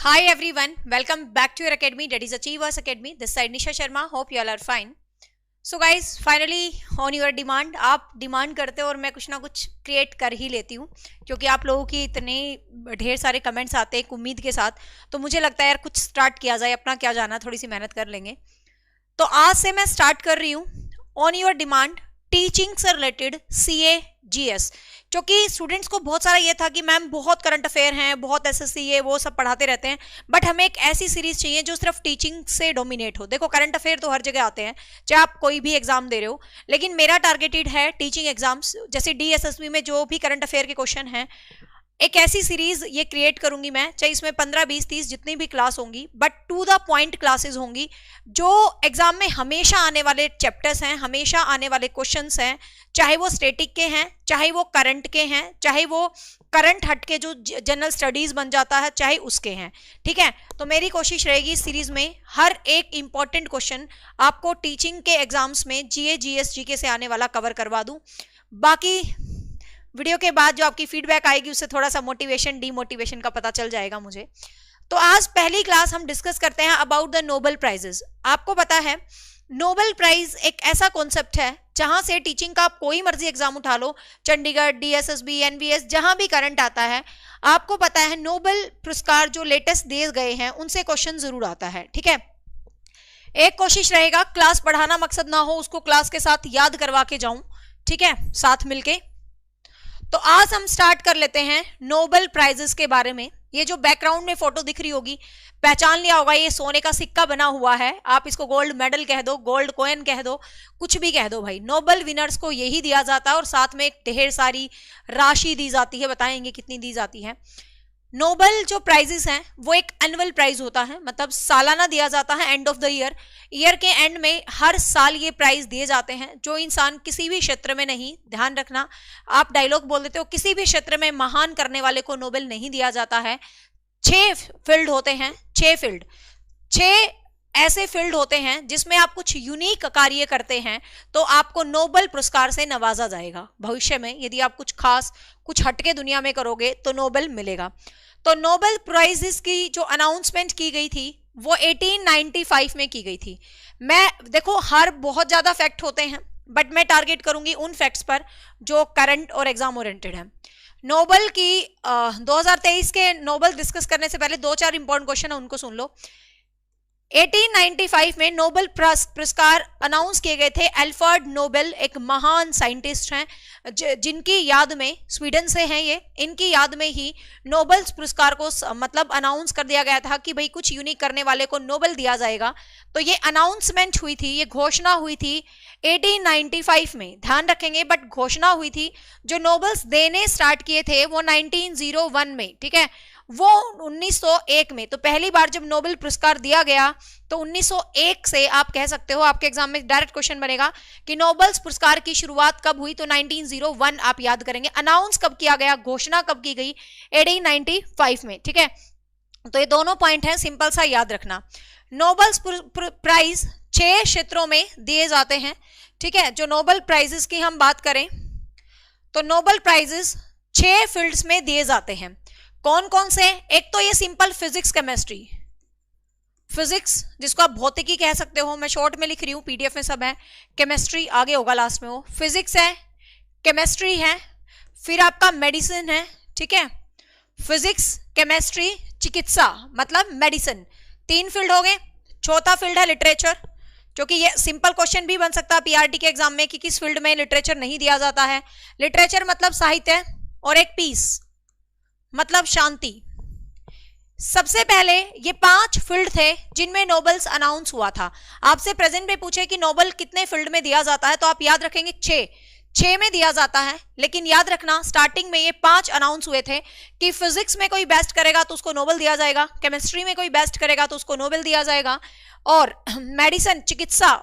Hi everyone, welcome back to your academy, that is Achievers Academy. This side Nisha Sharma. Hope you all are fine. So guys, finally on your demand, आप demand करते हो और मैं कुछ ना कुछ create कर ही लेती हूँ, क्योंकि आप लोगों की इतने ढेर सारे कमेंट्स आते हैं एक उम्मीद के साथ, तो मुझे लगता है यार कुछ स्टार्ट किया जाए, अपना क्या जाना, थोड़ी सी मेहनत कर लेंगे। तो आज से मैं स्टार्ट कर रही हूँ ऑन योर डिमांड टीचिंग से रिलेटेड CA GS, क्योंकि स्टूडेंट्स को बहुत सारा ये था कि मैम बहुत करंट अफेयर हैं, बहुत SSC है, वो सब पढ़ाते रहते हैं, बट हमें एक ऐसी सीरीज चाहिए जो सिर्फ टीचिंग से डोमिनेट हो। देखो करंट अफेयर तो हर जगह आते हैं, चाहे आप कोई भी एग्जाम दे रहे हो, लेकिन मेरा टारगेटेड है टीचिंग एग्जाम्स, जैसे DSSB में जो भी करंट अफेयर के क्वेश्चन हैं, एक ऐसी सीरीज ये क्रिएट करूंगी मैं, चाहे इसमें 15, 20, 30 जितनी भी क्लास होंगी, but to the point classes होंगी, जो एग्जाम में हमेशा आने वाले चैप्टर्स हैं, हमेशा आने वाले क्वेश्चंस हैं, चाहे वो स्टैटिक के हैं, चाहे वो करंट के हैं, चाहे वो करंट हट के जो जनरल स्टडीज बन जाता है, चाहे उसके हैं। ठीक है, तो मेरी कोशिश रहेगी इस सीरीज में हर एक इंपॉर्टेंट क्वेश्चन आपको टीचिंग के एग्जाम्स में GA GS GK से आने वाला कवर करवा दूं। बाकी वीडियो के बाद जो आपकी फीडबैक आएगी उससे थोड़ा सा मोटिवेशन डीमोटिवेशन का पता चल जाएगा मुझे। तो आज पहली क्लास हम डिस्कस करते हैं अबाउट द नोबेल प्राइजेस। आपको पता है नोबेल प्राइज एक ऐसा कॉन्सेप्ट है जहां से टीचिंग का आप कोई मर्जी एग्जाम उठा लो, चंडीगढ़, DSSB, NVS, जहां भी करंट आता है, आपको पता है नोबेल पुरस्कार जो लेटेस्ट दिए गए हैं उनसे क्वेश्चन जरूर आता है। ठीक है, एक कोशिश रहेगा क्लास पढ़ाना मकसद ना हो, उसको क्लास के साथ याद करवा के जाऊं। ठीक है, साथ मिलके। तो आज हम स्टार्ट कर लेते हैं नोबेल प्राइजेस के बारे में। ये जो बैकग्राउंड में फोटो दिख रही होगी, पहचान लिया होगा, ये सोने का सिक्का बना हुआ है। आप इसको गोल्ड मेडल कह दो, गोल्ड कॉइन कह दो, कुछ भी कह दो भाई, नोबेल विनर्स को यही दिया जाता है और साथ में एक ढेर सारी राशि दी जाती है। बताएंगे कितनी दी जाती है। नोबेल जो प्राइजेस हैं वो एक एनुअल प्राइज होता है, मतलब सालाना दिया जाता है, एंड ऑफ द ईयर के एंड में हर साल ये प्राइज दिए जाते हैं। जो इंसान किसी भी क्षेत्र में नहीं, ध्यान रखना, आप डायलॉग बोल देते हो, किसी भी क्षेत्र में महान करने वाले को नोबेल नहीं दिया जाता है। 6 फील्ड होते हैं, 6 ऐसे फील्ड होते हैं जिसमें आप कुछ यूनिक कार्य करते हैं तो आपको नोबेल पुरस्कार से नवाजा जाएगा। भविष्य में यदि आप कुछ खास, कुछ हटके दुनिया में करोगे तो नोबेल मिलेगा। तो नोबेल प्राइजेस की जो अनाउंसमेंट की गई थी वो 1895 में की गई थी। मैं देखो हर बहुत ज्यादा फैक्ट होते हैं, बट मैं टारगेट करूंगी उन फैक्ट्स पर जो करंट और एग्जाम ओरिएंटेड है। नोबेल की 2023 के नोबेल डिस्कस करने से पहले 2-4 इंपॉर्टेंट क्वेश्चन है, उनको सुन लो। 1895 में नोबेल पुरस्कार अनाउंस किए गए थे। एल्फ्रेड नोबेल एक महान साइंटिस्ट हैं जिनकी याद में, स्वीडन से हैं ये, इनकी याद में ही नोबेल पुरस्कार को मतलब अनाउंस कर दिया गया था कि भाई कुछ यूनिक करने वाले को नोबेल दिया जाएगा। तो ये अनाउंसमेंट हुई थी, ये घोषणा हुई थी 1895 में, ध्यान रखेंगे, बट घोषणा हुई थी। जो नोबेल्स देने स्टार्ट किए थे वो 1901 में, ठीक है, वो 1901 में। तो पहली बार जब नोबेल पुरस्कार दिया गया तो 1901 से आप कह सकते हो, आपके एग्जाम में डायरेक्ट क्वेश्चन बनेगा कि नोबेल पुरस्कार की शुरुआत कब हुई, तो 1901 आप याद करेंगे। अनाउंस कब किया गया, घोषणा कब की गई, 1895 में। ठीक है, तो ये दोनों पॉइंट है, सिंपल सा याद रखना। नोबेल प्राइज 6 क्षेत्रों में दिए जाते हैं। ठीक है, जो नोबेल प्राइजेस की हम बात करें तो नोबेल प्राइजेस 6 फील्ड्स में दिए जाते हैं। कौन कौन से? एक तो ये सिंपल फिजिक्स केमिस्ट्री, फिजिक्स जिसको आप भौतिकी कह सकते हो, मैं शॉर्ट में लिख रही हूं, PDF में सब है, केमिस्ट्री आगे होगा लास्ट में, वो फिजिक्स है, केमिस्ट्री है, फिर आपका मेडिसिन है। ठीक है, फिजिक्स, केमिस्ट्री, चिकित्सा मतलब मेडिसिन, 3 फील्ड हो गए। चौथा फील्ड है लिटरेचर, जो कि ये सिंपल क्वेश्चन भी बन सकता है PRT के एग्जाम में कि किस फील्ड में लिटरेचर नहीं दिया जाता है। लिटरेचर मतलब साहित्य, और एक पीस मतलब शांति। सबसे पहले ये 5 फील्ड थे जिनमें नोबेल्स अनाउंस हुआ था। आपसे प्रेजेंट में पूछे कि नोबेल कितने फील्ड में दिया जाता है, तो आप याद रखेंगे 6 में दिया जाता है। लेकिन याद रखना स्टार्टिंग में ये 5 अनाउंस हुए थे कि फिजिक्स में कोई बेस्ट करेगा तो उसको नोबेल दिया जाएगा, केमिस्ट्री में कोई बेस्ट करेगा तो उसको नोबेल दिया जाएगा, और मेडिसिन, चिकित्सा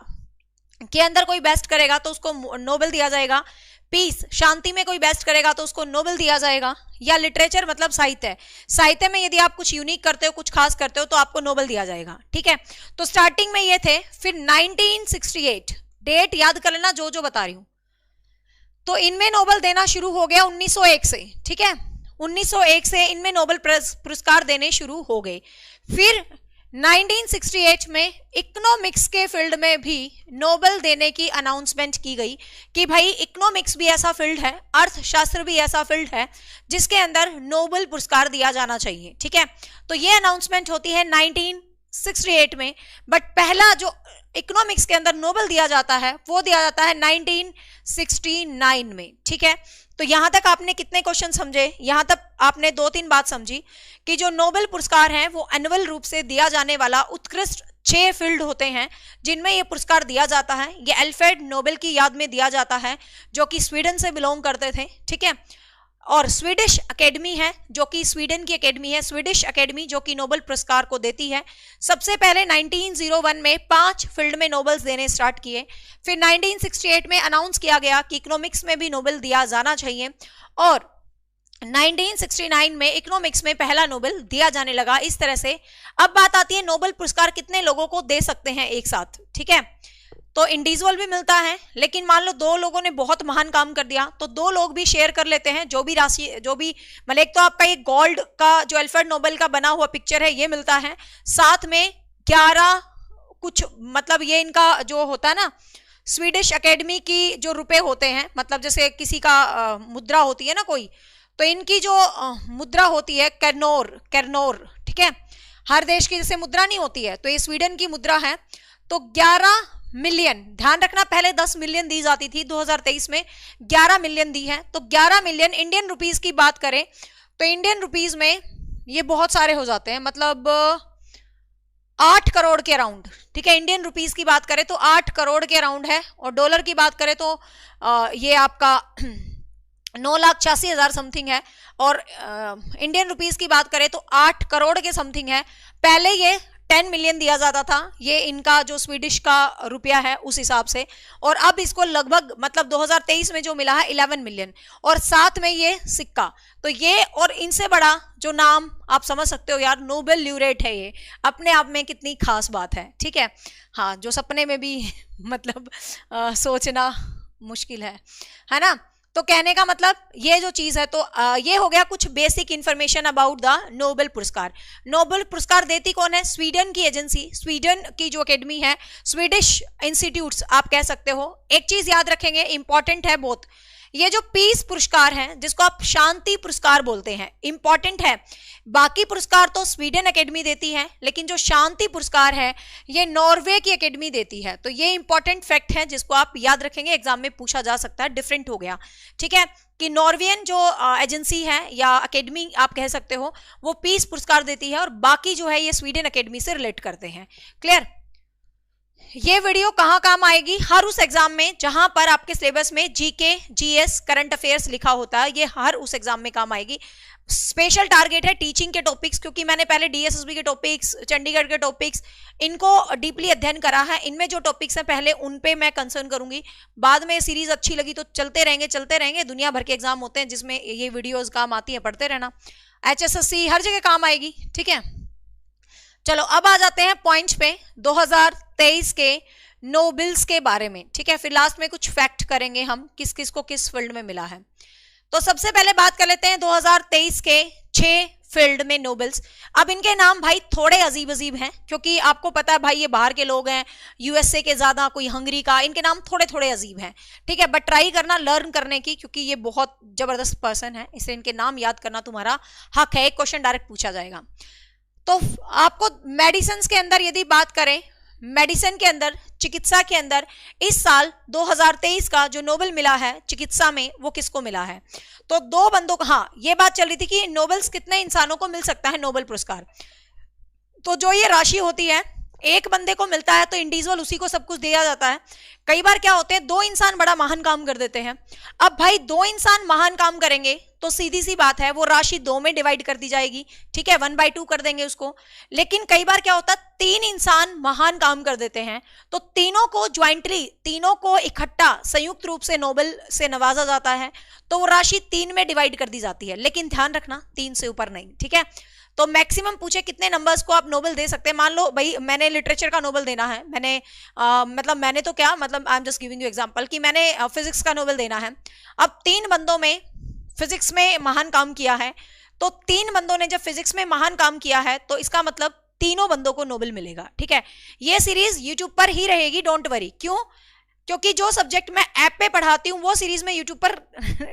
के अंदर कोई बेस्ट करेगा तो उसको नोबेल दिया जाएगा, पीस, शांति में कोई बेस्ट करेगा तो उसको नोबेल दिया जाएगा, या लिटरेचर मतलब साहित्य, साहित्य में यदि आप कुछ यूनिक करते हो, कुछ खास करते हो तो आपको नोबेल दिया जाएगा। ठीक है, तो स्टार्टिंग में ये थे। फिर 1968, डेट याद कर लेना जो जो बता रही हूं, तो इनमें नोबेल देना शुरू हो गया 1901 से। ठीक है, 1901 से इनमें नोबेल पुरस्कार देने शुरू हो गए। फिर 1968 में इकोनॉमिक्स के फील्ड में भी नोबेल देने की अनाउंसमेंट की गई कि भाई इकोनॉमिक्स भी ऐसा फील्ड है, अर्थशास्त्र भी ऐसा फील्ड है जिसके अंदर नोबेल पुरस्कार दिया जाना चाहिए। ठीक है, तो ये अनाउंसमेंट होती है 1968 में, बट पहला जो इकोनॉमिक्स के अंदर नोबेल दिया जाता है वो दिया जाता है 1969 में। ठीक है, तो यहां तक आपने कितने क्वेश्चन समझे? यहां तक आपने 2-3 बात समझी कि जो नोबेल पुरस्कार हैं वो एनुअल रूप से दिया जाने वाला उत्कृष्ट 6 फील्ड होते हैं जिनमें ये पुरस्कार दिया जाता है। ये अल्फ्रेड नोबेल की याद में दिया जाता है जो कि स्वीडन से बिलोंग करते थे। ठीक है, और स्वीडिश एकेडमी है जो कि स्वीडन की एकेडमी है, स्वीडिश एकेडमी जो कि नोबेल पुरस्कार को देती है। सबसे पहले 1901 में 5 फील्ड में नोबेल्स देने स्टार्ट किए। फिर 1968 में अनाउंस किया गया कि इकोनॉमिक्स में भी नोबेल दिया जाना चाहिए, और 1969 में इकोनॉमिक्स में पहला नोबेल दिया जाने लगा। इस तरह से अब बात आती है नोबेल पुरस्कार कितने लोगों को दे सकते हैं एक साथ। ठीक है, तो इंडिविजुअल भी मिलता है, लेकिन मान लो 2 लोगों ने बहुत महान काम कर दिया तो 2 लोग भी शेयर कर लेते हैं जो भी राशि, जो भी मतलब एक तो आपका ये गोल्ड का जो अल्फ्रेड नोबेल का बना हुआ पिक्चर है ये मिलता है, साथ में 11 कुछ मतलब ये इनका जो होता है ना स्वीडिश एकेडमी की जो रुपए होते हैं, मतलब जैसे किसी का मुद्रा होती है ना कोई, तो इनकी जो मुद्रा होती है कैरनोर, ठीक है, हर देश की जैसे मुद्रा नहीं होती है, तो ये स्वीडन की मुद्रा है। तो 11 मिलियन, ध्यान रखना पहले 10 मिलियन दी जाती थी, 2023 में 11 मिलियन दी है। तो 11 मिलियन इंडियन रुपीस की बात करें तो इंडियन रुपीस में ये बहुत सारे हो जाते हैं, मतलब 8 करोड़ के अराउंड। ठीक है, इंडियन रुपीस की बात करें तो 8 करोड़ के अराउंड है, और डॉलर की बात करें तो ये आपका 9,86,000 समथिंग है, और इंडियन रुपीस की बात करें तो 8 करोड़ के समथिंग है। पहले ये 10 मिलियन दिया जाता था, ये इनका जो स्वीडिश का रुपया है उस हिसाब से, और अब इसको लगभग मतलब 2023 में जो मिला है 11 मिलियन, और साथ में ये सिक्का। तो ये और इनसे बड़ा जो नाम आप समझ सकते हो यार, नोबेल ल्यूरेट है, ये अपने आप में कितनी खास बात है। ठीक है, हाँ, जो सपने में भी मतलब सोचना मुश्किल है ना। तो कहने का मतलब ये जो चीज है, तो ये हो गया कुछ basic information about the Nobel पुरस्कार। नोबेल पुरस्कार देती कौन है? स्वीडन की एजेंसी, स्वीडन की जो एकेडमी है, स्वीडिश इंस्टीट्यूट्स आप कह सकते हो। एक चीज याद रखेंगे, इंपॉर्टेंट है बहुत, ये जो पीस पुरस्कार है जिसको आप शांति पुरस्कार बोलते हैं, इंपॉर्टेंट है। बाकी पुरस्कार तो स्वीडन एकेडमी देती है, लेकिन जो शांति पुरस्कार है ये नॉर्वे की एकेडमी देती है। तो ये इंपॉर्टेंट फैक्ट है जिसको आप याद रखेंगे, एग्जाम में पूछा जा सकता है, डिफरेंट हो गया। ठीक है, कि नॉर्वेयन जो एजेंसी है या एकेडमी आप कह सकते हो, वो पीस पुरस्कार देती है, और बाकी जो है ये स्वीडन एकेडमी से रिलेट करते हैं। क्लियर? ये वीडियो कहाँ काम आएगी? हर उस एग्जाम में जहां पर आपके सिलेबस में जीके, जीएस, करंट अफेयर्स लिखा होता है, ये हर उस एग्जाम में काम आएगी। स्पेशल टारगेट है टीचिंग के टॉपिक्स, क्योंकि मैंने पहले डीएसएसबी के टॉपिक्स, चंडीगढ़ के टॉपिक्स, इनको डीपली अध्ययन करा है। इनमें जो टॉपिक्स हैं पहले उन पे मैं कंसर्न करूंगी, बाद में सीरीज अच्छी लगी तो चलते रहेंगे। दुनिया भर के एग्जाम होते हैं जिसमें ये वीडियोज काम आती है, पढ़ते रहना। HSSC हर जगह काम आएगी। ठीक है, चलो अब आ जाते हैं पॉइंट्स पे 2023 के नोबेल्स के बारे में। ठीक है, फिर लास्ट में कुछ फैक्ट करेंगे हम, किस किस को किस फील्ड में मिला है। तो सबसे पहले बात कर लेते हैं 2023 के 6 फील्ड में नोबेल्स। अब इनके नाम भाई थोड़े अजीब अजीब हैं, क्योंकि आपको पता है भाई ये बाहर के लोग हैं, यूएसए के ज्यादा, कोई हंगरी का, इनके नाम थोड़े थोड़े अजीब हैं। ठीक है, बट ट्राई करना लर्न करने की, क्योंकि ये बहुत जबरदस्त पर्सन है, इसलिए इनके नाम याद करना तुम्हारा हक है। एक क्वेश्चन डायरेक्ट पूछा जाएगा। तो आपको मेडिसिन के अंदर यदि बात करें, मेडिसिन के अंदर, चिकित्सा के अंदर इस साल 2023 का जो नोबेल मिला है चिकित्सा में, वो किसको मिला है? तो 2 बंदों को, हाँ ये बात चल रही थी कि नोबेल्स कितने इंसानों को मिल सकता है नोबेल पुरस्कार। तो जो ये राशि होती है, एक बंदे को मिलता है तो इंडिविजुअल उसी को सब कुछ दिया जाता है। कई बार क्या होते हैं, 2 इंसान बड़ा महान काम कर देते हैं। अब भाई 2 इंसान महान काम करेंगे तो सीधी सी बात है वो राशि 2 में डिवाइड कर दी जाएगी। ठीक है, 1/2 कर देंगे उसको। लेकिन कई बार क्या होता है, 3 इंसान महान काम कर देते हैं तो तीनों को ज्वाइंटली, तीनों को इकट्ठा संयुक्त रूप से नोबेल से नवाजा जाता है, तो वो राशि 3 में डिवाइड कर दी जाती है। लेकिन ध्यान रखना 3 से ऊपर नहीं। ठीक है, तो मैक्सिमम पूछे कितने नंबर्स को आप नोबेल दे सकते हैं। मान लो भाई मैंने लिटरेचर का नोबेल देना है, मैंने तो क्या, मतलब I am just giving you example कि मैंने फिजिक्स का नोबेल देना है। अब 3 बंदों में फिजिक्स में महान काम किया है, तो 3 बंदों ने जब फिजिक्स में महान काम किया है तो इसका मतलब तीनों बंदों को नोबेल मिलेगा। ठीक है, ये सीरीज यूट्यूब पर ही रहेगी, डोंट वरी। क्यों? क्योंकि जो सब्जेक्ट मैं ऐप पे पढ़ाती हूँ वो सीरीज में यूट्यूब पर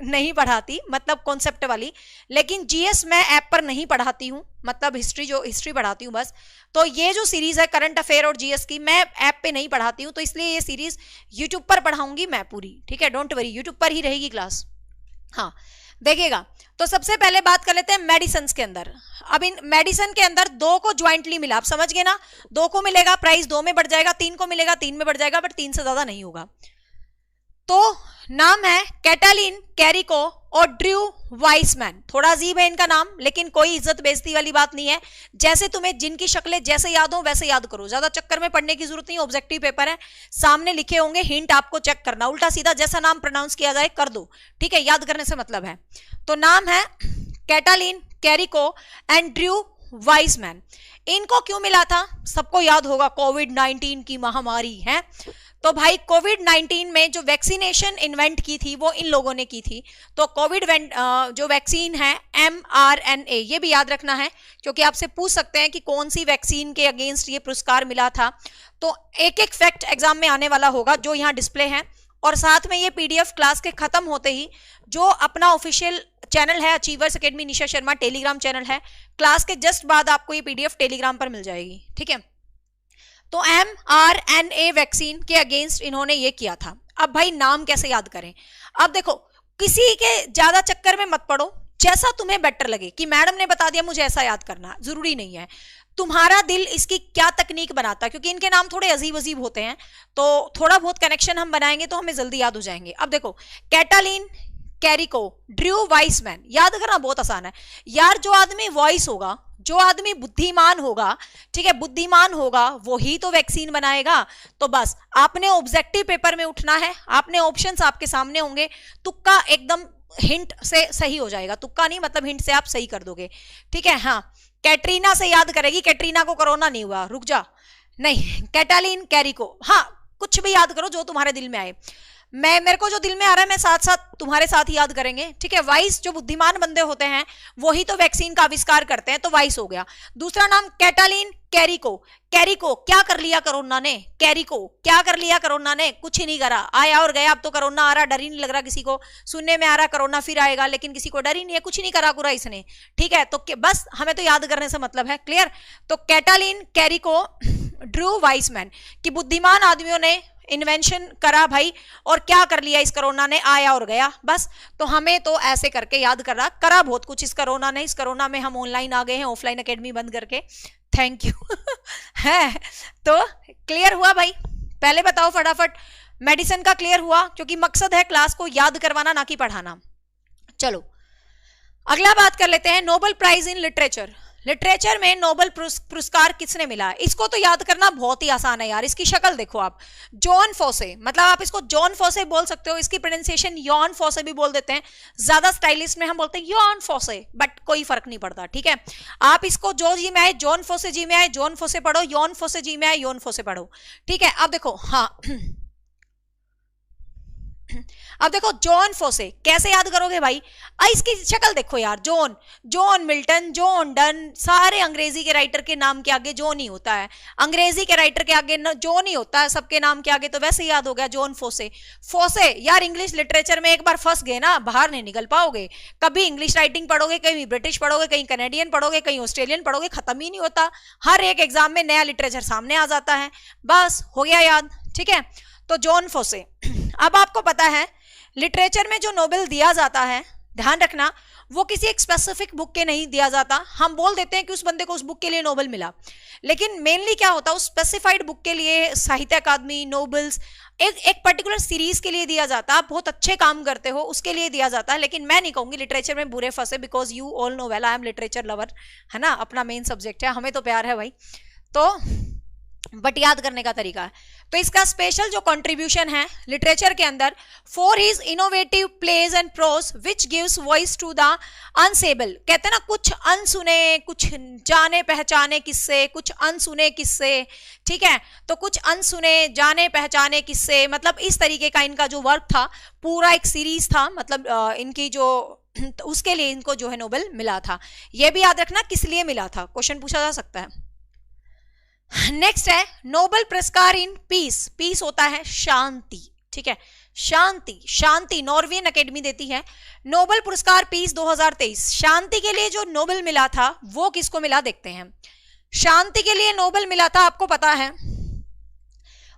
नहीं पढ़ाती, मतलब कॉन्सेप्ट वाली, लेकिन जीएस मैं ऐप पर नहीं पढ़ाती हूँ, मतलब हिस्ट्री पढ़ाती हूँ बस। तो ये जो सीरीज है करंट अफेयर और जीएस की, मैं ऐप पे नहीं पढ़ाती हूँ, तो इसलिए ये सीरीज यूट्यूब पर पढ़ाऊंगी मैं पूरी। ठीक है, डोंट वरी, यूट्यूब पर ही रहेगी क्लास। हाँ, देखिएगा। तो सबसे पहले बात कर लेते हैं मेडिसिन के अंदर। अब इन मेडिसिन के अंदर 2 को ज्वाइंटली मिला, आप समझ गए ना, 2 को मिलेगा, प्राइस 2 में बढ़ जाएगा, 3 को मिलेगा 3 में बढ़ जाएगा, बट 3 से ज्यादा नहीं होगा। तो नाम है कैटालिन कैरिको और ड्रू वाइसमैन। थोड़ा अजीब है इनका नाम, लेकिन कोई इज्जत बेइज्जती वाली बात नहीं है। जैसे तुम्हें जिनकी शक्लें जैसे याद हो वैसे याद करो, ज्यादा चक्कर में पढ़ने की जरूरत नहीं। ऑब्जेक्टिव पेपर है, सामने लिखे होंगे, हिंट आपको चेक करना, उल्टा सीधा जैसा नाम प्रोनाउंस किया जाए कर दो। ठीक है, याद करने से मतलब है। तो नाम है Katalin Karikó and Drew Wiseman. इनको क्यों मिला था? सबको याद होगा, कोविड-19 की महामारी है। तो भाई कोविड-19 में जो वैक्सीनेशन इन्वेंट की थी वो इन लोगों ने की थी। तो कोविड जो वैक्सीन है mRNA, ये भी याद रखना है क्योंकि आपसे पूछ सकते हैं कि कौन सी वैक्सीन के अगेंस्ट ये पुरस्कार मिला था। तो एक एक फैक्ट एग्जाम में आने वाला होगा जो यहाँ डिस्प्ले है, और साथ में ये पीडीएफ क्लास के खत्म होते ही जो अपना ऑफिशियल चैनल है achievers academy Nisha Sharma, Telegram channel है, क्लास के जस्ट बाद आपको ये पीडीएफ टेलीग्राम पर मिल जाएगी। ठीक है, तो mRNA वैक्सीन के अगेंस्ट इन्होंने ये किया था। अब भाई नाम कैसे याद करें? अब देखो, किसी के ज्यादा चक्कर में मत पड़ो, जैसा तुम्हें बेटर लगे कि मैडम ने बता दिया मुझे ऐसा याद करना, जरूरी नहीं है। तुम्हारा दिल इसकी क्या तकनीक बनाता है, क्योंकि इनके नाम थोड़े अजीब अजीब होते हैं, तो थोड़ा बहुत कनेक्शन हम बनाएंगे तो हमें जल्दी याद हो जाएंगे। अब देखो, कैटालिन कैरिको, ड्रू वाइसमैन, याद करना बहुत आसान है यार। जो आदमी वॉइस होगा, जो आदमी बुद्धिमान होगा, ठीक है, बुद्धिमान होगा, वो ही तो वैक्सीन बनाएगा। तो बस आपने ऑब्जेक्टिव पेपर में उठना है, आपने ऑप्शंस आपके सामने होंगे, तुक्का एकदम हिंट से सही हो जाएगा। तुक्का नहीं, मतलब हिंट से आप सही कर दोगे। ठीक है, हाँ, कैटरीना से याद करेगी, कैटरीना को कोरोना नहीं हुआ, रुक जा, नहीं, कैटालिन कैरिको, हाँ, कुछ भी याद करो जो तुम्हारे दिल में आए। मेरे को जो दिल में आ रहा है मैं साथ साथ तुम्हारे साथ ही याद करेंगे। ठीक है, वाइस, जो बुद्धिमान बंदे होते हैं वही तो वैक्सीन का आविष्कार करते हैं, तो वाइस हो गया। दूसरा नाम कैटालिन कैरिको। कैरिको क्या कर लिया कोरोना ने? कैरिको क्या कर लिया कोरोना ने? कुछ ही नहीं करा, आया और गया। अब तो कोरोना आ रहा, डर ही नहीं लग रहा किसी को, सुनने में आ रहा कोरोना फिर आएगा, लेकिन किसी को डर ही नहीं है, कुछ नहीं करा पूरा इसने। ठीक है, तो बस हमें तो याद करने से मतलब है, क्लियर। तो कैटालिन कैरिको, ड्रू वाइसमैन की बुद्धिमान आदमियों ने इन्वेंशन करा भाई, और क्या कर लिया इस कोरोना ने? आया और गया, बस। तो हमें तो ऐसे करके याद करा बहुत कुछ इस कोरोना ने। इस कोरोना में हम ऑनलाइन आ गए हैं, ऑफलाइन एकेडमी बंद करके, थैंक यू है। तो क्लियर हुआ भाई? पहले बताओ फटाफट, मेडिसिन का क्लियर हुआ? क्योंकि मकसद है क्लास को याद करवाना, ना कि पढ़ाना। चलो अगला बात कर लेते हैं, Nobel prize in literature. Literature में नोबेल पुरस्कार किसने मिला है? इसको तो याद करना बहुत ही आसान है यार। इसकी शक्ल देखो आप, जॉन फोसे, मतलब आप इसको जॉन फोसे बोल सकते हो, इसकी प्रोनाउंसिएशन यॉन फोसे भी बोल देते हैं, ज्यादा स्टाइलिश में हम बोलते हैं यॉन फोसे, बट कोई फर्क नहीं पड़ता। ठीक है, आप इसको जो जी में आए, जॉन फोसे जी में आए जॉन फोसे पढ़ो, यॉन फोसे जी में आए यॉन फोसे पढ़ो। ठीक है, अब देखो, हाँ अब देखो, जॉन फोसे कैसे याद करोगे भाई? इसकी शक्ल देखो यार, जॉन मिल्टन, जॉन डन, सारे अंग्रेजी के राइटर के नाम के आगे जॉन ही होता है, अंग्रेजी के राइटर के आगे जॉन ही होता है, सबके नाम के आगे, तो वैसे याद हो गया जॉन फोसे। फोसे यार, इंग्लिश लिटरेचर में एक बार फंस गए ना, बाहर नहीं निकल पाओगे। कभी इंग्लिश राइटिंग पढ़ोगे, कहीं ब्रिटिश पढ़ोगे, कहीं कैनेडियन पढ़ोगे, कहीं ऑस्ट्रेलियन पढ़ोगे, खत्म ही नहीं होता। हर एक एग्जाम में नया लिटरेचर सामने आ जाता है, बस हो गया याद। ठीक है, तो जॉन फोसे। अब आपको पता है लिटरेचर में जो नोबेल दिया जाता है, ध्यान रखना, वो किसी एक स्पेसिफिक बुक के नहीं दिया जाता। हम बोल देते हैं कि उस बंदे को उस बुक के लिए नोबेल मिला, लेकिन मेनली क्या होता है, उस स्पेसिफाइड बुक के लिए साहित्य अकादमी नोबेल्स एक पर्टिकुलर सीरीज के लिए दिया जाता है। आप बहुत अच्छे काम करते हो उसके लिए दिया जाता है, लेकिन मैं नहीं कहूंगी लिटरेचर में बुरे फंसे, because you all know well I am literature lover, है ना, अपना मेन सब्जेक्ट है, हमें तो प्यार है भाई। तो बट याद करने का तरीका है। तो इसका स्पेशल जो कंट्रीब्यूशन है लिटरेचर के अंदर, for his innovative plays and prose which gives voice to the unsayable. कहते हैं ना, कुछ अनसुने, कुछ जाने पहचाने किस्से, कुछ अनसुने किस्से। ठीक है, तो कुछ अनसुने जाने पहचाने किस्से, मतलब इस तरीके का इनका जो वर्क था, पूरा एक सीरीज था, मतलब इनकी जो तो उसके लिए इनको जो है नोबेल मिला था। ये भी याद रखना किस लिए मिला था, क्वेश्चन पूछा जा सकता है। नेक्स्ट है नोबेल पुरस्कार इन पीस। पीस होता है शांति, ठीक है, शांति। शांति नॉर्वेजियन एकेडमी देती है। नोबेल पुरस्कार पीस 2023 शांति के लिए जो नोबेल मिला था वो किसको मिला देखते हैं। शांति के लिए नोबेल मिला था, आपको पता है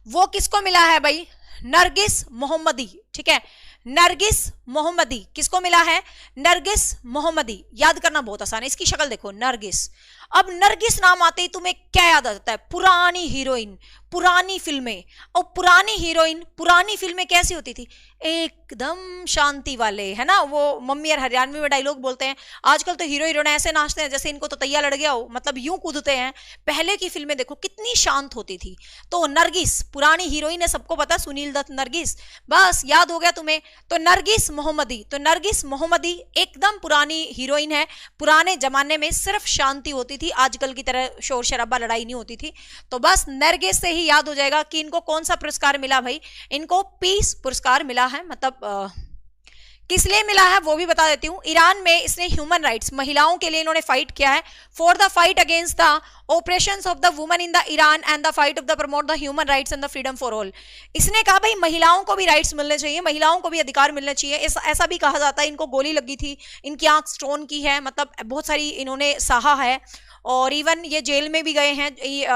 वो किसको मिला है भाई, नरगिस मोहम्मदी, ठीक है, नरगिस मोहम्मदी किसको मिला है, नरगिस मोहम्मदी। याद करना बहुत आसान है, इसकी शक्ल देखो नरगिस। अब नरगिस नाम आते ही तुम्हें क्या याद आता है, पुरानी हीरोइन, पुरानी फिल्में। और पुरानी हीरोइन पुरानी फिल्में कैसी होती थी, एकदम शांति वाले, है ना, वो मम्मी और हरियाणवी में डायलॉग बोलते हैं। आजकल तो हीरो हीरोइन ऐसे नाचते हैं जैसे इनको तो तैया लड़ गया हो, मतलब यूं कूदते हैं। पहले की फिल्में देखो कितनी शांत होती थी। तो नरगिस पुरानी हीरोइन है, सबको पता, सुनील दत्त नरगिस, बस याद हो गया तुम्हें। तो नरगिस मोहम्मदी, तो नरगिस मोहम्मदी एकदम पुरानी हीरोइन है। पुराने जमाने में सिर्फ शांति होती थी, आजकल की तरह शोर शराबा लड़ाई नहीं होती थी। तो बस नरगिस से ही याद हो जाएगा कि इनको कौन सा पुरस्कार मिला भाई, इनको पीस पुरस्कार मिला है। मतलब किस लिए मिला है वो भी बता देती हूँ। ईरान में इसने ह्यूमन राइट्स, महिलाओं के लिए इन्होंने फाइट किया है, for the fight against the operations of the women in the Iran and the fight of the promote the human rights and the freedom for all. इसने कहा भाई महिलाओं को भी राइट्स मिलने चाहिए, महिलाओं को भी अधिकार मिलने चाहिए। ऐसा भी कहा जाता है इनको गोली लगी थी, इनकी आंख स्टोन की है, मतलब बहुत सारी इन्होंने सहा है। और इवन ये जेल में भी गए हैं।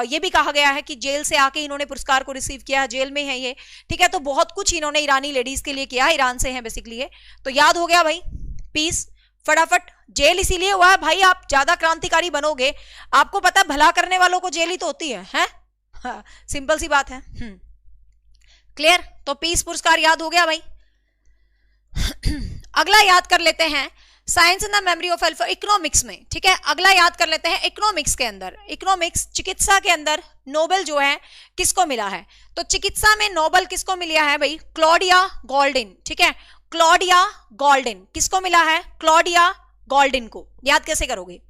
ये भी कहा गया है कि जेल से आके इन्होंने पुरस्कार को रिसीव किया, जेल में है ये, ठीक है। तो बहुत कुछ इन्होंने ईरानी लेडीज के लिए किया, ईरान से हैं बेसिकली ये। तो याद हो गया भाई पीस, फटाफट। जेल इसीलिए हुआ है भाई, आप ज्यादा क्रांतिकारी बनोगे, आपको पता है भला करने वालों को जेल ही तो होती है, हाँ, सिंपल सी बात है। क्लियर, तो पीस पुरस्कार याद हो गया भाई। अगला याद कर लेते हैं science in the memory of alpha, economics में, ठीक है। अगला याद कर लेते हैं इकोनॉमिक्स के अंदर, इकोनॉमिक्स चिकित्सा के अंदर नोबेल जो है किसको मिला है। तो चिकित्सा में नोबेल किसको मिला है भाई, क्लॉडिया गोल्डिन, ठीक है, क्लॉडिया गोल्डिन किसको मिला है, क्लॉडिया गोल्डिन को। याद कैसे करोगे,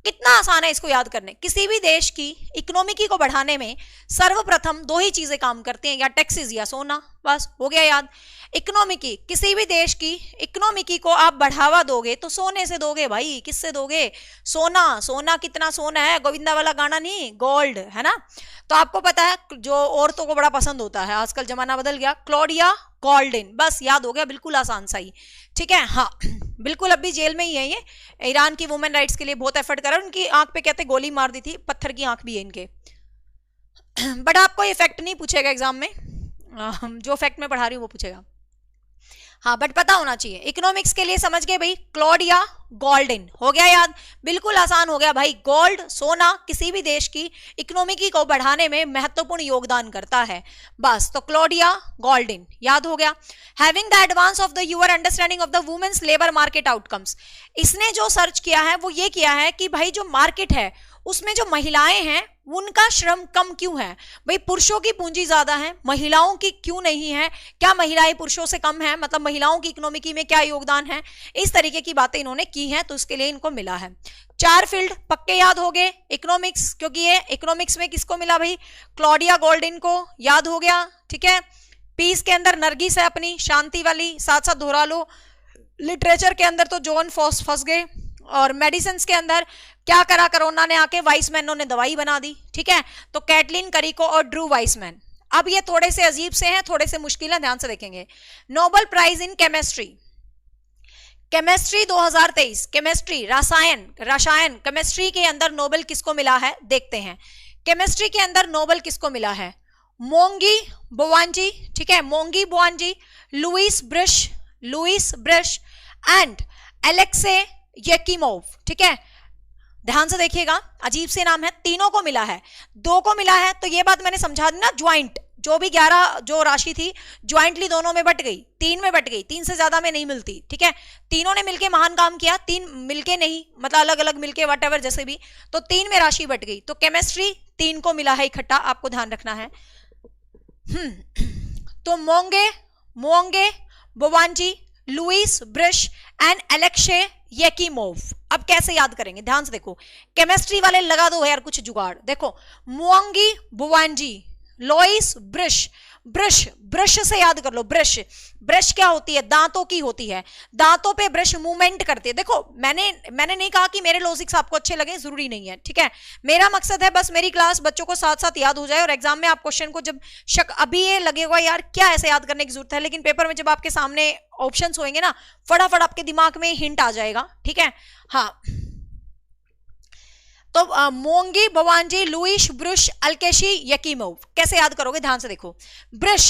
कितना आसान है इसको याद करने। किसी भी देश की इकोनॉमिकी को बढ़ाने में सर्वप्रथम दो ही चीजें काम करती हैं, या टैक्सेस या सोना, बस हो गया याद। इकोनॉमिकी, किसी भी देश की इकोनॉमिकी को आप बढ़ावा दोगे तो सोने से दोगे भाई, किससे दोगे, सोना। सोना कितना सोना है, गोविंदा वाला गाना नहीं, गोल्ड, है ना। तो आपको पता है जो औरतों को बड़ा पसंद होता है, आजकल जमाना बदल गया, क्लॉडिया गोल्डिन, बस याद हो गया, बिल्कुल आसान सा ही, ठीक है। हाँ बिल्कुल, अभी जेल में ही है ये, ईरान की वुमेन राइट्स के लिए बहुत एफर्ट करा। उनकी आंख पे कहते गोली मार दी थी, पत्थर की आंख भी है इनके। बट आपको ये फैक्ट नहीं पूछेगा एग्जाम में, जो फैक्ट मैं पढ़ा रही हूँ वो पूछेगा, हाँ, बट पता होना चाहिए। इकोनॉमिक्स के लिए समझ गए भाई, क्लॉडिया गोल्डिन, हो गया याद, बिल्कुल आसान हो गया भाई। गोल्ड, सोना किसी भी देश की इकोनॉमिकी को बढ़ाने में महत्वपूर्ण योगदान करता है, बस। तो क्लॉडिया गोल्डिन याद हो गया। Having the advance of the your understanding of the women's labour market outcomes, इसने जो सर्च किया है वो ये किया है कि भाई जो मार्केट है उसमें जो महिलाएं हैं उनका श्रम कम क्यों है, भाई पुरुषों की पूंजी ज्यादा है, महिलाओं की क्यों नहीं है, क्या महिलाएं पुरुषों से कम है, मतलब महिलाओं की इकोनॉमिकी में क्या योगदान है, इस तरीके की बातें इन्होंने की हैं, तो उसके लिए इनको मिला है। 4 फील्ड पक्के याद हो गए इकोनॉमिक्स, क्योंकि ये इकोनॉमिक्स में किसको मिला भाई, क्लॉडिया गोल्डिन को, याद हो गया, ठीक है। पीस के अंदर नरगिस है अपनी शांति वाली, साथ साथ दोहरा लो। लिटरेचर के अंदर तो जॉन फॉस फंस गए, और मेडिसिन के अंदर क्या करा कोरोना ने आके, वाइसमैनों ने दवाई बना दी, ठीक है। तो कैटलिन करिको और ड्रू वाइसमैन। अब ये थोड़े से अजीब से हैं, थोड़े से मुश्किल है, ध्यान से देखेंगे। Nobel prize in chemistry, chemistry 2023, chemistry रसायन केमिस्ट्री के अंदर नोबेल किसको मिला है देखते हैं। केमिस्ट्री के अंदर नोबेल किसको मिला है, मोंगी बोवांजी, ठीक है, मोंगी बोवांजी, लुइस ब्रश एंड एलेक्से येकीमोव, ठीक है। ध्यान से देखिएगा, अजीब से नाम है, तीनों को मिला है, 2 को मिला है, तो ये बात मैंने समझा दी ना, ज्वाइंट, जो भी 11 जो राशि थी ज्वाइंटली दोनों में बट गई, 3 में बट गई, 3 से ज्यादा में नहीं मिलती, ठीक है। तीनों ने मिलके महान काम किया, 3 मिलके नहीं, मतलब अलग अलग मिलके वटएवर जैसे भी, तो 3 में राशि बट गई। तो केमिस्ट्री 3 को मिला है इकट्ठा, आपको ध्यान रखना है। तो मोंगे बोवांजी, लुइस ब्रश एंड एलेक्से येकीमोव। अब कैसे याद करेंगे, ध्यान से देखो, केमिस्ट्री वाले लगा दो यार कुछ जुगाड़। देखो मोंगी बोवांजी, लोइस ब्रश, ब्रश, ब्रश से याद कर लो, ब्रश, ब्रश क्या होती है, दांतों की होती है, दांतों पे ब्रश मूवमेंट करती है। देखो मैंने नहीं कहा कि मेरे लॉजिक्स आपको अच्छे लगे, जरूरी नहीं है, ठीक है। मेरा मकसद है बस मेरी क्लास बच्चों को साथ साथ याद हो जाए, और एग्जाम में आप क्वेश्चन को जब अभी ये लगेगा यार क्या ऐसे याद करने की जरूरत है, लेकिन पेपर में जब आपके सामने ऑप्शंस होंगे ना, फटाफट आपके दिमाग में हिंट आ जाएगा, ठीक है। हाँ, तो मोंगी, बोवांजी, लुइस, ब्रुश, अल्केशी, यकीमोव, कैसे याद करोगे, ध्यान से देखो। ब्रश,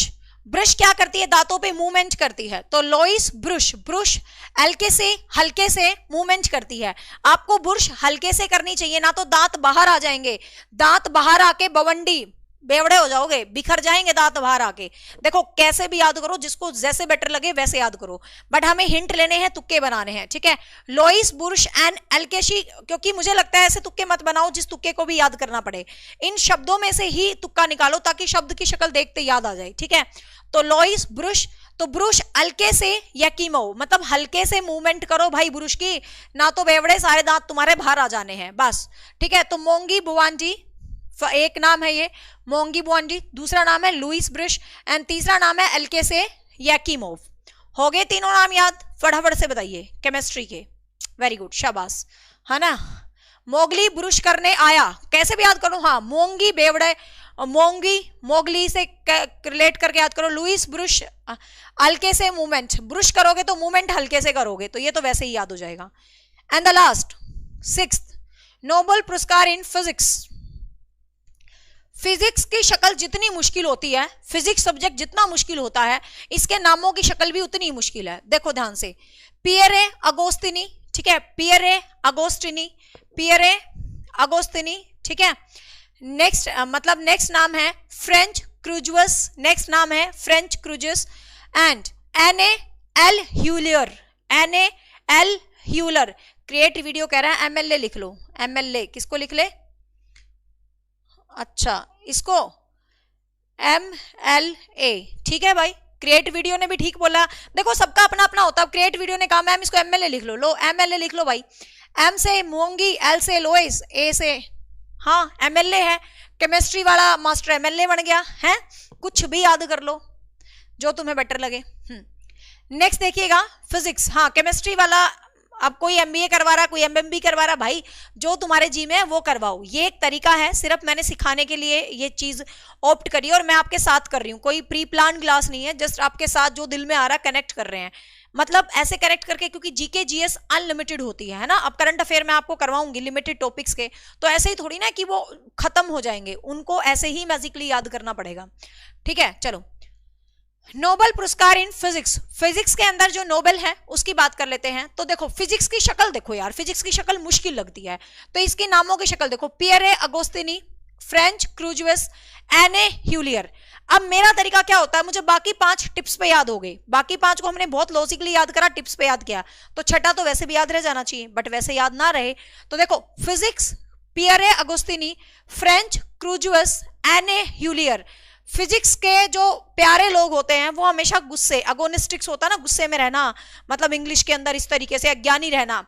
ब्रश क्या करती है, दांतों पे मूवमेंट करती है, तो लोइस ब्रुश, ब्रुश हल्के से मूवमेंट करती है। आपको ब्रुश हल्के से करनी चाहिए, ना तो दांत बाहर आ जाएंगे, दांत बाहर आके बवंडी बेवड़े हो जाओगे, बिखर जाएंगे दांत बाहर आके। देखो कैसे भी याद करो, जिसको जैसे बेटर लगे वैसे याद करो, बट हमें हिंट लेने हैं, तुक्के बनाने हैं, ठीक है। लोइस बुर्श एंड एल्केशी, क्योंकि मुझे लगता है ऐसे तुक्के मत बनाओ जिस तुक्के को भी याद करना पड़े, इन शब्दों में से ही तुक्का निकालो ताकि शब्द की शक्ल देखते याद आ जाए, ठीक है। तो लोइस ब्रुश, तो ब्रुश हल्के से, यकीमो मतलब हल्के से मूवमेंट करो भाई ब्रुश की, ना तो बेवड़े सारे दांत तुम्हारे बाहर आ जाने हैं बस, ठीक है। तो मोंगी बुआंजी, एक नाम है ये मोंगी बुआंजी, दूसरा नाम है लुइस ब्रश, एंड तीसरा नाम है एल्के से यकीमोव। हो गए तीनों नाम याद, फटाफट से बताइए केमिस्ट्री के, वेरी गुड, शाबाश, है ना। मोगली ब्रुश करने आया, कैसे भी याद करो, हाँ मोंगी बेवड़े, मोंगी मोगली से रिलेट करके याद करो, लुइस ब्रुश हल्के से मूवमेंट, ब्रुश करोगे तो मूवमेंट हल्के से करोगे, तो ये तो वैसे ही याद हो जाएगा। And the last 6th Nobel पुरस्कार इन फिजिक्स। फिजिक्स की शक्ल जितनी मुश्किल होती है, फिजिक्स सब्जेक्ट जितना मुश्किल होता है, इसके नामों की शक्ल भी उतनी मुश्किल है। देखो ध्यान से, पियरे अगोस्तिनी, ठीक है, पियरे अगोस्टिनी, पियरे अगोस्तिनी, ठीक है। नेक्स्ट मतलब नेक्स्ट नाम है फ्रेंच क्रूजुअस, नेक्स्ट नाम है Ferenc Krausz, and Anne L'Huillier, Anne L'Huillier. Create video कह रहा है एमएलए लिख लो, एमएलए किसको लिख ले, अच्छा इसको MLA, ठीक है भाई। क्रिएट वीडियो ने भी ठीक बोला, देखो सबका अपना अपना होता है। क्रिएट वीडियो ने कहा मैम इसको MLA लिख लो, लो MLA लिख लो भाई। M से मोंगी, L से लोइस, A से हाँ MLA है, केमिस्ट्री वाला मास्टर MLA बन गया है। कुछ भी याद कर लो जो तुम्हें बेटर लगे। नेक्स्ट देखिएगा फिजिक्स, हाँ केमिस्ट्री वाला, अब कोई MBA करवा रहा, कोई MMB करवा रहा, भाई जो तुम्हारे जी में है वो करवाओ, ये एक तरीका है, सिर्फ मैंने सिखाने के लिए ये चीज ऑप्ट करी और मैं आपके साथ कर रही हूँ, कोई प्री प्लान क्लास नहीं है, जस्ट आपके साथ जो दिल में आ रहा कनेक्ट कर रहे हैं, मतलब ऐसे कनेक्ट करके, क्योंकि जीके जीएस अनलिमिटेड होती है ना। अब करंट अफेयर में आपको करवाऊंगी लिमिटेड टॉपिक्स के, तो ऐसे ही थोड़ी ना कि वो खत्म हो जाएंगे, उनको ऐसे ही मैजिकली याद करना पड़ेगा, ठीक है। चलो नोबेल पुरस्कार इन फिजिक्स, फिजिक्स के अंदर जो नोबेल है उसकी बात कर लेते हैं। तो देखो फिजिक्स की शक्ल देखो यार, फिजिक्स की शक्ल मुश्किल लगती है, तो इसके नामों की शक्ल देखो, पियरे अगोस्तिनी, फ्रेंच क्रूजुअस, एने ह्यूलियर। अब मेरा तरीका क्या होता है, मुझे बाकी 5 टिप्स पे याद हो गए, बाकी 5 को हमने बहुत लॉजिकली याद करा, टिप्स पे याद किया, तो छठा तो वैसे भी याद रह जाना चाहिए, बट वैसे याद ना रहे तो देखो फिजिक्स पियरे अगोस्तिनी, फ्रेंच क्रूजुअस, एने ह्यूलियर। फिजिक्स के जो प्यारे लोग होते हैं वो हमेशा गुस्से, अगोनिस्टिक्स होता है ना, गुस्से में रहना, मतलब इंग्लिश के अंदर इस तरीके से अज्ञानी रहना।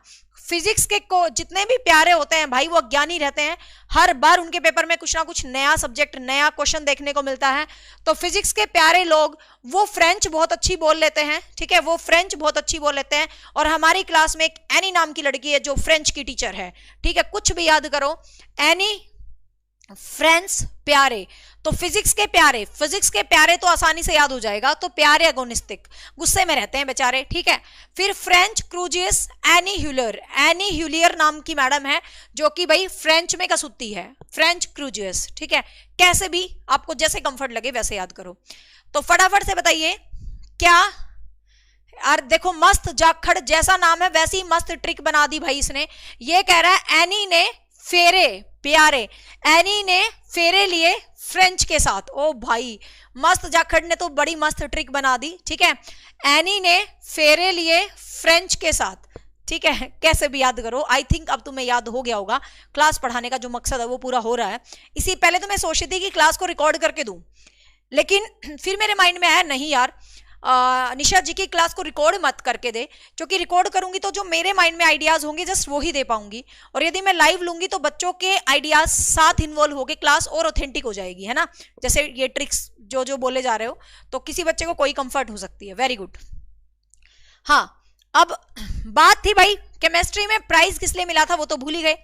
फिजिक्स के को जितने भी प्यारे होते हैं भाई वो अज्ञानी रहते हैं, हर बार उनके पेपर में कुछ ना कुछ नया सब्जेक्ट, नया क्वेश्चन देखने को मिलता है। तो फिजिक्स के प्यारे लोग वो फ्रेंच बहुत अच्छी बोल लेते हैं, ठीक है, वो फ्रेंच बहुत अच्छी बोल लेते हैं। और हमारी क्लास में एक एनी नाम की लड़की है जो फ्रेंच की टीचर है, ठीक है, कुछ भी याद करो, एनी फ्रेंच प्यारे। तो फिजिक्स के प्यारे, फिजिक्स के प्यारे तो आसानी से याद हो जाएगा, तो प्यारे अगोनिस्टिक, गुस्से में रहते हैं बेचारे, ठीक है। फिर फ्रेंच क्रूजियस, एनी ह्यूलियर, एनी ह्यूलियर नाम की मैडम है जो कि भाई फ्रेंच में कसुत्ती है, फ्रेंच क्रूजियस, ठीक है। कैसे भी आपको जैसे कंफर्ट लगे वैसे याद करो। तो फटाफट से बताइए क्या, और देखो मस्त जाखड़ जैसा नाम है वैसी ही मस्त ट्रिक बना दी भाई इसने। ये कह रहा है एनी ने फेरे प्यारे, एनी ने फेरे लिए फ्रेंच के साथ। ओ भाई मस्त जाखड़ ने तो बड़ी मस्त ट्रिक बना दी, ठीक है। एनी ने फेरे लिए फ्रेंच के साथ, ठीक है। कैसे भी याद करो, आई थिंक अब तुम्हें याद हो गया होगा, क्लास पढ़ाने का जो मकसद है वो पूरा हो रहा है। इसी पहले तो मैं सोच रही थी कि क्लास को रिकॉर्ड करके दूं, लेकिन फिर मेरे माइंड में आया नहीं यार, निशा जी की क्लास को रिकॉर्ड मत करके दे, क्योंकि रिकॉर्ड करूंगी तो जो मेरे माइंड में आइडियाज होंगे जस्ट वो ही दे पाऊंगी, और यदि मैं लाइव लूंगी तो बच्चों के आइडियाज साथ इन्वॉल्व होके क्लास और ऑथेंटिक हो जाएगी, है ना। जैसे ये ट्रिक्स जो बोले जा रहे हो तो किसी बच्चे को कोई कंफर्ट हो सकती है। Very good. हाँ, अब बात थी भाई केमिस्ट्री में प्राइज किस लिए मिला था, वो तो भूल ही गए।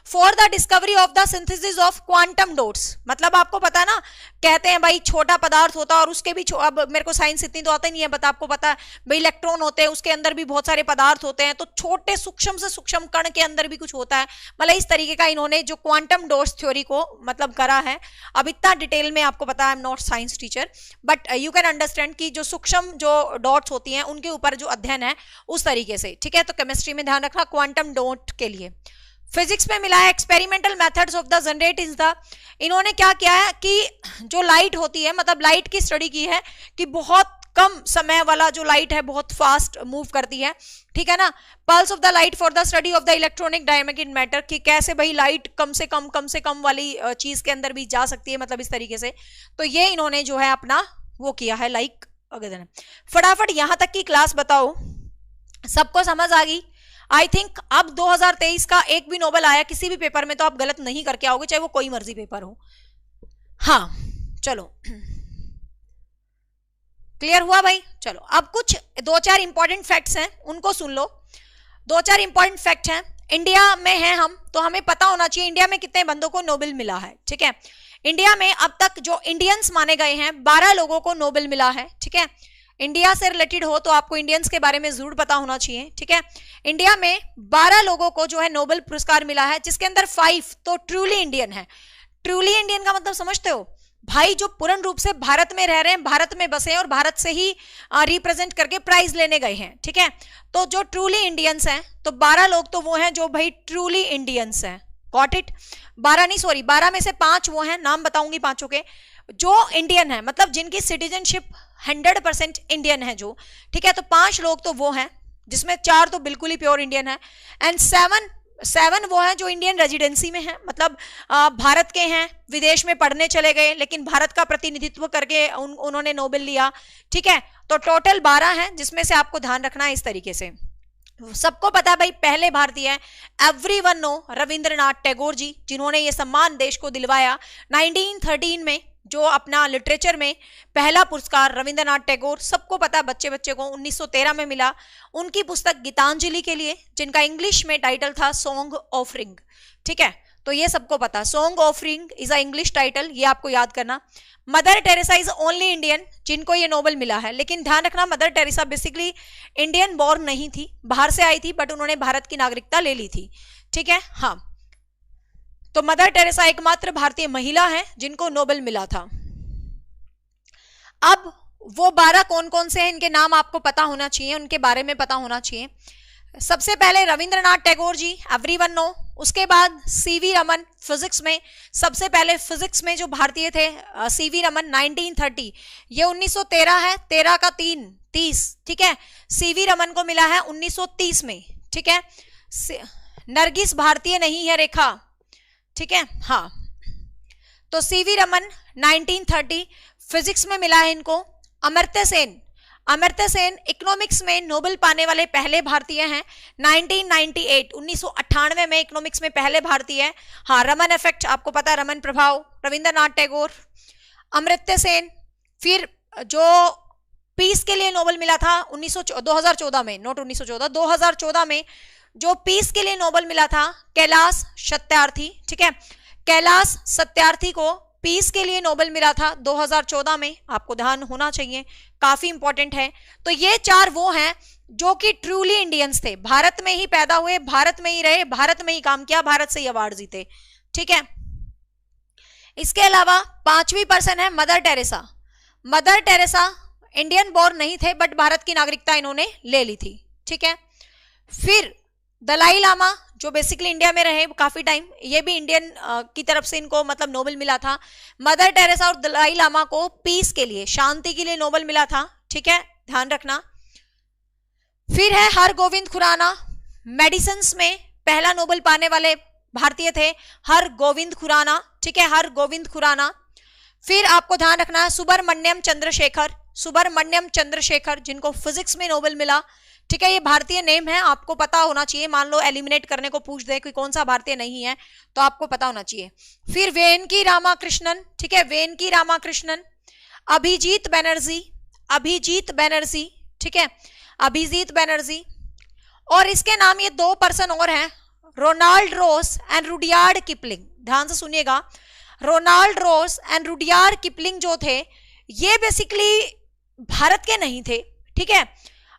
For the discovery of the synthesis of quantum dots, मतलब आपको पता है ना, कहते हैं भाई छोटा पदार्थ होता है और उसके भी, अब मेरे को साइंस इतनी तो आता नहीं है, बट आपको पता है भाई इलेक्ट्रॉन होते हैं, उसके अंदर भी बहुत सारे पदार्थ होते हैं, तो छोटे सूक्ष्म से सूक्ष्म कण के अंदर भी कुछ होता है। मतलब इस तरीके का इन्होंने जो क्वांटम डॉट्स थ्योरी को मतलब करा है। अब इतना डिटेल में आपको पता है, I am not science teacher, but you can understand कि जो सूक्ष्म जो डॉट्स होती हैं उनके ऊपर जो अध्ययन है उस तरीके से, ठीक है। तो केमिस्ट्री में ध्यान रखना क्वांटम डॉट के लिए। फिजिक्स में मिला है experimental methods of the generate is the, इन्होंने क्या किया है कि जो लाइट होती है, मतलब लाइट की स्टडी की है कि बहुत कम समय वाला जो लाइट है बहुत फास्ट मूव करती है, ठीक है ना। Pulse of the light for the study of the electronic dynamic matter, कि कैसे भाई लाइट कम से कम वाली चीज के अंदर भी जा सकती है, मतलब इस तरीके से। तो ये इन्होंने जो है अपना वो किया है, लाइक अगर फटाफट यहां तक की क्लास बताओ, सबको समझ आ गई। आई थिंक अब 2023 का एक भी नोबेल आया किसी भी पेपर में तो आप गलत नहीं करके आओगे, चाहे वो कोई मर्जी पेपर हो। हाँ चलो, क्लियर हुआ भाई। चलो अब कुछ 2-4 इंपॉर्टेंट फैक्ट्स हैं, उनको सुन लो। 2-4 इंपॉर्टेंट फैक्ट हैं। इंडिया में हैं हम, तो हमें पता होना चाहिए इंडिया में कितने बंदों को नोबेल मिला है, ठीक है। इंडिया में अब तक जो इंडियंस माने गए हैं 12 लोगों को नोबेल मिला है, ठीक है। इंडिया से रिलेटेड हो तो आपको इंडियंस के बारे में जरूर पता होना चाहिए, ठीक है। इंडिया में 12 लोगों को जो है नोबेल पुरस्कार मिला है, जिसके अंदर 5 तो ट्रूली इंडियन है। ट्रूली इंडियन का मतलब समझते हो भाई, जो पूर्ण रूप से भारत में रह रहे हैं, भारत में बसे हैं और भारत से ही रिप्रेजेंट करके प्राइज लेने गए हैं, ठीक है। तो जो ट्रूली इंडियंस हैं, तो 12 लोग तो वो हैं जो भाई ट्रूली इंडियंस हैं। Got it. 12 नहीं, सॉरी 12 में से 5 वो हैं, नाम बताऊंगी पांचों के, जो इंडियन है, मतलब जिनकी सिटीजनशिप 100% इंडियन है जो, ठीक है। तो 5 लोग तो वो हैं, जिसमें 4 तो बिल्कुल ही प्योर इंडियन है, एंड 7 वो हैं जो इंडियन रेजिडेंसी में हैं, मतलब भारत के हैं, विदेश में पढ़ने चले गए लेकिन भारत का प्रतिनिधित्व करके उन्होंने नोबेल लिया, ठीक है। तो टोटल 12 हैं, जिसमें से आपको ध्यान रखना है इस तरीके से। सबको पता है भाई पहले भारतीय है, एवरीवन नो, रविंद्रनाथ टैगोर जी, जिन्होंने ये सम्मान देश को दिलवाया 1913 में, जो अपना लिटरेचर में पहला पुरस्कार रविंद्रनाथ टैगोर, सबको पता है बच्चे बच्चे को 1913 में मिला, उनकी पुस्तक गीतांजलि के लिए, जिनका इंग्लिश में टाइटल था सॉन्ग ऑफ रिंग, ठीक है। तो ये सबको पता, song of ring is a English title, ये आपको याद करना। Mother Teresa is only Indian जिनको ये नोबेल मिला है, लेकिन ध्यान रखना mother Teresa basically Indian born नहीं थी, बाहर से आई थी, बट उन्होंने भारत की नागरिकता ले ली थी, ठीक है। हाँ, तो मदर टेरेसा एकमात्र भारतीय महिला है जिनको नोबेल मिला था। अब वो 12 कौन कौन से हैं, इनके नाम आपको पता होना चाहिए, उनके बारे में पता होना चाहिए। सबसे पहले रविंद्रनाथ टैगोर जी, एवरीवन नो। उसके बाद सीवी रमन, फिजिक्स में सबसे पहले फिजिक्स में जो भारतीय थे सीवी रमन 1930, ये 1913 है, 13 का 3 30, ठीक है। सीवी रमन को मिला है 1930 में, ठीक है। नरगिस भारतीय नहीं है रेखा, ठीक है। हाँ, तो सीवी रमन 1930 फिजिक्स में मिला है इनको। अमर्त्य सेन, अमर्त्य सेन इकोनॉमिक्स में नोबेल पाने वाले पहले भारतीय हैं 1998, 1998 में इकोनॉमिक्स में पहले भारतीय है। हाँ, रमन इफेक्ट आपको पता है, रमन प्रभाव, रविंद्रनाथ टैगोर, अमर्त्य सेन। फिर जो पीस के लिए नोबेल मिला था 2014 में, नॉट 1914, 2014 में जो पीस के लिए नोबेल मिला था कैलाश सत्यार्थी, ठीक है। कैलाश सत्यार्थी को पीस के लिए नोबेल मिला था 2014 में, आपको ध्यान होना चाहिए, काफी इंपॉर्टेंट है। तो ये 4 वो हैं जो कि ट्रूली इंडियंस थे, भारत में ही पैदा हुए, भारत में ही रहे, भारत में ही काम किया, भारत से ही अवार्ड जीते, ठीक है। इसके अलावा 5वीं पर्सन है mother Teresa. Mother Teresa Indian born नहीं थे, बट भारत की नागरिकता इन्होंने ले ली थी, ठीक है। फिर दलाई लामा, जो बेसिकली इंडिया में रहे काफी टाइम, ये भी इंडियन की तरफ से इनको मतलब नोबेल मिला था। मदर टेरेसा और दलाई लामा को पीस के लिए, शांति के लिए नोबेल मिला था, ठीक है, ध्यान रखना। फिर है हरगोविंद खुराना, मेडिसिन्स में पहला नोबेल पाने वाले भारतीय थे हरगोविंद खुराना, ठीक है, हरगोविंद खुराना। फिर आपको ध्यान रखना है सुब्रमण्यम चंद्रशेखर, सुब्रमण्यम चंद्रशेखर, जिनको फिजिक्स में नोबेल मिला। ठीक है, ये भारतीय नेम है, आपको पता होना चाहिए। मान लो एलिमिनेट करने को पूछ दे कि कौन सा भारतीय नहीं है, तो आपको पता होना चाहिए। फिर वेनकी रामाकृष्णन, ठीक है, वेनकी रामाकृष्णन। अभिजीत बनर्जी, अभिजीत बनर्जी, ठीक है, अभिजीत बनर्जी। और इसके नाम ये 2 पर्सन और हैं, Ronald Ross and Rudyard Kipling. ध्यान से सुनिएगा, Ronald Ross and Rudyard Kipling जो थे, ये बेसिकली भारत के नहीं थे। ठीक है,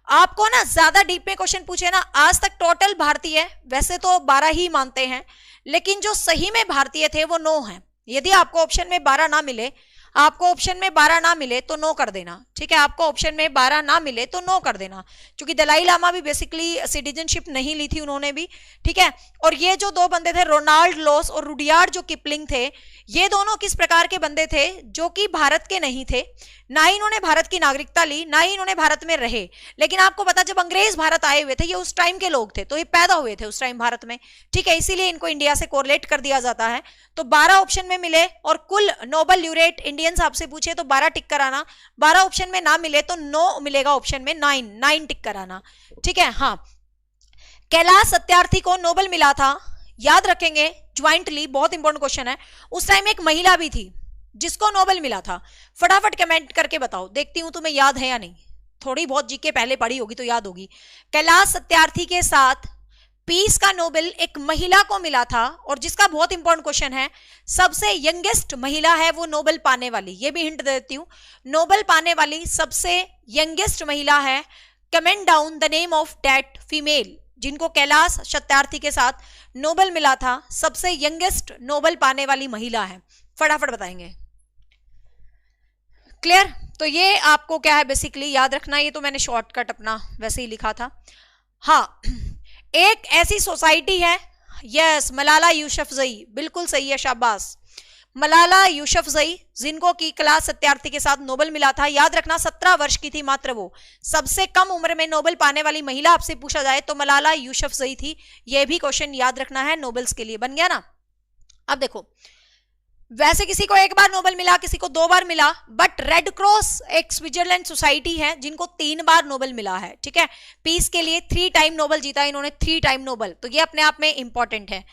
आपको ना ज्यादा डीप में क्वेश्चन पूछे ना, आज तक टोटल भारतीय, वैसे तो 12 ही मानते हैं, लेकिन जो सही में भारतीय थे वो 9 हैं। यदि आपको ऑप्शन में 12 ना मिले, आपको ऑप्शन में 12 ना मिले तो नो कर देना। ठीक है, आपको ऑप्शन में 12 ना मिले तो नो कर देना, क्योंकि दलाई लामा भी बेसिकली सिटीजनशिप नहीं ली थी उन्होंने भी। ठीक है, और ये जो 2 बंदे थे, रोनाल्ड रोस और रुडियार्ड जो किपलिंग थे, ये दोनों किस प्रकार के बंदे थे, जो कि भारत के नहीं थे, ना ही इन्होंने भारत की नागरिकता ली, ना ही इन्होंने भारत में रहे। लेकिन आपको पता, जब अंग्रेज भारत आए हुए थे, ये उस टाइम के लोग थे, तो ये पैदा हुए थे उस टाइम भारत में। ठीक है, इसीलिए इनको इंडिया से कोरिलेट कर दिया जाता है। तो 12 ऑप्शन में मिले, और कुल नोबेल ल्यूरेट इंडियंस आपसे पूछे तो 12 टिक कराना। 12 ऑप्शन में ना मिले तो 9 मिलेगा ऑप्शन में, 9 टिक कराना। ठीक है, हाँ, कैलाश सत्यार्थी को नोबेल मिला था, याद रखेंगे ज्वाइंटली, बहुत इंपॉर्टेंट क्वेश्चन है। उस टाइम एक महिला भी थी जिसको नोबेल मिला था। फटाफट कमेंट करके बताओ, देखती हूं तुम्हें याद है या नहीं। थोड़ी बहुत जीके पहले पढ़ी होगी तो याद होगी। कैलाश सत्यार्थी के साथ पीस का नोबेल एक महिला को मिला था, और जिसका बहुत इंपॉर्टेंट क्वेश्चन है, सबसे यंगेस्ट महिला है वो नोबेल पाने वाली। ये भी हिंट देती हूं, नोबेल पाने वाली सबसे यंगेस्ट महिला है। Comment down the name of that female, जिनको कैलाश सत्यार्थी के साथ नोबेल मिला था, सबसे यंगेस्ट नोबेल पाने वाली महिला है। फटाफट बताएंगे। क्लियर? तो ये आपको क्या है बेसिकली याद रखना, ये तो मैंने शॉर्टकट अपना वैसे ही लिखा था। हाँ, एक ऐसी सोसाइटी है, यस, मलाला यूसुफजई, बिल्कुल सही है, शाबाश। मलाला यूसुफजई, जिनको की कैलाश सत्यार्थी के साथ नोबेल मिला था। याद रखना, 17 वर्ष की थी मात्र वो, सबसे कम उम्र में नोबेल पाने वाली महिला आपसे पूछा जाए तो मलाला यूसुफजई थी। ये भी क्वेश्चन याद रखना है, नोबेल्स के लिए बन गया ना। अब देखो, वैसे किसी को 1 बार नोबेल मिला, किसी को 2 बार मिला, बट रेड क्रॉस एक स्विट्जरलैंड सोसाइटी है जिनको 3 बार नोबेल मिला है। ठीक है, पीस के लिए 3 टाइम नोबेल जीता इन्होंने, 3 टाइम नोबेल, तो ये अपने आप में इंपॉर्टेंट है।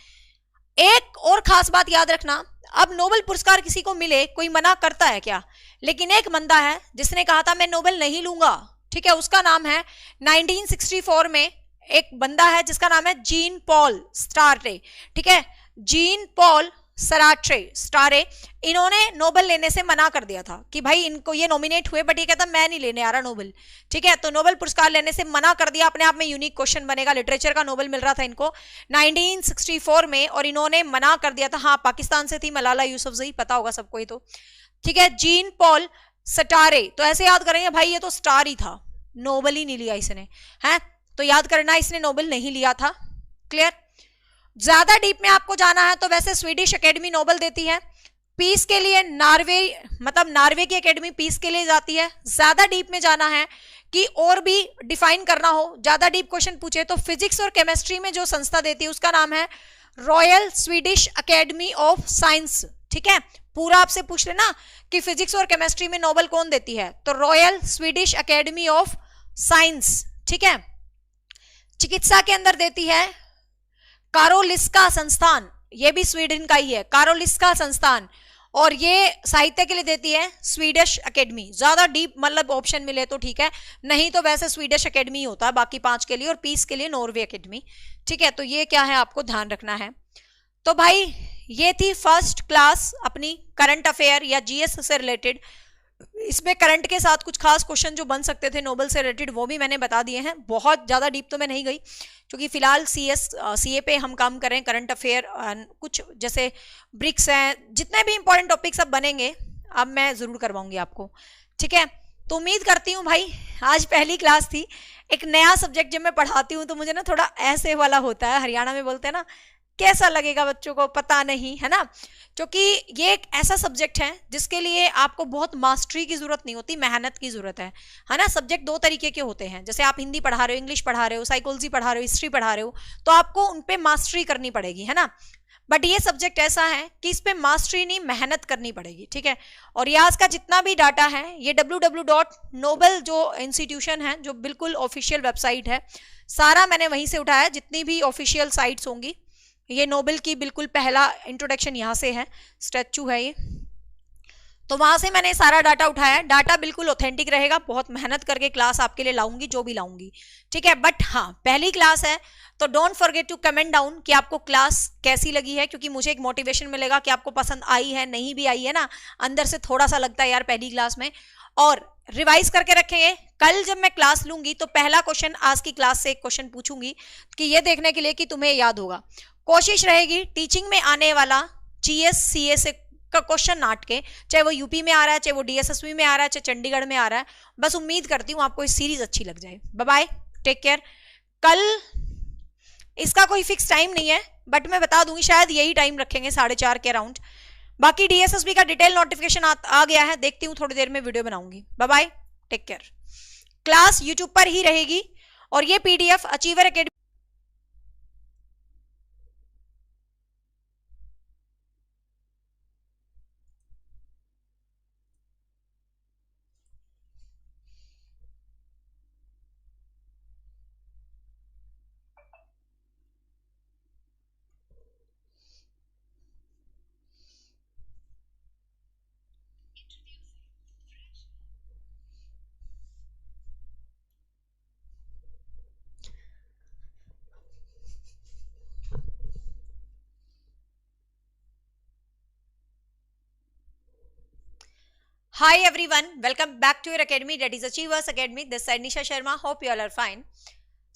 एक और खास बात याद रखना, अब नोबेल पुरस्कार किसी को मिले, कोई मना करता है क्या? लेकिन एक बंदा है जिसने कहा था मैं नोबेल नहीं लूंगा। ठीक है, उसका नाम है 1964 में एक बंदा है जिसका नाम है जीन पॉल स्टारे। ठीक है, जीन पॉल स्टारे, इन्होंने नोबेल लेने से मना कर दिया था कि भाई इनको, ये नॉमिनेट हुए बट ये कहता मैं नहीं लेने आ रहा नोबेल। ठीक है, तो नोबेल पुरस्कार लेने से मना कर दिया, अपने आप में यूनिक क्वेश्चन बनेगा। लिटरेचर का नोबेल मिल रहा था इनको 1964 में, और इन्होंने मना कर दिया था। हाँ, पाकिस्तान से थी मलाला यूसुफजई, पता होगा सबको ही तो। ठीक है, जीन पॉल स्टारे, तो ऐसे याद करेंगे भाई ये तो स्टार ही था, नोबेल ही नहीं लिया इसने, है तो याद करना इसने नोबेल नहीं लिया था। क्लियर? ज्यादा डीप में आपको जाना है तो वैसे स्वीडिश एकेडमी नोबेल देती है, पीस के लिए नार्वे, मतलब नार्वे की एकेडमी पीस के लिए जाती है। ज्यादा डीप में जाना है कि और भी डिफाइन करना हो, ज्यादा डीप क्वेश्चन पूछे तो फिजिक्स और केमिस्ट्री में जो संस्था देती है उसका नाम है royal Swedish academy of science. ठीक है, पूरा आपसे पूछ लेना कि फिजिक्स और केमिस्ट्री में नोबेल कौन देती है, तो royal Swedish academy of science. ठीक है, चिकित्सा के अंदर देती है कारोलिस्का संस्थान, ये भी स्वीडन का ही है, कारोलिस्का संस्थान। और ये साहित्य के लिए देती है स्वीडिश एकेडमी। ज्यादा डीप मतलब ऑप्शन मिले तो ठीक है, नहीं तो वैसे स्वीडिश एकेडमी होता है बाकी 5 के लिए, और पीस के लिए नॉर्वे एकेडमी। ठीक है, तो ये क्या है आपको ध्यान रखना है। तो भाई ये थी फर्स्ट क्लास अपनी करंट अफेयर या जीएस से रिलेटेड। इसमें करंट के साथ कुछ खास क्वेश्चन जो बन सकते थे नोबेल से रिलेटेड वो भी मैंने बता दिए हैं। बहुत ज्यादा डीप तो मैं नहीं गई, क्योंकि फिलहाल सीए पे हम काम कर रहे हैं। करंट अफेयर कुछ जैसे ब्रिक्स हैं, जितने भी इंपॉर्टेंट टॉपिक्स अब बनेंगे अब मैं जरूर करवाऊंगी आपको। ठीक है, तो उम्मीद करती हूँ भाई, आज पहली क्लास थी, एक नया सब्जेक्ट जब मैं पढ़ाती हूँ तो मुझे ना थोड़ा ऐसे वाला होता है, हरियाणा में बोलते हैं ना, कैसा लगेगा बच्चों को पता नहीं, है ना। क्योंकि ये एक ऐसा सब्जेक्ट है जिसके लिए आपको बहुत मास्टरी की जरूरत नहीं होती, मेहनत की जरूरत है ना। सब्जेक्ट 2 तरीके के होते हैं, जैसे आप हिंदी पढ़ा रहे हो, इंग्लिश पढ़ा रहे हो, साइकोलॉजी पढ़ा रहे हो, हिस्ट्री पढ़ा रहे हो, तो आपको उन पे मास्टरी करनी पड़ेगी, है ना। बट ये सब्जेक्ट ऐसा है कि इस पे मास्टरी नहीं, मेहनत करनी पड़ेगी, ठीक है। और ये आज का जितना भी डाटा है ये www.nobel जो इंस्टीट्यूशन है, जो बिल्कुल ऑफिशियल वेबसाइट है, सारा मैंने वहीं से उठाया। जितनी भी ऑफिशियल साइट्स होंगी, ये नोबेल की बिल्कुल पहला इंट्रोडक्शन यहाँ से है, स्टैचू है ये, तो वहां से मैंने सारा डाटा उठाया। डाटा बिल्कुल ऑथेंटिक रहेगा, बहुत मेहनत करके क्लास आपके लिए लाऊंगी, जो भी लाऊंगी, ठीक है। बट हाँ, पहली क्लास है तो don't forget to comment down कि आपको क्लास कैसी लगी है, क्योंकि मुझे एक मोटिवेशन मिलेगा कि आपको पसंद आई है, नहीं भी आई है ना, अंदर से थोड़ा सा लगता है यार पहली क्लास में। और रिवाइज करके रखेंगे, कल जब मैं क्लास लूंगी तो पहला क्वेश्चन आज की क्लास से एक क्वेश्चन पूछूंगी कि ये देखने के लिए कि तुम्हें याद होगा। कोशिश रहेगी टीचिंग में आने वाला जीएस सीए से का क्वेश्चन नाट के, चाहे वो यूपी में आ रहा है, चाहे वो डीएसएसबी में आ रहा है, चाहे चंडीगढ़ में आ रहा है। बस उम्मीद करती हूँ आपको इस सीरीज अच्छी लग जाए। Bye bye, take care. कल इसका कोई फिक्स टाइम नहीं है, बट मैं बता दूंगी, शायद यही टाइम रखेंगे 4:30 के अराउंड। बाकी डीएसएसबी का डिटेल नोटिफिकेशन आ गया है, देखती हूँ थोड़ी देर में वीडियो बनाऊंगी। Bye bye, take care. Class YouTube पर ही रहेगी और ये PDF achiever academy Hi everyone, welcome back to your academy, that is Achievers Academy. This side Nisha Sharma. Hope you all are fine.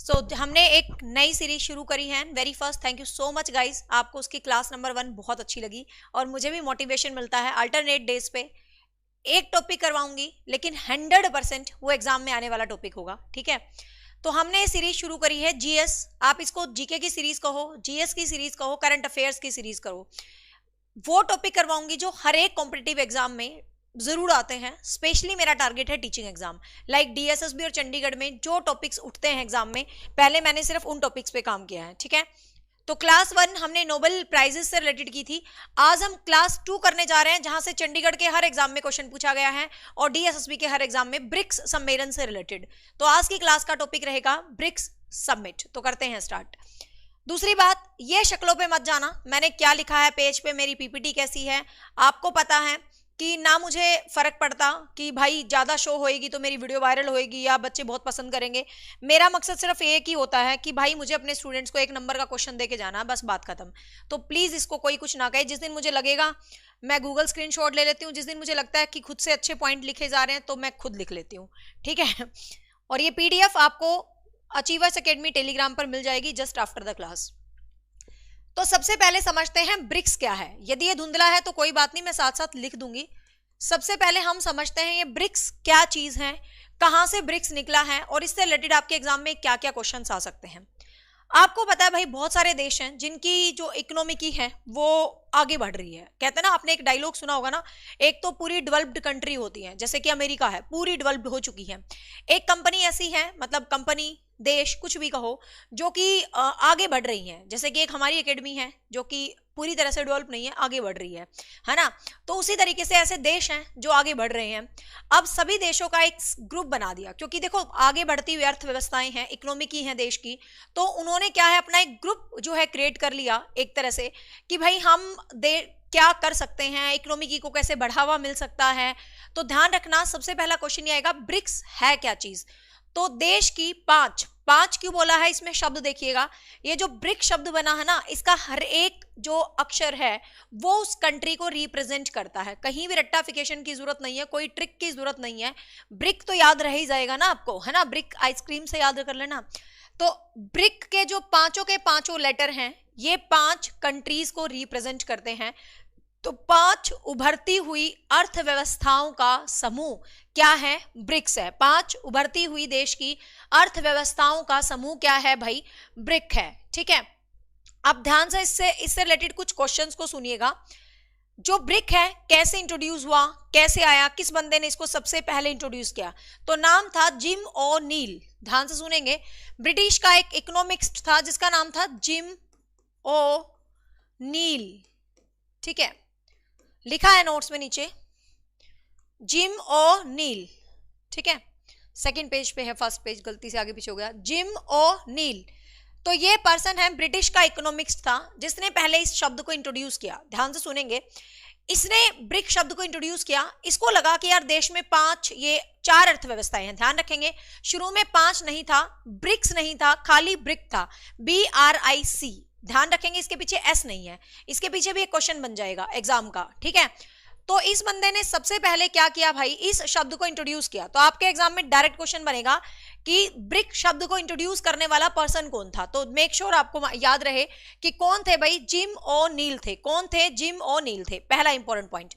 So हमने एक नई series शुरू करी है। Very first thank you so much guys, आपको उसकी class number 1 बहुत अच्छी लगी और मुझे भी मोटिवेशन मिलता है। अल्टरनेट डेज पे एक टॉपिक करवाऊंगी, लेकिन 100% वो एग्जाम में आने वाला टॉपिक होगा, ठीक है। तो हमने ये सीरीज शुरू करी है जीएस, आप इसको जीके की सीरीज कहो, जीएस की सीरीज कहो, करंट अफेयर्स की सीरीज करो। वो टॉपिक करवाऊंगी जो हर एक कॉम्पिटिटिव एग्जाम में जरूर आते हैं। स्पेशली मेरा टारगेट है टीचिंग एग्जाम, लाइक डीएसएसबी और चंडीगढ़ में जो टॉपिक्स उठते हैं एग्जाम में, पहले मैंने सिर्फ उन टॉपिक्स पे काम किया है, ठीक है। तो क्लास 1 हमने नोबेल प्राइजेस से रिलेटेड की थी। आज हम क्लास 2 करने जा रहे हैं, जहां से चंडीगढ़ के हर एग्जाम में क्वेश्चन पूछा गया है और डीएसएसबी के हर एग्जाम में ब्रिक्स सम्मेलन से रिलेटेड। तो आज की क्लास का टॉपिक रहेगा ब्रिक्स समिट। तो करते हैं स्टार्ट। दूसरी बात, ये शक्लों पे मत जाना, मैंने क्या लिखा है पेज पे, मेरी पीपीटी कैसी है, आपको पता है कि ना मुझे फर्क पड़ता कि भाई ज्यादा शो होएगी तो मेरी वीडियो वायरल होएगी या बच्चे बहुत पसंद करेंगे। मेरा मकसद सिर्फ एक ही होता है कि भाई मुझे अपने स्टूडेंट्स को 1 नंबर का क्वेश्चन देके जाना है, बस बात खत्म। तो प्लीज इसको कोई कुछ ना कहे। जिस दिन मुझे लगेगा मैं गूगल स्क्रीनशॉट ले लेती हूँ, जिस दिन मुझे लगता है कि खुद से अच्छे पॉइंट लिखे जा रहे हैं तो मैं खुद लिख लेती हूँ, ठीक है। और ये पीडीएफ आपको अचीवर्स एकेडमी टेलीग्राम पर मिल जाएगी जस्ट आफ्टर द क्लास। तो सबसे पहले समझते हैं ब्रिक्स क्या है। यदि ये धुंधला है तो कोई बात नहीं, मैं साथ साथ लिख दूंगी। सबसे पहले हम समझते हैं ये ब्रिक्स क्या चीज है, कहां से ब्रिक्स निकला है और इससे रिलेटेड आपके एग्जाम में क्या क्या क्वेश्चंस आ सकते हैं। आपको पता है भाई, बहुत सारे देश हैं जिनकी जो इकोनॉमी की है वो आगे बढ़ रही है। कहते हैं ना, आपने एक डायलॉग सुना होगा ना, एक तो पूरी डेवलप्ड कंट्री होती है, जैसे कि अमेरिका है, पूरी डेवलप्ड हो चुकी है। एक कंपनी ऐसी है, मतलब कंपनी, देश, कुछ भी कहो, जो कि आगे बढ़ रही है। जैसे कि एक हमारी एकेडमी है जो कि पूरी तरह से डेवलप नहीं है, आगे बढ़ रही है ना। तो उसी तरीके से ऐसे देश हैं जो आगे बढ़ रहे हैं। अब सभी देशों का एक ग्रुप बना दिया, क्योंकि देखो आगे बढ़ती हुई अर्थव्यवस्थाएं हैं, इकोनॉमी की हैं देश की, तो उन्होंने क्या है, अपना एक ग्रुप जो है क्रिएट कर लिया एक तरह से कि भाई हम क्या कर सकते हैं, इकोनॉमी की को कैसे बढ़ावा मिल सकता है। तो ध्यान रखना, सबसे पहला क्वेश्चन ये आएगा, ब्रिक्स है क्या चीज। तो देश की 5 क्यों बोला है, इसमें शब्द देखिएगा, ये जो ब्रिक शब्द बना है ना, इसका हर एक जो अक्षर है वो उस कंट्री को रिप्रेजेंट करता है। कहीं भी रट्टाफिकेशन की जरूरत नहीं है, कोई ट्रिक की जरूरत नहीं है। ब्रिक तो याद रह ही जाएगा ना आपको, है ना, ब्रिक आइसक्रीम से याद कर लेना। तो ब्रिक के जो पांचों के पांचों लेटर हैं, ये 5 कंट्रीज को रिप्रेजेंट करते हैं। तो 5 उभरती हुई अर्थव्यवस्थाओं का समूह क्या है, ब्रिक्स है। 5 उभरती हुई देश की अर्थव्यवस्थाओं का समूह क्या है भाई, ब्रिक है, ठीक है। अब ध्यान से इससे रिलेटेड कुछ क्वेश्चंस को सुनिएगा। जो ब्रिक है कैसे इंट्रोड्यूस हुआ, कैसे आया, किस बंदे ने इसको सबसे पहले इंट्रोड्यूस किया, तो नाम था जिम ओ नील। ध्यान से सुनेंगे, ब्रिटिश का एक इकोनॉमिक्स था जिसका नाम था जिम ओ नील, ठीक है, लिखा है नोट्स में नीचे, जिम ओ नील, ठीक है, सेकंड पेज पे है, फर्स्ट पेज गलती से आगे पीछे हो गया, जिम ओ नील। तो ये पर्सन है, ब्रिटिश का इकोनॉमिक्स था, जिसने पहले इस शब्द को इंट्रोड्यूस किया। ध्यान से सुनेंगे, इसने ब्रिक शब्द को इंट्रोड्यूस किया। इसको लगा कि यार देश में 5 ये 4 अर्थव्यवस्थाएं हैं, ध्यान रखेंगे शुरू में 5 नहीं था, ब्रिक्स नहीं था, खाली ब्रिक था, BRIC, ध्यान रखेंगे इसके पीछे S नहीं है, इसके पीछे भी एक क्वेश्चन बन जाएगा एग्जाम का, ठीक है। तो इस बंदे ने सबसे पहले क्या किया भाई, इस शब्द को इंट्रोड्यूस किया। तो आपके एग्जाम में डायरेक्ट क्वेश्चन बनेगा कि ब्रिक शब्द को इंट्रोड्यूस करने वाला पर्सन कौन था। तो मेक श्योर आपको याद रहे कि कौन थे भाई, जिम ओ नील थे। कौन थे, जिम ओ नील थे, पहला इंपॉर्टेंट पॉइंट।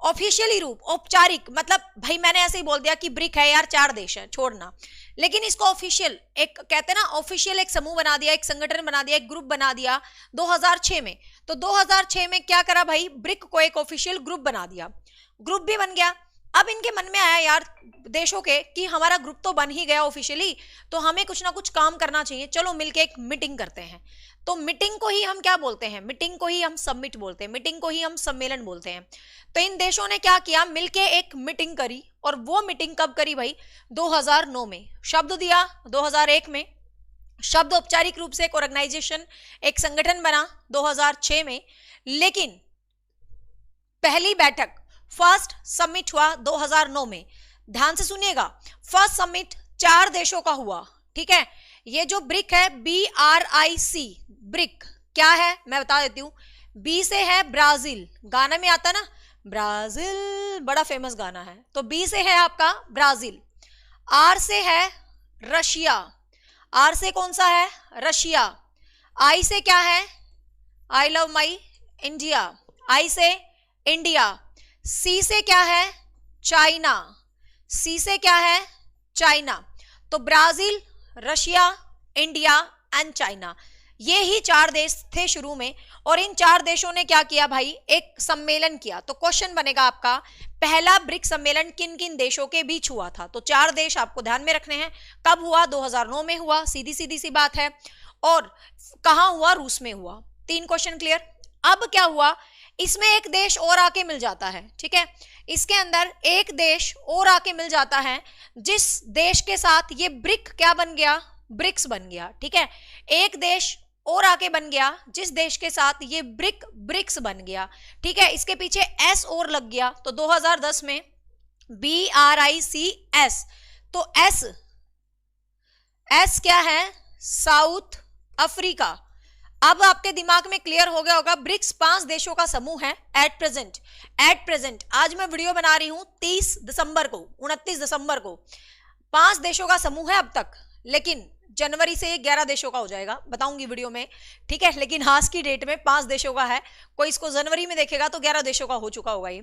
ऑफिशियली रूप, औपचारिक मतलब भाई मैंने ऐसे ही बोल दिया कि ब्रिक है यार, 4 देश है, छोड़ना, लेकिन इसको ऑफिशियल एक कहते हैं ना, ऑफिशियल एक समूह बना दिया, एक संगठन बना दिया, एक ग्रुप बना दिया 2006 में। तो 2006 में क्या करा भाई, ब्रिक को एक ऑफिशियल ग्रुप बना दिया, ग्रुप भी बन गया। अब इनके मन में आया यार देशों के कि हमारा ग्रुप तो बन ही गया ऑफिशियली, तो हमें कुछ ना कुछ काम करना चाहिए, चलो मिलके एक मीटिंग करते हैं। तो मीटिंग को ही हम क्या बोलते हैं, मीटिंग को ही हम समिट बोलते हैं, मीटिंग को ही हम सम्मेलन बोलते हैं। तो इन देशों ने क्या किया, मिलके एक मीटिंग करी, और वो मीटिंग कब करी भाई, 2009 में। शब्द दिया 2001 में, शब्द औपचारिक रूप से एक ऑर्गेनाइजेशन, एक संगठन बना 2006 में, लेकिन पहली बैठक, फर्स्ट समिट हुआ 2009 में। ध्यान से सुनिएगा, फर्स्ट समिट 4 देशों का हुआ, ठीक है। ये जो ब्रिक है, BRIC, ब्रिक क्या है मैं बता देती हूं। बी से है ब्राजील, गाना में आता ना ब्राजील, बड़ा फेमस गाना है। तो बी से है आपका ब्राजील, आर से है रशिया, आर से कौन सा है, रशिया, आई से क्या है, आई लव माई इंडिया, आई से इंडिया, सी से क्या है, चाइना, सी से क्या है, चाइना। तो Brazil, Russia, India and China, ये ही 4 देश थे शुरू में, और इन 4 देशों ने क्या किया भाई, एक सम्मेलन किया। तो क्वेश्चन बनेगा आपका, पहला ब्रिक सम्मेलन किन किन देशों के बीच हुआ था। तो 4 देश आपको ध्यान में रखने हैं, कब हुआ, 2009 में हुआ, सीधी सीधी सी बात है, और कहां हुआ, रूस में हुआ। 3 क्वेश्चन क्लियर। अब क्या हुआ, इसमें एक देश और आके मिल जाता है, ठीक है, इसके अंदर एक देश और आके मिल जाता है, जिस देश के साथ ये ब्रिक क्या बन गया, ब्रिक्स बन गया, ठीक है। एक देश और आके बन गया जिस देश के साथ ये ब्रिक्स बन गया, ठीक है, इसके पीछे एस और लग गया। तो 2010 में BRICS, तो एस क्या है, साउथ अफ्रीका। अब आपके दिमाग में क्लियर हो गया होगा, ब्रिक्स 5 देशों का समूह है एट प्रेजेंट। आज मैं वीडियो बना रही हूं 30 दिसंबर को, 29 दिसंबर को, 5 देशों का समूह है अब तक, लेकिन जनवरी से ये 11 देशों का हो जाएगा, बताऊंगी वीडियो में, ठीक है। लेकिन आज की डेट में 5 देशों का है, कोई इसको जनवरी में देखेगा तो 11 देशों का हो चुका होगा ये।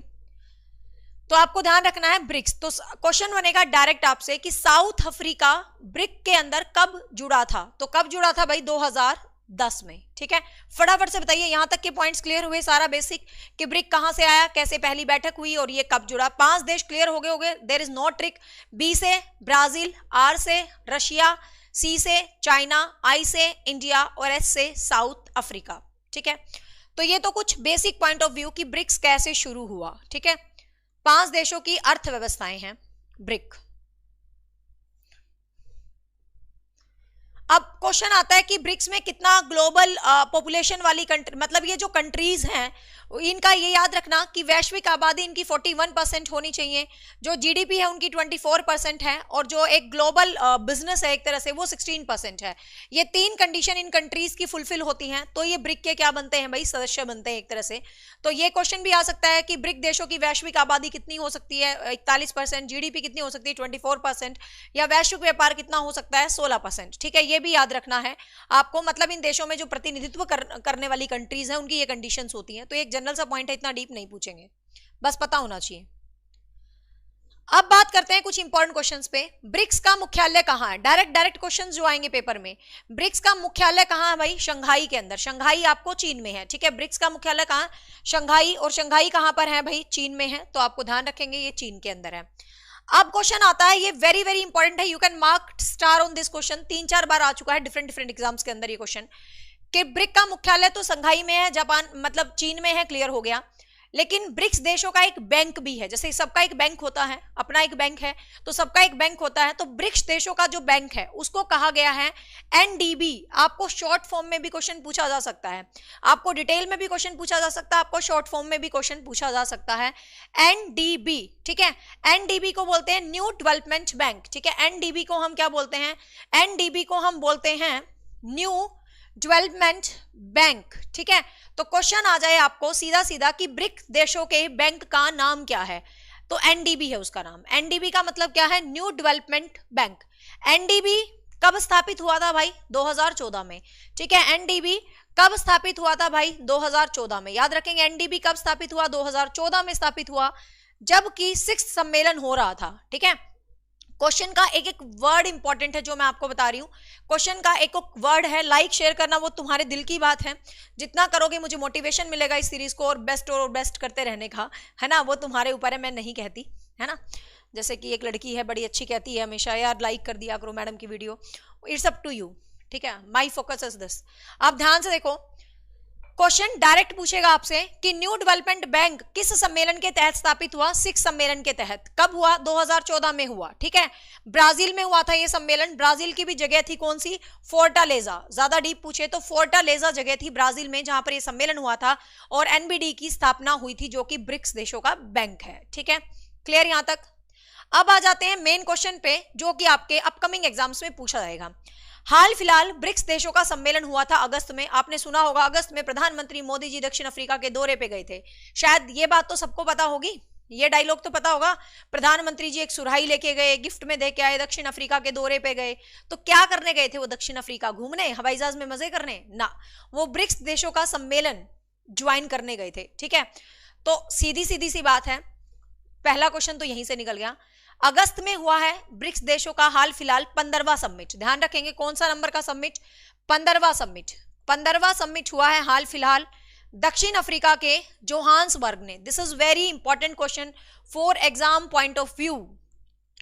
तो आपको ध्यान रखना है ब्रिक्स। तो क्वेश्चन बनेगा डायरेक्ट आपसे कि साउथ अफ्रीका ब्रिक के अंदर कब जुड़ा था। तो कब जुड़ा था भाई, 2010 में, ठीक है। फटाफट से बताइए, यहां तक के पॉइंट्स क्लियर हुए, सारा बेसिक कि ब्रिक कहां से आया, कैसे पहली बैठक हुई और ये कब जुड़ा। 5 देश क्लियर हो गए होंगे, there is no trick. B से ब्राजील, आर से रशिया, सी से चाइना, आई से इंडिया और एस से साउथ अफ्रीका, ठीक है। तो ये तो कुछ बेसिक पॉइंट ऑफ व्यू कि ब्रिक्स कैसे शुरू हुआ, ठीक है। 5 देशों की अर्थव्यवस्थाएं हैं ब्रिक। अब क्वेश्चन आता है कि ब्रिक्स में कितना ग्लोबल पॉपुलेशन वाली कंट्री, मतलब ये जो कंट्रीज हैं इनका ये याद रखना कि वैश्विक आबादी इनकी 41% होनी चाहिए, जो जीडीपी है उनकी 24% है, और जो एक ग्लोबल बिजनेस है एक तरह से वो 16% है। ये 3 कंडीशन इन कंट्रीज की फुलफिल होती हैं, तो ये ब्रिक के क्या बनते हैं भाई, सदस्य बनते हैं एक तरह से। तो ये क्वेश्चन भी आ सकता है कि ब्रिक देशों की वैश्विक आबादी कितनी हो सकती है, 41%, जीडीपी कितनी हो सकती है 24%, या वैश्विक व्यापार कितना हो सकता है 16%, ठीक है। ये भी याद रखना है आपको, मतलब इन देशों में जो प्रतिनिधित्व करने वाली कंट्रीज हैं उनकी ये कंडीशंस होती हैं। तो एक जनरल सा पॉइंट है, इतना डीप नहीं पूछेंगे, बस पता होना चाहिए। अब बात करते हैं कुछ इंपॉर्टेंट क्वेश्चंस पे। ब्रिक्स का मुख्यालय कहां है, डायरेक्ट क्वेश्चंस जो आएंगे पेपर में। ब्रिक्स का मुख्यालय कहां है भाई, शंघाई के अंदर। शंघाई आपको चीन में है, ठीक है। ब्रिक्स का मुख्यालय कहां, शंघाई, और शंघाई कहां पर है भाई, चीन में है। तो आपको ध्यान रखेंगे ये चीन के अंदर है। अब क्वेश्चन आता है, ये वेरी वेरी इंपॉर्टेंट है, you can mark star on this question, 3-4 बार आ चुका है डिफरेंट एग्जाम्स के अंदर ये क्वेश्चन, कि ब्रिक का मुख्यालय तो संघाई में है, जापान मतलब चीन में है, क्लियर हो गया। लेकिन ब्रिक्स देशों का एक बैंक भी है, जैसे सबका एक बैंक होता है, अपना एक बैंक है, तो सबका एक बैंक होता है, तो ब्रिक्स देशों का जो बैंक है उसको कहा गया है एनडीबी। आपको शॉर्ट फॉर्म में भी क्वेश्चन पूछा जा सकता है, आपको डिटेल में भी क्वेश्चन पूछा जा सकता है, आपको शॉर्ट फॉर्म में भी क्वेश्चन पूछा जा सकता है। एनडीबी, ठीक है, एनडीबी को बोलते हैं न्यू डेवलपमेंट बैंक, ठीक है, एनडीबी को हम क्या बोलते हैं, एनडीबी को हम बोलते हैं न्यू डेवलपमेंट बैंक, ठीक है। तो क्वेश्चन आ जाए आपको सीधा सीधा कि ब्रिक्स देशों के बैंक का नाम क्या है, तो एनडीबी है उसका नाम। एनडीबी का मतलब क्या है, न्यू डेवलपमेंट बैंक। एनडीबी कब स्थापित हुआ था भाई, 2014 में, ठीक है। एनडीबी कब स्थापित हुआ था भाई, 2014 में, याद रखेंगे एनडीबी कब स्थापित हुआ, 2014 में स्थापित हुआ, जबकि 6th सम्मेलन हो रहा था, ठीक है। क्वेश्चन का एक एक वर्ड इंपॉर्टेंट है जो मैं आपको बता रही हूँ, क्वेश्चन का एक एक वर्ड है, लाइक शेयर करना वो तुम्हारे दिल की बात है, जितना करोगे मुझे मोटिवेशन मिलेगा इस सीरीज को और बेस्ट करते रहने का, है ना, वो तुम्हारे ऊपर है, मैं नहीं कहती, है ना। जैसे कि एक लड़की है बड़ी अच्छी कहती है हमेशा, यार लाइक कर दिया करो मैडम की video, it's up to you, ठीक है, माई फोकस इज दिस। आप ध्यान से देखो, क्वेश्चन डायरेक्ट पूछेगा आपसे कि न्यू डेवलपमेंट बैंक किस सम्मेलन के तहत स्थापित हुआ, 6 सम्मेलन के तहत। कब हुआ, 2014 में हुआ, ठीक है। ब्राजील में हुआ था ये सम्मेलन, ब्राजील की भी जगह थी कौन सी, फोर्टालेजा, ज्यादा डीप पूछे तो फोर्टालेजा जगह थी ब्राजील में जहां पर ये सम्मेलन हुआ था, और एनबीडी की स्थापना हुई थी जो कि ब्रिक्स देशों का बैंक है, ठीक है, क्लियर यहां तक। अब आ जाते हैं मेन क्वेश्चन पे जो कि आपके अपकमिंग एग्जाम्स में पूछा जाएगा। हाल फिलहाल ब्रिक्स देशों का सम्मेलन हुआ था अगस्त में, आपने सुना होगा अगस्त में प्रधानमंत्री मोदी जी दक्षिण अफ्रीका के दौरे पे गए थे, शायद ये बात तो सबको पता होगी, ये डायलॉग तो पता होगा, प्रधानमंत्री जी एक सुराही लेके गए, गिफ्ट में दे के आए, दक्षिण अफ्रीका के दौरे पे गए, तो क्या करने गए थे वो दक्षिण अफ्रीका, घूमने, हवाई जहाज में मजे करने ना, वो ब्रिक्स देशों का सम्मेलन ज्वाइन करने गए थे, ठीक है। तो सीधी सीधी सी बात है, पहला क्वेश्चन तो यहीं से निकल गया। अगस्त में हुआ है ब्रिक्स देशों का हाल फिलहाल 15वां समिट, ध्यान रखेंगे कौन सा नंबर का समिट, 15वां समिट, 15वां समिट हुआ है हाल फिलहाल दक्षिण अफ्रीका के जोहान्सबर्ग ने। This is very important question for exam point of view,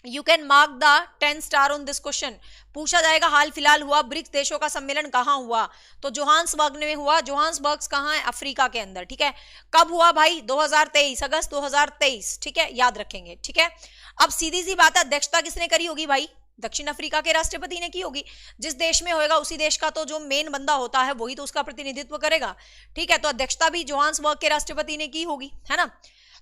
you can mark the 10 star on this question. पूछा जाएगा हाल फिलहाल हुआ ब्रिक्स देशों का सम्मेलन कहां हुआ, तो जोहान्सबर्ग में हुआ, जोहान्सबर्ग कहां है, अफ्रीका के अंदर, ठीक है। कब हुआ भाई, 2023, अगस्त 2023, ठीक है, याद रखेंगे, ठीक है। अब सीधी सी बात है, अध्यक्षता किसने करी होगी भाई, दक्षिण अफ्रीका के राष्ट्रपति ने की होगी, जिस देश में होएगा उसी देश का तो जो मेन बंदा होता है वही तो उसका प्रतिनिधित्व करेगा, ठीक है। तो अध्यक्षता भी जोहान्सबर्ग के राष्ट्रपति ने की होगी, है ना।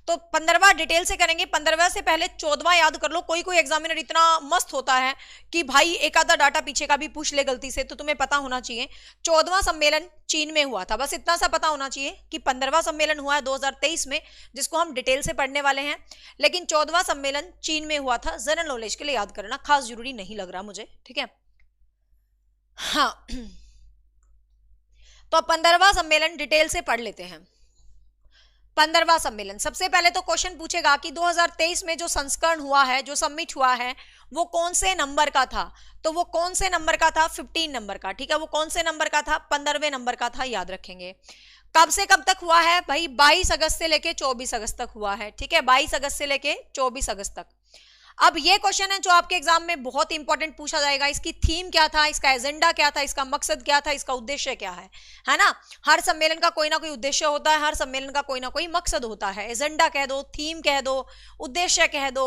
तो 15वां डिटेल से करेंगे, 15वां से पहले 14वां याद कर लो, कोई कोई एग्जामिनर इतना मस्त होता है कि भाई एक आधा डाटा पीछे का भी पूछ ले गलती से, तो तुम्हें पता होना चाहिए 14वां सम्मेलन चीन में हुआ था, बस इतना सा पता होना चाहिए कि 15वां सम्मेलन हुआ है 2023 में, जिसको हम डिटेल से पढ़ने वाले हैं, लेकिन 14वां सम्मेलन चीन में हुआ था, जनरल नॉलेज के लिए याद करना, खास जरूरी नहीं लग रहा मुझे, ठीक है। हाँ तो 15वां सम्मेलन डिटेल से पढ़ लेते हैं। 15वां सम्मेलन, सबसे पहले तो क्वेश्चन पूछेगा कि 2023 में जो संस्करण हुआ है, जो समिट हुआ है, वो कौन से नंबर का था, तो वो कौन से नंबर का था, 15 नंबर का, ठीक है, वो कौन से नंबर का था, 15वें नंबर का था, याद रखेंगे। कब से कब तक हुआ है भाई, 22 अगस्त से लेके 24 अगस्त तक हुआ है, ठीक है, 22 अगस्त से लेके 24 अगस्त तक। अब ये क्वेश्चन है जो आपके एग्जाम में बहुत इंपॉर्टेंट पूछा जाएगा, इसकी थीम क्या था, इसका एजेंडा क्या था, इसका मकसद क्या था, इसका उद्देश्य क्या है ना। हर सम्मेलन का कोई ना कोई उद्देश्य होता है, हर सम्मेलन का कोई ना कोई मकसद होता है, एजेंडा कह दो, थीम कह दो, उद्देश्य कह दो,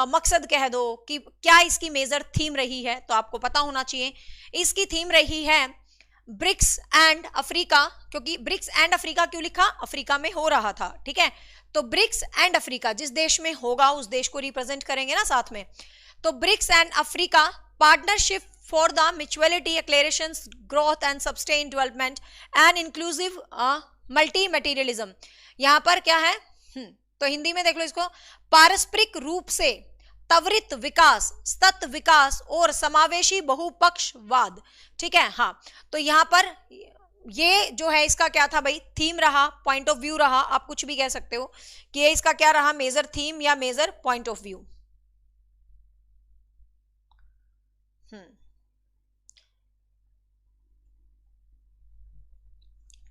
मकसद कह दो कि क्या इसकी मेजर थीम रही है, तो आपको पता होना चाहिए। इसकी थीम रही है ब्रिक्स एंड अफ्रीका, क्योंकि ब्रिक्स एंड अफ्रीका क्यों लिखा, अफ्रीका में हो रहा था, ठीक है। तो ब्रिक्स एंड अफ्रीका जिस देश में होगा उस देश को रिप्रेजेंट करेंगे ना साथ में, तो BRICS and Africa partnership for the mutuality accelerations growth and sustain development and inclusive multilateralism. यहां पर क्या है, तो हिंदी में देख लो इसको, पारस्परिक रूप से त्वरित विकास, सतत विकास और समावेशी बहुपक्षवाद, ठीक है। हाँ तो यहां पर ये जो है इसका क्या था भाई, थीम रहा, पॉइंट ऑफ व्यू रहा, आप कुछ भी कह सकते हो कि ये इसका क्या रहा, मेजर थीम या major point of view.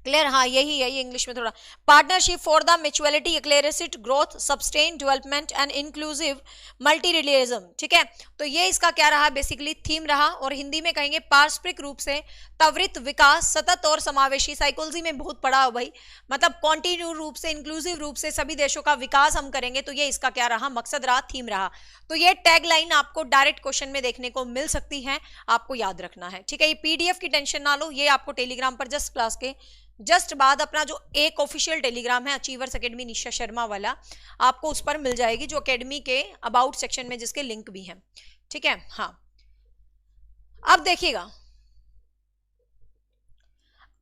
Clear, हाँ यही है, ये इंग्लिश में थोड़ा, partnership for the mutuality accelerated growth sustain development and inclusive multilateralism, ठीक है। तो ये इसका क्या रहा, बेसिकली थीम रहा, और हिंदी में कहेंगे पारस्परिक रूप से त्वरित विकास, सतत और समावेशी, साइकोलॉजी में बहुत पढ़ा हो भाई, मतलब कॉन्टिन्यू रूप से, इंक्लूसिव रूप से सभी देशों का विकास हम करेंगे, तो ये इसका क्या रहा, मकसद रहा, थीम रहा। तो ये टैग लाइन आपको डायरेक्ट क्वेश्चन में देखने को मिल सकती है, आपको याद रखना है, ठीक है। ये पीडीएफ की टेंशन ना लो, ये आपको टेलीग्राम पर जस्ट क्लास के जस्ट बाद अपना जो एक ऑफिशियल टेलीग्राम है अचीवर्स एकेडमी निशा शर्मा वाला, आपको उस पर मिल जाएगी, जो एकेडमी के अबाउट सेक्शन में जिसके लिंक भी हैं, ठीक है। हाँ, अब देखिएगा,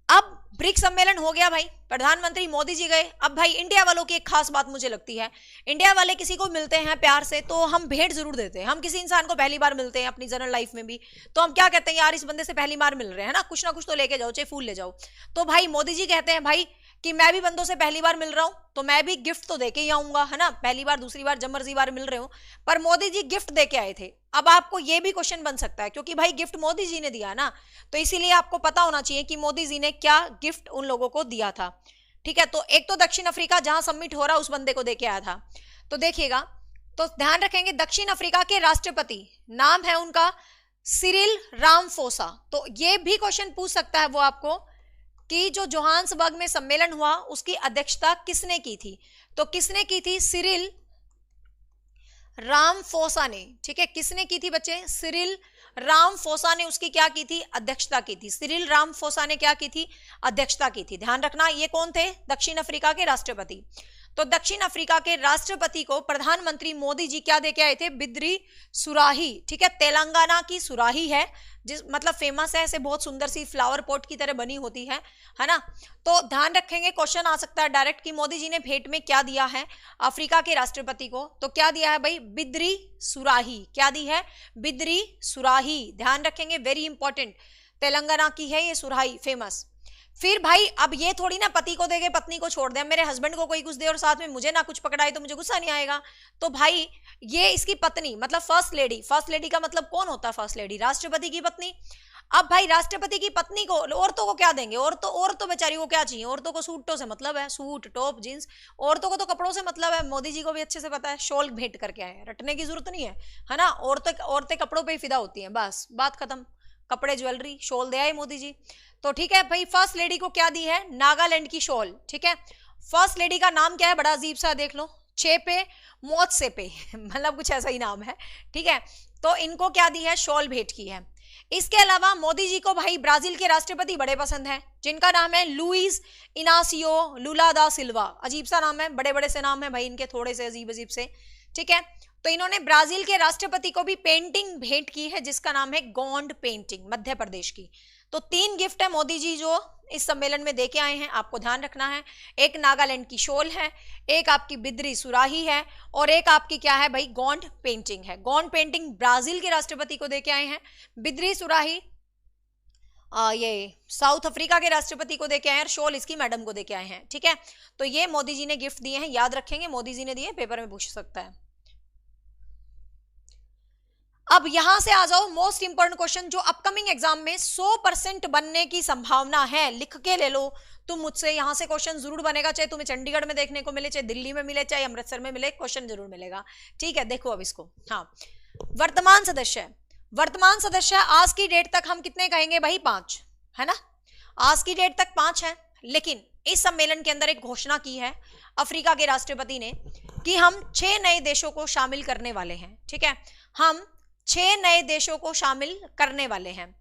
अब ब्रिक्स सम्मेलन हो गया भाई, प्रधानमंत्री मोदी जी गए। अब भाई इंडिया वालों की एक खास बात मुझे लगती है, इंडिया वाले किसी को मिलते हैं प्यार से तो हम भेंट जरूर देते हैं। हम किसी इंसान को पहली बार मिलते हैं अपनी जनरल लाइफ में भी, तो हम क्या कहते हैं, यार इस बंदे से पहली बार मिल रहे हैं ना, कुछ ना कुछ तो लेके जाओ, चाहे फूल ले जाओ। तो भाई मोदी जी कहते हैं भाई कि मैं भी बंदों से पहली बार मिल रहा हूं तो मैं भी गिफ्ट तो देके ही आऊंगा, है ना, पहली बार दूसरी बार जब मर्जी बार मिल रहे हो। पर मोदी जी गिफ्ट देके आए थे। अब आपको ये भी क्वेश्चन बन सकता है, क्योंकि भाई गिफ्ट मोदी जी ने दिया ना, तो इसीलिए आपको पता होना चाहिए कि मोदी जी ने क्या गिफ्ट उन लोगों को दिया था, ठीक है। तो एक तो दक्षिण अफ्रीका जहां सबमिट हो रहा उस बंदे को देके आया था। तो देखिएगा, तो ध्यान रखेंगे दक्षिण अफ्रीका के राष्ट्रपति नाम है उनका सिरिल रामफोसा। तो ये भी क्वेश्चन पूछ सकता है वो आपको कि जो जोहान्सबर्ग में सम्मेलन हुआ उसकी अध्यक्षता किसने की थी। तो किसने की थी, सिरिल रामफोसा ने, ठीक है। किसने की थी बच्चे, सिरिल रामफोसा ने उसकी क्या की थी, अध्यक्षता की थी। सिरिल रामफोसा ने क्या की थी, अध्यक्षता की थी। ध्यान रखना, ये कौन थे, दक्षिण अफ्रीका के राष्ट्रपति। तो दक्षिण अफ्रीका के राष्ट्रपति को प्रधानमंत्री मोदी जी क्या देके आए थे, बिद्री सुराही, ठीक है। तेलंगाना की सुराही है, जिस मतलब फेमस है, ऐसे बहुत सुंदर सी फ्लावर पॉट की तरह बनी होती है ना। तो ध्यान रखेंगे, क्वेश्चन आ सकता है डायरेक्ट कि मोदी जी ने भेंट में क्या दिया है अफ्रीका के राष्ट्रपति को। तो क्या दिया है भाई, बिद्री सुराही। क्या दी है, बिद्री सुराही। ध्यान रखेंगे, वेरी इंपॉर्टेंट, तेलंगाना की है ये सुराही, फेमस। फिर भाई अब ये थोड़ी ना पति को देके पत्नी को छोड़ दे, मेरे हस्बैंड को कोई कुछ दे और साथ में मुझे ना कुछ पकड़ाए तो मुझे गुस्सा नहीं आएगा। तो भाई ये इसकी पत्नी, मतलब फर्स्ट लेडी, फर्स्ट लेडी का मतलब कौन होता है, फर्स्ट लेडी, राष्ट्रपति की पत्नी। अब भाई राष्ट्रपति की पत्नी को, औरतों को क्या देंगे, औरतों बेचारी को क्या चाहिए, औरतों को सूटों से मतलब है, सूट टॉप जींस, औरतों को तो कपड़ों से मतलब है। मोदी जी को भी अच्छे से पता है, शॉल भेंट करके आए हैं, रटने की जरूरत नहीं है ना। औरतें कपड़ों पर ही फिदा होती है, बस बात खत्म, कपड़े ज्वेलरी शॉल दे आए मोदी जी। तो ठीक है भाई, फर्स्ट लेडी को क्या दी है, नागालैंड की शॉल, ठीक है। फर्स्ट लेडी का नाम क्या है, बड़ा अजीब सा, देख लो, छेपे मौत से पे मतलब कुछ ऐसा ही नाम है, ठीक है। तो इनको क्या दी है, शॉल भेंट की है। इसके अलावा मोदी जी को भाई ब्राजील के राष्ट्रपति बड़े पसंद है, जिनका नाम है लुइस इनासियो लुला दा सिल्वा। अजीब सा नाम है, बड़े बड़े से नाम है भाई इनके, थोड़े से अजीब अजीब से, ठीक है। तो इन्होंने ब्राजील के राष्ट्रपति को भी पेंटिंग भेंट की है, जिसका नाम है गोंड पेंटिंग, मध्य प्रदेश की। तो 3 गिफ्ट है मोदी जी जो इस सम्मेलन में देके आए हैं, आपको ध्यान रखना है। एक नागालैंड की शॉल है, एक आपकी बिद्री सुराही है, और एक आपकी क्या है भाई, गोंड पेंटिंग है। गोंड पेंटिंग ब्राजील के राष्ट्रपति को देके आए हैं, बिद्री सुराही ये साउथ अफ्रीका के राष्ट्रपति को देके आए हैं, और शॉल इसकी मैडम को देके आए हैं, ठीक है। तो ये मोदी जी ने गिफ्ट दिए हैं, याद रखेंगे, मोदी जी ने दिए, पेपर में पूछ सकता है। अब यहां से आ जाओ, मोस्ट इंपोर्टेंट क्वेश्चन जो अपकमिंग एग्जाम में 100% बनने की संभावना है, लिख के ले लो तुम मुझसे, यहां से क्वेश्चन जरूर बनेगा, चाहे तुम्हें चंडीगढ़ में देखने को मिले, चाहे दिल्ली में मिले, चाहे अमृतसर में मिले, क्वेश्चन जरूर मिलेगा, ठीक है। देखो अब इसको, हाँ, वर्तमान सदस्य, वर्तमान सदस्य आज की डेट तक हम कितने कहेंगे भाई, 5, है ना। आज की डेट तक 5 है, लेकिन इस सम्मेलन के अंदर एक घोषणा की है अफ्रीका के राष्ट्रपति ने कि हम 6 नए देशों को शामिल करने वाले हैं, ठीक है। हम 6 नए देशों को शामिल करने वाले हैं।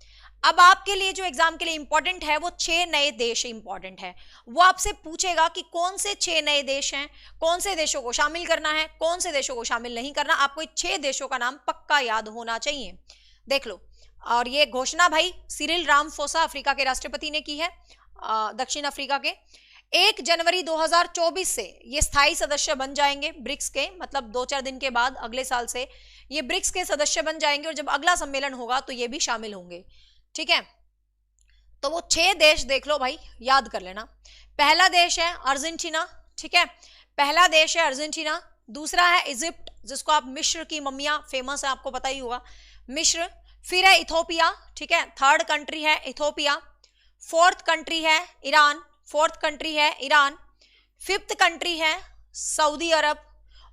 अब आपके लिए जो एग्जाम के लिए इंपॉर्टेंट है वो 6 नए देश इंपॉर्टेंट है। वो आपसे पूछेगा कि कौन से 6 नए देश हैं, कौन से देशों को शामिल करना है, कौन से देशों को शामिल नहीं करना। आपको 6 देशों का नाम पक्का याद होना चाहिए, देख लो। और ये घोषणा भाई सिरिल रामफोसा अफ्रीका के राष्ट्रपति ने की है, दक्षिण अफ्रीका के। 1 जनवरी 2024 से ये स्थायी सदस्य बन जाएंगे ब्रिक्स के, मतलब 2-4 दिन के बाद अगले साल से ये ब्रिक्स के सदस्य बन जाएंगे, और जब अगला सम्मेलन होगा तो ये भी शामिल होंगे, ठीक है। तो वो 6 देश देख लो भाई, याद कर लेना। पहला देश है अर्जेंटीना, ठीक है, पहला देश है अर्जेंटीना। दूसरा है इजिप्ट, जिसको आप मिस्र की मम्मियां फेमस है, आपको पता ही होगा, मिस्र। फिर है इथोपिया, ठीक है, 3rd कंट्री है इथोपिया। 4th कंट्री है ईरान, फोर्थ कंट्री है ईरान, फिफ्थ कंट्री है सऊदी अरब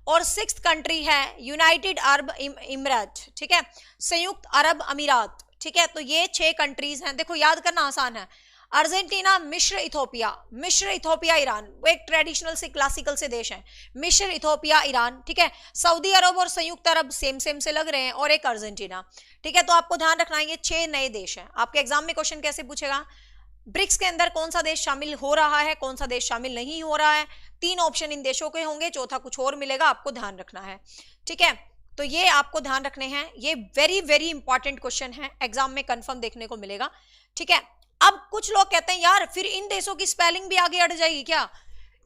और सिक्स्थ कंट्री है यूनाइटेड अरब इमरात, ठीक है, संयुक्त अरब अमीरात, ठीक है। तो ये 6 कंट्रीज हैं। देखो याद करना आसान है, अर्जेंटीना, मिस्र, इथोपिया, ईरान, वो एक ट्रेडिशनल से क्लासिकल से देश है, मिस्र, इथोपिया, ईरान, ठीक है। सऊदी अरब और संयुक्त अरब सेम से लग रहे हैं, और एक अर्जेंटीना, ठीक है। तो आपको ध्यान रखना है ये 6 नए देश हैं। आपके एग्जाम में क्वेश्चन कैसे पूछेगा, ब्रिक्स के अंदर कौन सा देश शामिल हो रहा है, कौन सा देश शामिल नहीं हो रहा है, 3 ऑप्शन इन देशों के होंगे, चौथा कुछ और मिलेगा, आपको ध्यान रखना है, ठीक है। तो ये आपको ध्यान रखने हैं, ये वेरी इंपॉर्टेंट क्वेश्चन है, एग्जाम में कंफर्म देखने को मिलेगा, ठीक है। अब कुछ लोग कहते हैं यार फिर इन देशों की स्पेलिंग भी आगे अड़ जाएगी क्या,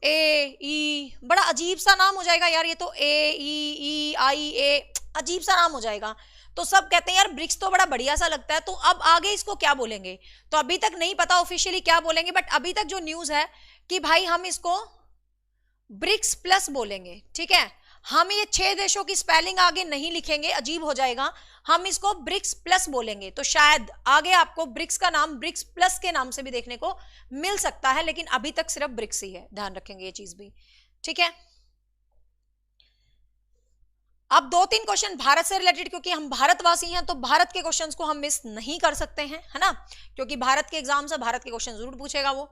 ए ई, बड़ा अजीब सा नाम हो जाएगा यार, ये तो AEEIA अजीब सा नाम हो जाएगा। तो सब कहते हैं यार ब्रिक्स तो बड़ा बढ़िया सा लगता है, तो अब आगे इसको क्या बोलेंगे, तो अभी तक नहीं पता ऑफिशियली क्या बोलेंगे, बट अभी तक जो न्यूज है कि भाई हम इसको ब्रिक्स प्लस बोलेंगे, ठीक है। हम ये 6 देशों की स्पेलिंग आगे नहीं लिखेंगे, अजीब हो जाएगा, हम इसको ब्रिक्स प्लस बोलेंगे। तो शायद आगे आपको ब्रिक्स का नाम ब्रिक्स प्लस के नाम से भी देखने को मिल सकता है, लेकिन अभी तक सिर्फ ब्रिक्स ही है, ध्यान रखेंगे ये चीज भी, ठीक है। अब 2-3 क्वेश्चन भारत से रिलेटेड, क्योंकि हम भारतवासी हैं तो भारत के क्वेश्चंस को हम मिस नहीं कर सकते हैं, है ना, क्योंकि भारत के एग्जाम से भारत के क्वेश्चन जरूर पूछेगा वो।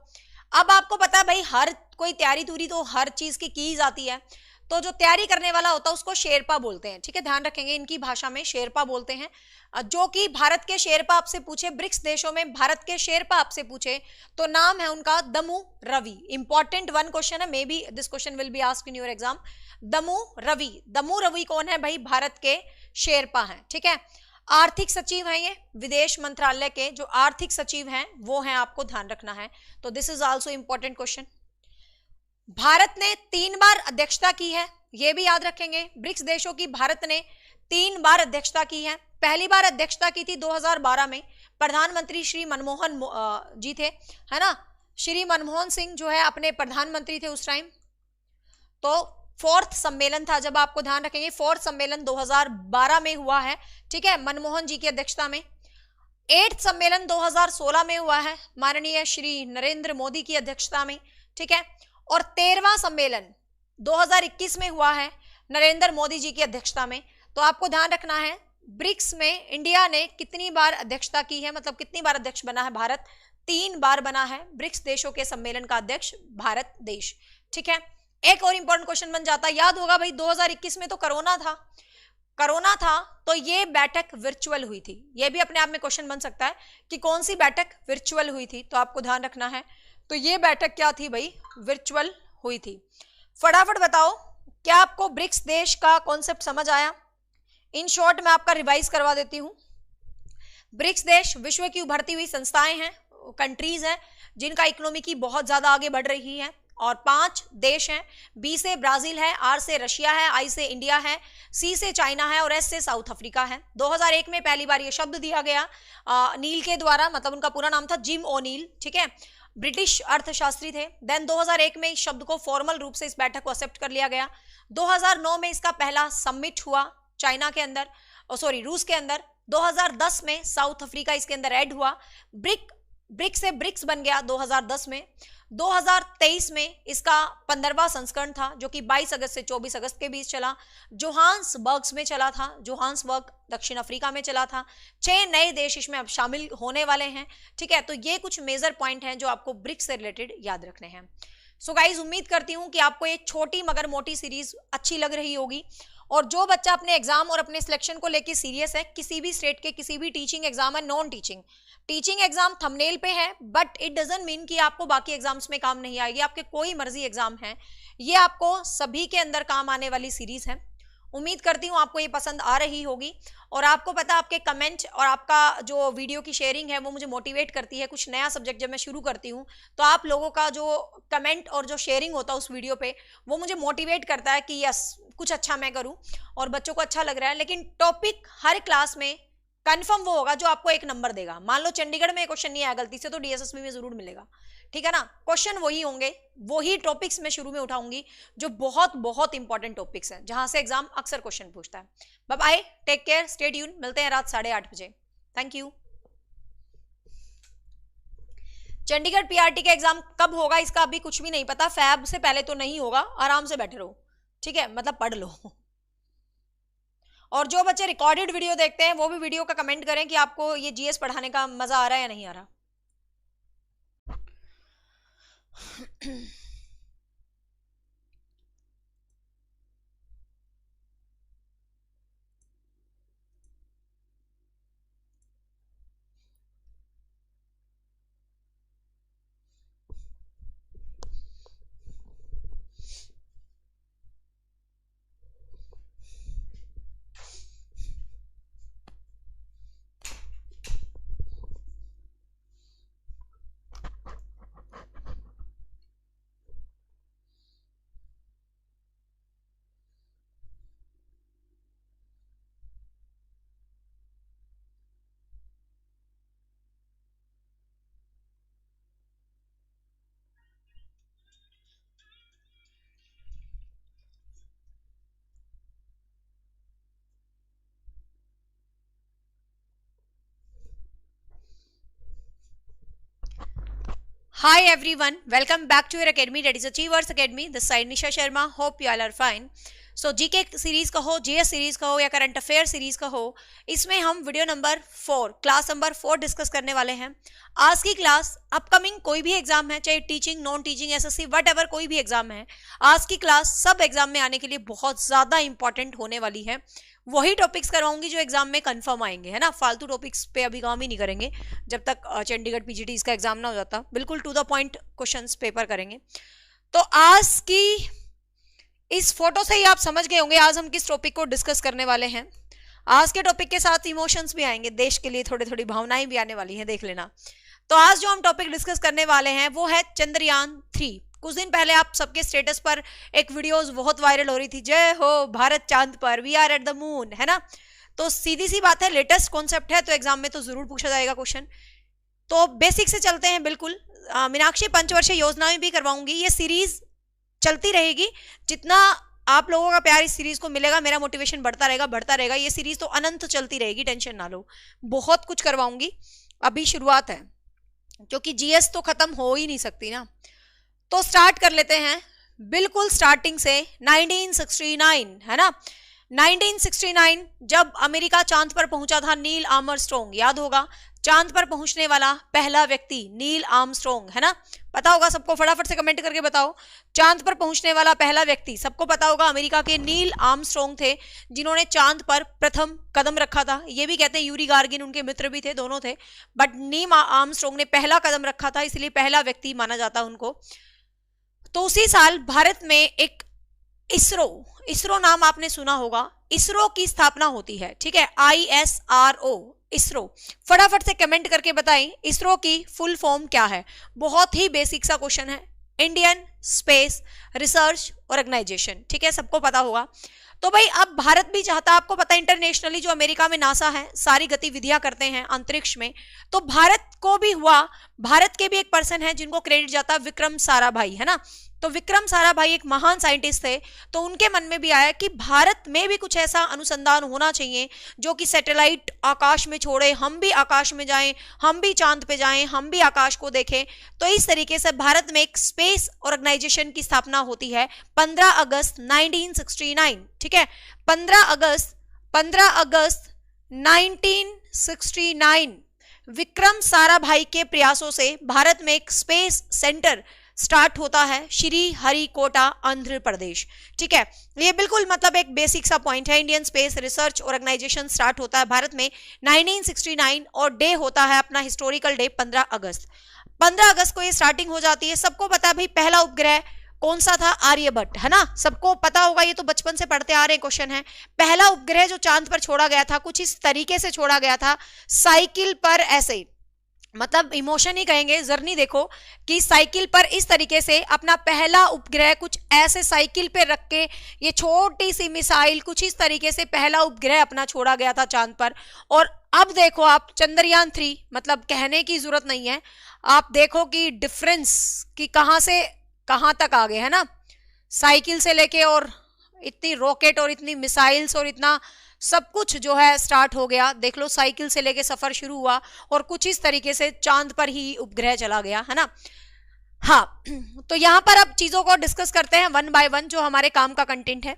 अब आपको पता है भाई हर कोई तैयारी तुरी तो हर चीज की जाती है, तो जो तैयारी करने वाला होता है उसको शेरपा बोलते हैं, ठीक है, ध्यान रखेंगे, इनकी भाषा में शेरपा बोलते हैं। जो कि भारत के शेरपा आपसे पूछे, ब्रिक्स देशों में भारत के शेरपा आपसे पूछे तो नाम है उनका दमू रवि। इंपॉर्टेंट 1 क्वेश्चन है, maybe this question will be asked in your exam. दमू रवि कौन है भाई, भारत के शेरपा हैं, ठीक है। आर्थिक सचिव हैं ये, विदेश मंत्रालय के जो आर्थिक सचिव हैं वो हैं, आपको ध्यान रखना है। तो this is also important question. Bharat ने 3 बार अध्यक्षता की है, ये भी याद रखेंगे, ब्रिक्स देशों की भारत ने 3 बार अध्यक्षता की है। पहली बार अध्यक्षता की थी 2012 में, प्रधानमंत्री श्री मनमोहन जी थे, है ना, श्री मनमोहन सिंह जो है अपने प्रधानमंत्री थे उस टाइम। तो 4th सम्मेलन था, जब आपको ध्यान रखेंगे 4th सम्मेलन 2012 में हुआ है, ठीक है, मनमोहन जी की अध्यक्षता में। 8th सम्मेलन 2016 में हुआ है, माननीय श्री नरेंद्र मोदी की अध्यक्षता में, ठीक है। और 13वां सम्मेलन 2021 में हुआ है, नरेंद्र मोदी जी की अध्यक्षता में। तो आपको ध्यान रखना है ब्रिक्स में इंडिया ने कितनी बार अध्यक्षता की है, मतलब कितनी बार अध्यक्ष बना है भारत, 3 बार बना है ब्रिक्स देशों के सम्मेलन का अध्यक्ष भारत देश, ठीक है। एक और इंपॉर्टेंट क्वेश्चन बन जाता है, याद होगा भाई 2021 में तो कोरोना था, तो ये बैठक वर्चुअल हुई थी, ये भी अपने आप में क्वेश्चन बन सकता है कि कौन सी बैठक वर्चुअल हुई थी, तो आपको ध्यान रखना है। तो ये बैठक क्या थी भाई, वर्चुअल हुई थी। फटाफट बताओ क्या आपको ब्रिक्स देश का कॉन्सेप्ट समझ आया। इन शॉर्ट मैं आपका रिवाइज करवा देती हूं। ब्रिक्स देश विश्व की उभरती हुई संस्थाएं हैं, कंट्रीज हैं जिनका इकोनॉमी की बहुत ज्यादा आगे बढ़ रही है, और 5 देश हैं, बी से ब्राजील है, आर से रशिया है, आई से इंडिया है, सी से चाइना है और एस से साउथ अफ्रीका है। 2001 में पहली बार ये शब्द दिया गया नील के द्वारा, मतलब उनका पूरा नाम था जिम ओनील, ठीक है, ब्रिटिश अर्थशास्त्री थे। देन 2001 में इस शब्द को फॉर्मल रूप से इस बैठक को एक्सेप्ट कर लिया गया। 2009 में इसका पहला समिट हुआ चाइना के अंदर, रूस के अंदर। 2010 में साउथ अफ्रीका इसके अंदर ऐड हुआ, ब्रिक से ब्रिक्स बन गया 2010 में। 2023 में इसका 15वां संस्करण था, जो कि 22 अगस्त से 24 अगस्त के बीच चला, जोहान्सबर्ग में चला था, जोहान्सबर्ग दक्षिण अफ्रीका में चला था। 6 नए देश इसमें अब शामिल होने वाले हैं, ठीक है। तो ये कुछ मेजर पॉइंट हैं जो आपको ब्रिक्स से रिलेटेड याद रखने हैं। सो गाइज, उम्मीद करती हूं कि आपको ये छोटी मगर मोटी सीरीज अच्छी लग रही होगी, और जो बच्चा अपने एग्जाम और अपने सिलेक्शन को लेके सीरियस है, किसी भी स्टेट के किसी भी टीचिंग एग्जाम है, नॉन टीचिंग एग्जाम थंबनेल पे है, बट इट डजंट मीन कि आपको बाकी एग्जाम्स में काम नहीं आएगी। आपके कोई मर्जी एग्जाम है, ये आपको सभी के अंदर काम आने वाली सीरीज है। उम्मीद करती हूँ आपको ये पसंद आ रही होगी, और आपको पता आपके कमेंट और आपका जो वीडियो की शेयरिंग है वो मुझे मोटिवेट करती है। कुछ नया सब्जेक्ट जब मैं शुरू करती हूँ तो आप लोगों का जो कमेंट और जो शेयरिंग होता है उस वीडियो पे, वो मुझे मोटिवेट करता है कि यस कुछ अच्छा मैं करूँ और बच्चों को अच्छा लग रहा है। लेकिन टॉपिक हर क्लास में कंफर्म वो होगा जो आपको 1 नंबर देगा। मान लो चंडीगढ़ में क्वेश्चन नहीं आया गलती से, तो डीएसएसबी में जरूर मिलेगा, ठीक है ना। क्वेश्चन वही होंगे, वही टॉपिक्स मैं शुरू में उठाऊंगी जो बहुत बहुत इंपॉर्टेंट टॉपिक्स हैं, जहां से एग्जाम अक्सर क्वेश्चन पूछता है। Bye bye, take care, stay tune, मिलते हैं रात 8:30 बजे। Thank you. चंडीगढ़ पीआरटी का एग्जाम कब होगा इसका अभी कुछ भी नहीं पता, फैब से पहले तो नहीं होगा, आराम से बैठे रहो, ठीक है, मतलब पढ़ लो। और जो बच्चे रिकॉर्डेड वीडियो देखते हैं वो भी वीडियो का कमेंट करें कि आपको ये जीएस पढ़ाने का मजा आ रहा है या नहीं आ रहा। Hi everyone, welcome back to your academy, that is Achievers Academy. This side Nisha Sharma. Hope you all are fine. So GK series का हो, जीएस सीरीज का हो या करंट अफेयर सीरीज का हो, इसमें हम video number 4, class number 4 discuss करने वाले हैं। आज की क्लास अपकमिंग कोई भी एग्जाम है, चाहे teaching, non teaching, SSC, whatever कोई भी एग्जाम है, आज की क्लास सब एग्जाम में आने के लिए बहुत ज्यादा इंपॉर्टेंट होने वाली है। वही टॉपिक्स करवाऊंगी जो एग्जाम में कंफर्म आएंगे, है ना, फालतू टॉपिक्स पे अभी काम ही नहीं करेंगे जब तक चंडीगढ़ पीजीटी इसका एग्जाम ना हो जाता। बिल्कुल to the point questions paper करेंगे। तो आज की इस फोटो से ही आप समझ गए होंगे आज हम किस टॉपिक को डिस्कस करने वाले हैं। आज के टॉपिक के साथ इमोशंस भी आएंगे, देश के लिए थोड़ी थोड़ी भावनाएं भी आने वाली हैं, देख लेना। तो आज जो हम टॉपिक डिस्कस करने वाले हैं वो है चंद्रयान 3। कुछ दिन पहले आप सबके स्टेटस पर एक वीडियोस बहुत वायरल हो रही थी, जय हो भारत चांद पर, we are at the moon, है ना। तो सीधी सी बात है, लेटेस्ट कॉन्सेप्ट है तो एग्जाम में तो जरूर पूछा जाएगा क्वेश्चन। तो बेसिक से चलते हैं। बिल्कुल मीनाक्षी पंचवर्षीय योजना में भी करवाऊंगी, ये सीरीज चलती रहेगी। जितना आप लोगों का प्यार इस सीरीज को मिलेगा मेरा मोटिवेशन बढ़ता रहेगा। ये सीरीज तो अनंत चलती रहेगी, टेंशन ना लो, बहुत कुछ करवाऊंगी। अभी शुरुआत है क्योंकि जीएस तो खत्म हो ही नहीं सकती ना। तो स्टार्ट कर लेते हैं बिल्कुल स्टार्टिंग से। 1969, है ना, 1969 जब अमेरिका चांद पर पहुंचा था, नील आर्मस्ट्रॉन्ग, याद होगा, चांद पर पहुंचने वाला पहला व्यक्ति नील आर्मस्ट्रॉन्ग, है ना, पता होगा सबको, फटाफट से कमेंट करके बताओ। चांद पर पहुंचने वाला पहला व्यक्ति सबको पता होगा, अमेरिका के नील आर्मस्ट्रॉन्ग थे जिन्होंने चांद पर प्रथम कदम रखा था। ये भी कहते हैं यूरी गार्गिन उनके मित्र भी थे, दोनों थे, बट नील आर्मस्ट्रॉन्ग ने पहला कदम रखा था, इसलिए पहला व्यक्ति माना जाता उनको। तो उसी साल भारत में एक इसरो नाम आपने सुना होगा, इसरो की स्थापना होती है, ठीक है, ISRO, इसरो। फटाफट से कमेंट करके बताएं इसरो की फुल फॉर्म क्या है। बहुत ही बेसिक सा क्वेश्चन है, इंडियन स्पेस रिसर्च ऑर्गेनाइजेशन, ठीक है, सबको पता होगा। तो भाई अब भारत भी चाहता, आपको पता है इंटरनेशनली जो अमेरिका में नासा है सारी गतिविधियां करते हैं अंतरिक्ष में, तो भारत को भी हुआ, भारत के भी एक पर्सन है जिनको क्रेडिट जाता है, विक्रम साराभाई, है ना। तो विक्रम साराभाई एक महान साइंटिस्ट थे, तो उनके मन में भी आया कि भारत में भी कुछ ऐसा अनुसंधान होना चाहिए जो कि सैटेलाइट आकाश में छोड़े, हम भी आकाश में जाएं, हम भी चांद पे जाएं, हम भी आकाश को देखें। तो इस तरीके से भारत में एक स्पेस ऑर्गेनाइजेशन की स्थापना होती है 15 अगस्त 1969, ठीक है, 15 अगस्त 1969 विक्रम साराभाई के प्रयासों से भारत में एक स्पेस सेंटर स्टार्ट होता है, श्री हरिकोटा, आंध्र प्रदेश, ठीक है। ये बिल्कुल मतलब एक बेसिक सा पॉइंट है, Indian space research organisation start होता है भारत में 1969 और डे होता है अपना हिस्टोरिकल डे 15 अगस्त। 15 अगस्त को ये स्टार्टिंग हो जाती है। सबको पता है भाई पहला उपग्रह कौन सा था, आर्यभट्ट, है ना, सबको पता होगा, ये तो बचपन से पढ़ते आ रहे क्वेश्चन है। पहला उपग्रह जो चांद पर छोड़ा गया था कुछ इस तरीके से छोड़ा गया था, साइकिल पर, ऐसे मतलब इमोशन ही कहेंगे, जर्नी देखो कि साइकिल पर इस तरीके से अपना पहला उपग्रह कुछ ऐसे साइकिल पे रख के, ये छोटी सी मिसाइल कुछ इस तरीके से पहला उपग्रह अपना छोड़ा गया था चांद पर। और अब देखो आप चंद्रयान 3, मतलब कहने की जरूरत नहीं है, आप देखो कि डिफरेंस कि कहां से कहां तक आ गए, है ना, साइकिल से लेके और इतनी रॉकेट और इतनी मिसाइल्स और इतना सब कुछ जो है स्टार्ट हो गया। देख लो साइकिल से लेके सफर शुरू हुआ और कुछ इस तरीके से चांद पर ही उपग्रह चला गया, है ना। हाँ, तो यहां पर अब चीजों को डिस्कस करते हैं वन बाय वन, जो हमारे काम का कंटेंट है।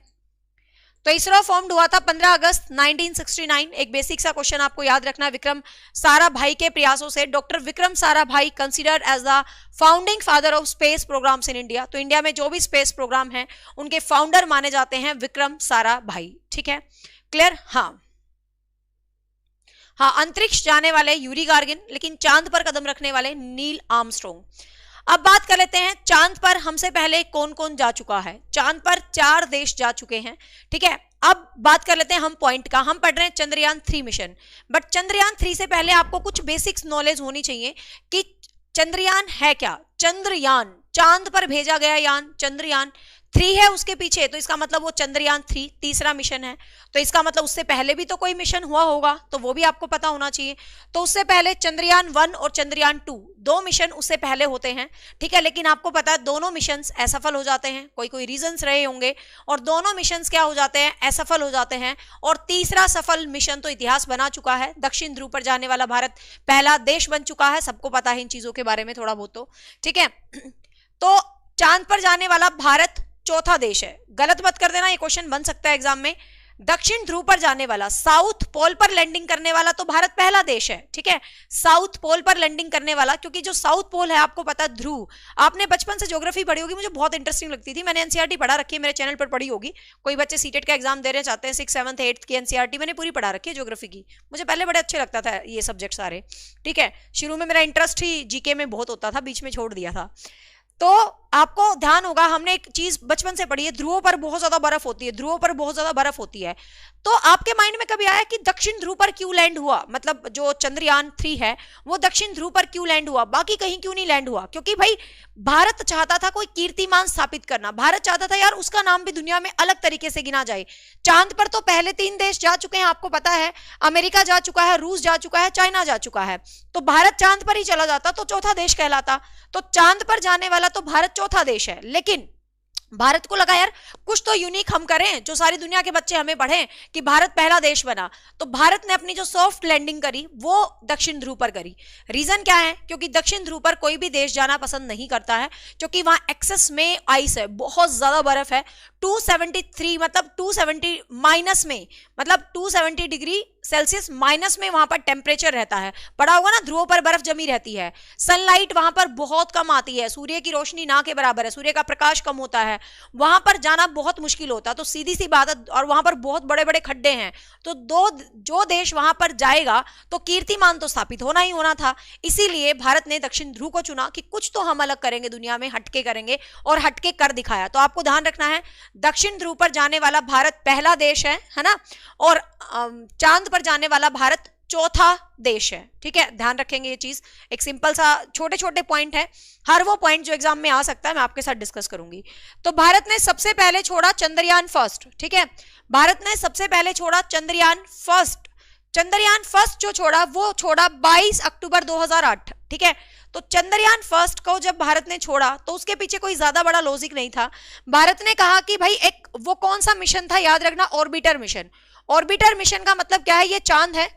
तो इसरो फॉर्म्ड हुआ था 15 अगस्त 1969। एक बेसिक सा क्वेश्चन आपको याद रखना है, विक्रम साराभाई के प्रयासों से। Doctor Vikram Sarabhai considered as the founding father of space programmes in India. तो इंडिया में जो भी स्पेस प्रोग्राम है उनके फाउंडर माने जाते हैं विक्रम साराभाई, ठीक है, क्लियर। हाँ, अंतरिक्ष जाने वाले यूरी गार्गिन, लेकिन चांद पर कदम रखने वाले नील आर्मस्ट्रॉन्ग। अब बात कर लेते हैं चांद पर हमसे पहले कौन कौन जा चुका है। चांद पर 4 देश जा चुके हैं, ठीक है। अब बात कर लेते हैं हम पॉइंट का। हम पढ़ रहे हैं चंद्रयान 3 मिशन, बट चंद्रयान 3 से पहले आपको कुछ बेसिक्स नॉलेज होनी चाहिए कि चंद्रयान है क्या। चंद्रयान, चांद पर भेजा गया यान, चंद्रयान 3 है उसके पीछे, तो इसका मतलब वो चंद्रयान 3 तीसरा मिशन है। तो इसका मतलब उससे पहले भी तो कोई मिशन हुआ होगा, तो वो भी आपको पता होना चाहिए। तो उससे पहले चंद्रयान 1 और चंद्रयान 2 2 मिशन उससे पहले होते हैं, ठीक है। लेकिन आपको पता है दोनों मिशन असफल हो जाते हैं, कोई कोई रीजंस रहे होंगे, और दोनों मिशन क्या हो जाते हैं, असफल हो जाते हैं। और तीसरा सफल मिशन तो इतिहास बना चुका है। दक्षिण ध्रुव पर जाने वाला भारत पहला देश बन चुका है, सबको पता है इन चीजों के बारे में थोड़ा बहुत, तो ठीक है। तो चांद पर जाने वाला भारत चौथा देश है। गलत मत कर देना, ये क्वेश्चन बन सकता है एग्जाम में। दक्षिण ध्रुव पर जाने वाला, साउथ पोल पर लैंडिंग करने वाला तो भारत पहला देश है, ठीक है। साउथ पोल पर लैंडिंग करने वाला, क्योंकि जो साउथ पोल है आपको पता है ध्रुव, आपने बचपन से ज्योग्राफी पढ़ी होगी, मुझे बहुत इंटरेस्टिंग लगती थी। मैंने एनसीईआरटी पढ़ा रखी है, मेरे चैनल पर पढ़ी होगी। कोई बच्चे सीटेट का एग्जाम देने चाहते हैं 6th 7th 8th की एनसीईआरटी मैंने पूरी पढ़ा रखी है ज्योग्राफी की। मुझे पहले बड़े अच्छे लगता था ये सब्जेक्ट सारे, ठीक है। शुरू में मेरा इंटरेस्ट ही जीके में बहुत होता था, बीच में छोड़ दिया था। तो आपको ध्यान होगा, हमने एक चीज बचपन से पढ़ी है, ध्रुवों पर बहुत ज्यादा बर्फ होती है, ध्रुवों पर बहुत ज्यादा बर्फ होती है। तो आपके माइंड में कभी आया कि दक्षिण ध्रुव पर क्यों लैंड हुआ, मतलब जो चंद्रयान 3 है वो दक्षिण ध्रुव पर क्यों लैंड हुआ, बाकी कहीं क्यों नहीं लैंड हुआ? क्योंकि भाई भारत चाहता था कोई कीर्तिमान स्थापित करना, भारत चाहता था यार उसका नाम भी दुनिया में अलग तरीके से गिना जाए। चांद पर तो पहले 3 देश जा चुके हैं, आपको पता है, अमेरिका जा चुका है, रूस जा चुका है, चाइना जा चुका है। तो भारत चांद पर ही चला जाता तो चौथा देश कहलाता। तो चांद पर जाने वाला तो भारत चौथा देश है, लेकिन भारत को लगा यार कुछ तो यूनिक हम करें, जो सारी दुनिया के बच्चे हमें पढ़ें कि भारत पहला देश बना। तो भारत ने अपनी जो सॉफ्ट लैंडिंग करी वो दक्षिण ध्रुव पर करी। रीजन क्या है? क्योंकि दक्षिण ध्रुव पर कोई भी देश जाना पसंद नहीं करता है, क्योंकि वहां एक्सेस में आइस है, बहुत ज्यादा बर्फ है। 273 मतलब 270 माइनस में, मतलब 270 डिग्री सेल्सियस माइनस में वहां पर टेम्परेचर रहता है। पड़ा होगा ना, ध्रुवों पर बर्फ जमी रहती है। सनलाइट वहां पर बहुत कम आती है, सूर्य की रोशनी ना के बराबर है, सूर्य का प्रकाश कम होता है, वहां पर जाना बहुत मुश्किल होता है। तो सीधी सी बात है, और वहां पर बहुत बड़े बड़े खड्डे हैं। तो जो देश वहां पर जाएगा तो कीर्तिमान तो स्थापित होना ही होना था। इसीलिए भारत ने दक्षिण ध्रुव को चुना कि कुछ तो हम अलग करेंगे, दुनिया में हटके करेंगे, और हटके कर दिखाया। तो आपको ध्यान रखना है, दक्षिण ध्रुव पर जाने वाला भारत पहला देश है ना, और चांद पर जाने वाला भारत चौथा देश है, ठीक है। ध्यान रखेंगे ये चीज, एक सिंपल सा छोटे छोटे पॉइंट है, हर वो पॉइंट जो एग्जाम में आ सकता है मैं आपके साथ डिस्कस करूंगी। तो भारत ने सबसे पहले छोड़ा चंद्रयान फर्स्ट, ठीक है। भारत ने सबसे पहले छोड़ा चंद्रयान फर्स्ट। चंद्रयान फर्स्ट जो छोड़ा वो छोड़ा 22 अक्टूबर 2008, ठीक है। तो चंद्रयान फर्स्ट को जब भारत ने छोड़ा तो उसके पीछे कोई ज्यादा बड़ा लॉजिक नहीं था। भारत ने कहा कि भाई एक वो कौन सा मिशन था, याद रखना, ऑर्बिटर मिशन। ऑर्बिटर मिशन का मतलब क्या है, ये चांद है।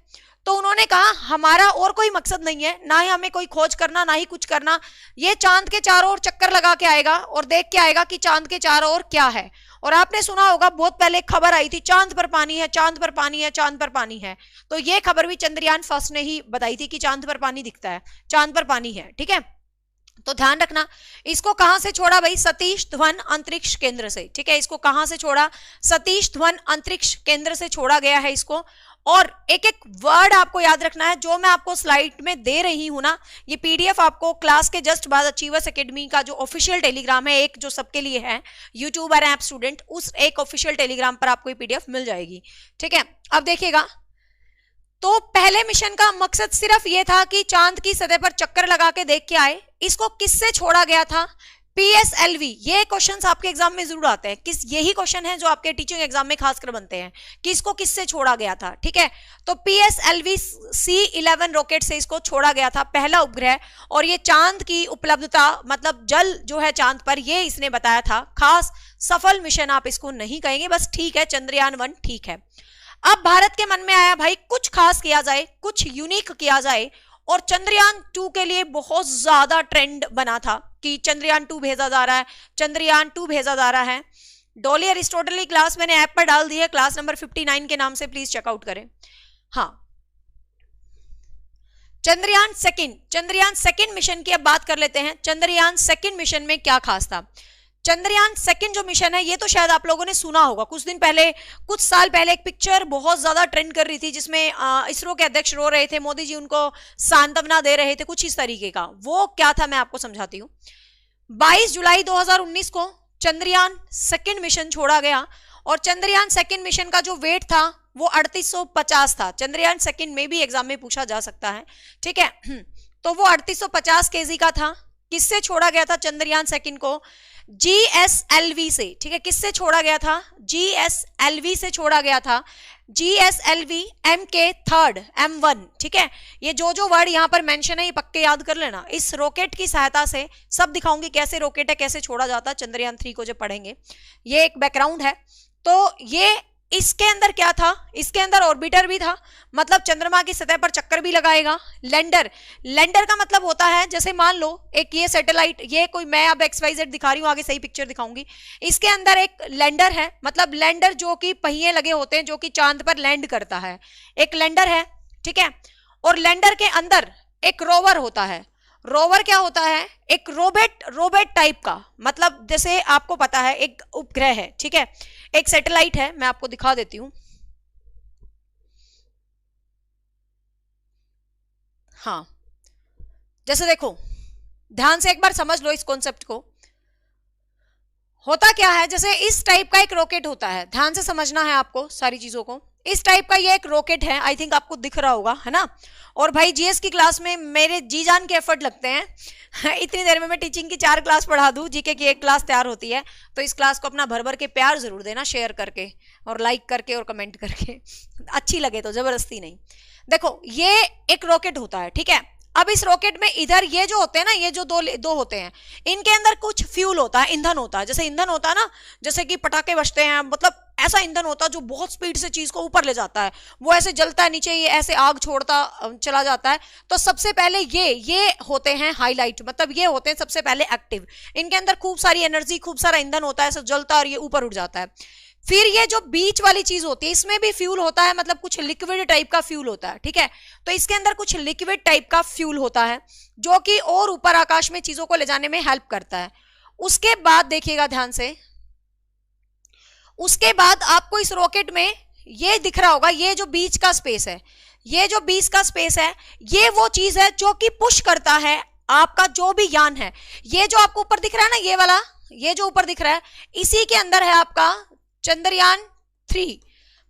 तो उन्होंने कहा हमारा और कोई मकसद नहीं है, ना ही हमें कोई खोज करना, ना ही कुछ करना, ये चांद के चारों ओर चक्कर लगा के आएगा और देख के आएगा कि चांद के चारों ओर क्या है। और आपने सुना होगा बहुत पहले खबर आई थी, चांद पर पानी है, चांद पर पानी है, चांद पर पानी है। तो ये खबर भी चंद्रयान फर्स्ट ने ही बताई थी कि चांद पर पानी दिखता है, चांद पर पानी है, ठीक है। तो ध्यान रखना, इसको कहां से छोड़ा भाई? सतीश धवन अंतरिक्ष केंद्र से, ठीक है। इसको कहां से छोड़ा? सतीश धवन अंतरिक्ष केंद्र से छोड़ा गया है इसको। और एक एक वर्ड आपको याद रखना है, जो मैं आपको स्लाइड में दे रही हूं ना, ये पीडीएफ आपको क्लास के जस्ट बाद अचीवर्स एकेडमी का जो ऑफिशियल टेलीग्राम है, एक जो सबके लिए है, यूट्यूबर ऐप स्टूडेंट, उस एक ऑफिशियल टेलीग्राम पर आपको ये पीडीएफ मिल जाएगी, ठीक है। अब देखिएगा, तो पहले मिशन का मकसद सिर्फ ये था कि चांद की सतह पर चक्कर लगा के देख के आए। इसको किससे छोड़ा गया था? PSLV, ये क्वेश्चंस आपके एग्जाम में जरूर आते हैं, किस यही क्वेश्चन है जो आपके टीचिंग एग्जाम में खासकर बनते हैं कि इसको किससे छोड़ा गया था, ठीक है। तो PSLV C11 रॉकेट से इसको छोड़ा गया था, पहला उपग्रह, और ये चांद की उपलब्धता, मतलब जल जो है चांद पर, ये इसने बताया था। खास सफल मिशन आप इसको नहीं कहेंगे, बस ठीक है, चंद्रयान-1 ठीक है। अब भारत के मन में आया भाई कुछ खास किया जाए, कुछ यूनिक किया जाए, और चंद्रयान-2 के लिए बहुत ज्यादा ट्रेंड बना था कि चंद्रयान-2 भेजा जा रहा है, चंद्रयान-2 भेजा जा रहा है। डॉली एरिस्टोटल क्लास मैंने ऐप पर डाल दी है, क्लास नंबर 59 के नाम से, प्लीज चेकआउट करें। हाँ, चंद्रयान सेकंड मिशन की अब बात कर लेते हैं। चंद्रयान सेकंड मिशन में क्या खास था? चंद्रयान सेकंड जो मिशन है, ये तो शायद आप लोगों ने सुना होगा, कुछ दिन पहले, कुछ साल पहले एक पिक्चर बहुत ज्यादा ट्रेंड कर रही थी जिसमें इसरो के अध्यक्ष रो रहे थे, मोदी जी उनको सांत्वना दे रहे थे, कुछ इस तरीके का। वो क्या था मैं आपको समझाती हूँ। 22 जुलाई 2019 को चंद्रयान सेकंड मिशन छोड़ा गया, और चंद्रयान सेकंड मिशन का जो वेट था वो 3850 था। चंद्रयान सेकंड में भी एग्जाम में पूछा जा सकता है, ठीक है। तो वो 3850 केजी का था। किससे छोड़ा गया था चंद्रयान सेकंड को? GSLV से, ठीक है। किससे छोड़ा गया था? GSLV से छोड़ा गया था। GSLV MK3 M1, ठीक है। ये जो वर्ड यहाँ पर मेंशन है ये पक्के याद कर लेना। इस रॉकेट की सहायता से सब दिखाऊंगी कैसे रॉकेट है, कैसे छोड़ा जाता है। चंद्रयान-3 को जब पढ़ेंगे, ये एक बैकग्राउंड है। तो ये इसके अंदर क्या था? इसके अंदर ऑर्बिटर भी था, मतलब चंद्रमा की सतह पर चक्कर भी लगाएगा। लैंडर का मतलब होता है, जैसे मान लो एक ये सैटेलाइट, ये कोई, मैं अब XYZ दिखा रही हूँ, आगे सही पिक्चर दिखाऊंगी। इसके अंदर एक लैंडर है, मतलब लैंडर जो कि पहिए लगे होते हैं, जो कि चांद पर लैंड करता है, एक लैंडर है, ठीक है। और लैंडर के अंदर एक रोवर होता है। रोवर क्या होता है? एक रोबोट टाइप का, मतलब जैसे आपको पता है एक उपग्रह है, ठीक है, एक सैटेलाइट है, मैं आपको दिखा देती हूं। हाँ, जैसे देखो, ध्यान से एक बार समझ लो इस कॉन्सेप्ट को। होता क्या है, जैसे इस टाइप का एक रॉकेट होता है, ध्यान से समझना है आपको सारी चीजों को। इस टाइप का ये एक रॉकेट है, आई थिंक आपको दिख रहा होगा, है ना। और भाई जीएस की क्लास में मेरे जी जान के एफर्ट लगते हैं इतनी देर में मैं टीचिंग की 4 क्लास पढ़ा दूं, जीके की 1 क्लास तैयार होती है। तो इस क्लास को अपना भर भर के प्यार जरूर देना, शेयर करके और लाइक करके और कमेंट करके अच्छी लगे तो, जबरदस्ती नहीं। देखो, ये एक रॉकेट होता है, ठीक है। अब इस रॉकेट में इधर ये जो होते हैं ना, ये जो दो होते हैं, इनके अंदर कुछ फ्यूल होता है, ईंधन होता है। जैसे ईंधन होता है ना, जैसे कि पटाखे बजते हैं, मतलब ऐसा ईंधन होता है जो बहुत स्पीड से चीज को ऊपर ले जाता है, वो ऐसे जलता है नीचे, ये ऐसे आग छोड़ता चला जाता है। तो सबसे पहले ये होते हैं हाईलाइट, मतलब ये होते हैं सबसे पहले एक्टिव। इनके अंदर खूब सारी एनर्जी, खूब सारा ईंधन होता है, ऐसे जलता है और ये ऊपर उठ जाता है। फिर ये जो बीच वाली चीज होती है, इसमें भी फ्यूल होता है, मतलब कुछ लिक्विड टाइप का फ्यूल होता है, ठीक है। तो इसके अंदर कुछ लिक्विड टाइप का फ्यूल होता है जो कि और ऊपर आकाश में चीजों को ले जाने में हेल्प करता है। उसके बाद देखिएगा ध्यान से, उसके बाद आपको इस रॉकेट में ये दिख रहा होगा, ये जो बीच का स्पेस है, ये जो बीच का स्पेस है, ये वो चीज है जो कि पुश करता है आपका जो भी यान है। ये जो आपको ऊपर दिख रहा है ना, ये वाला, ये जो ऊपर दिख रहा है, इसी के अंदर है आपका चंद्रयान-3,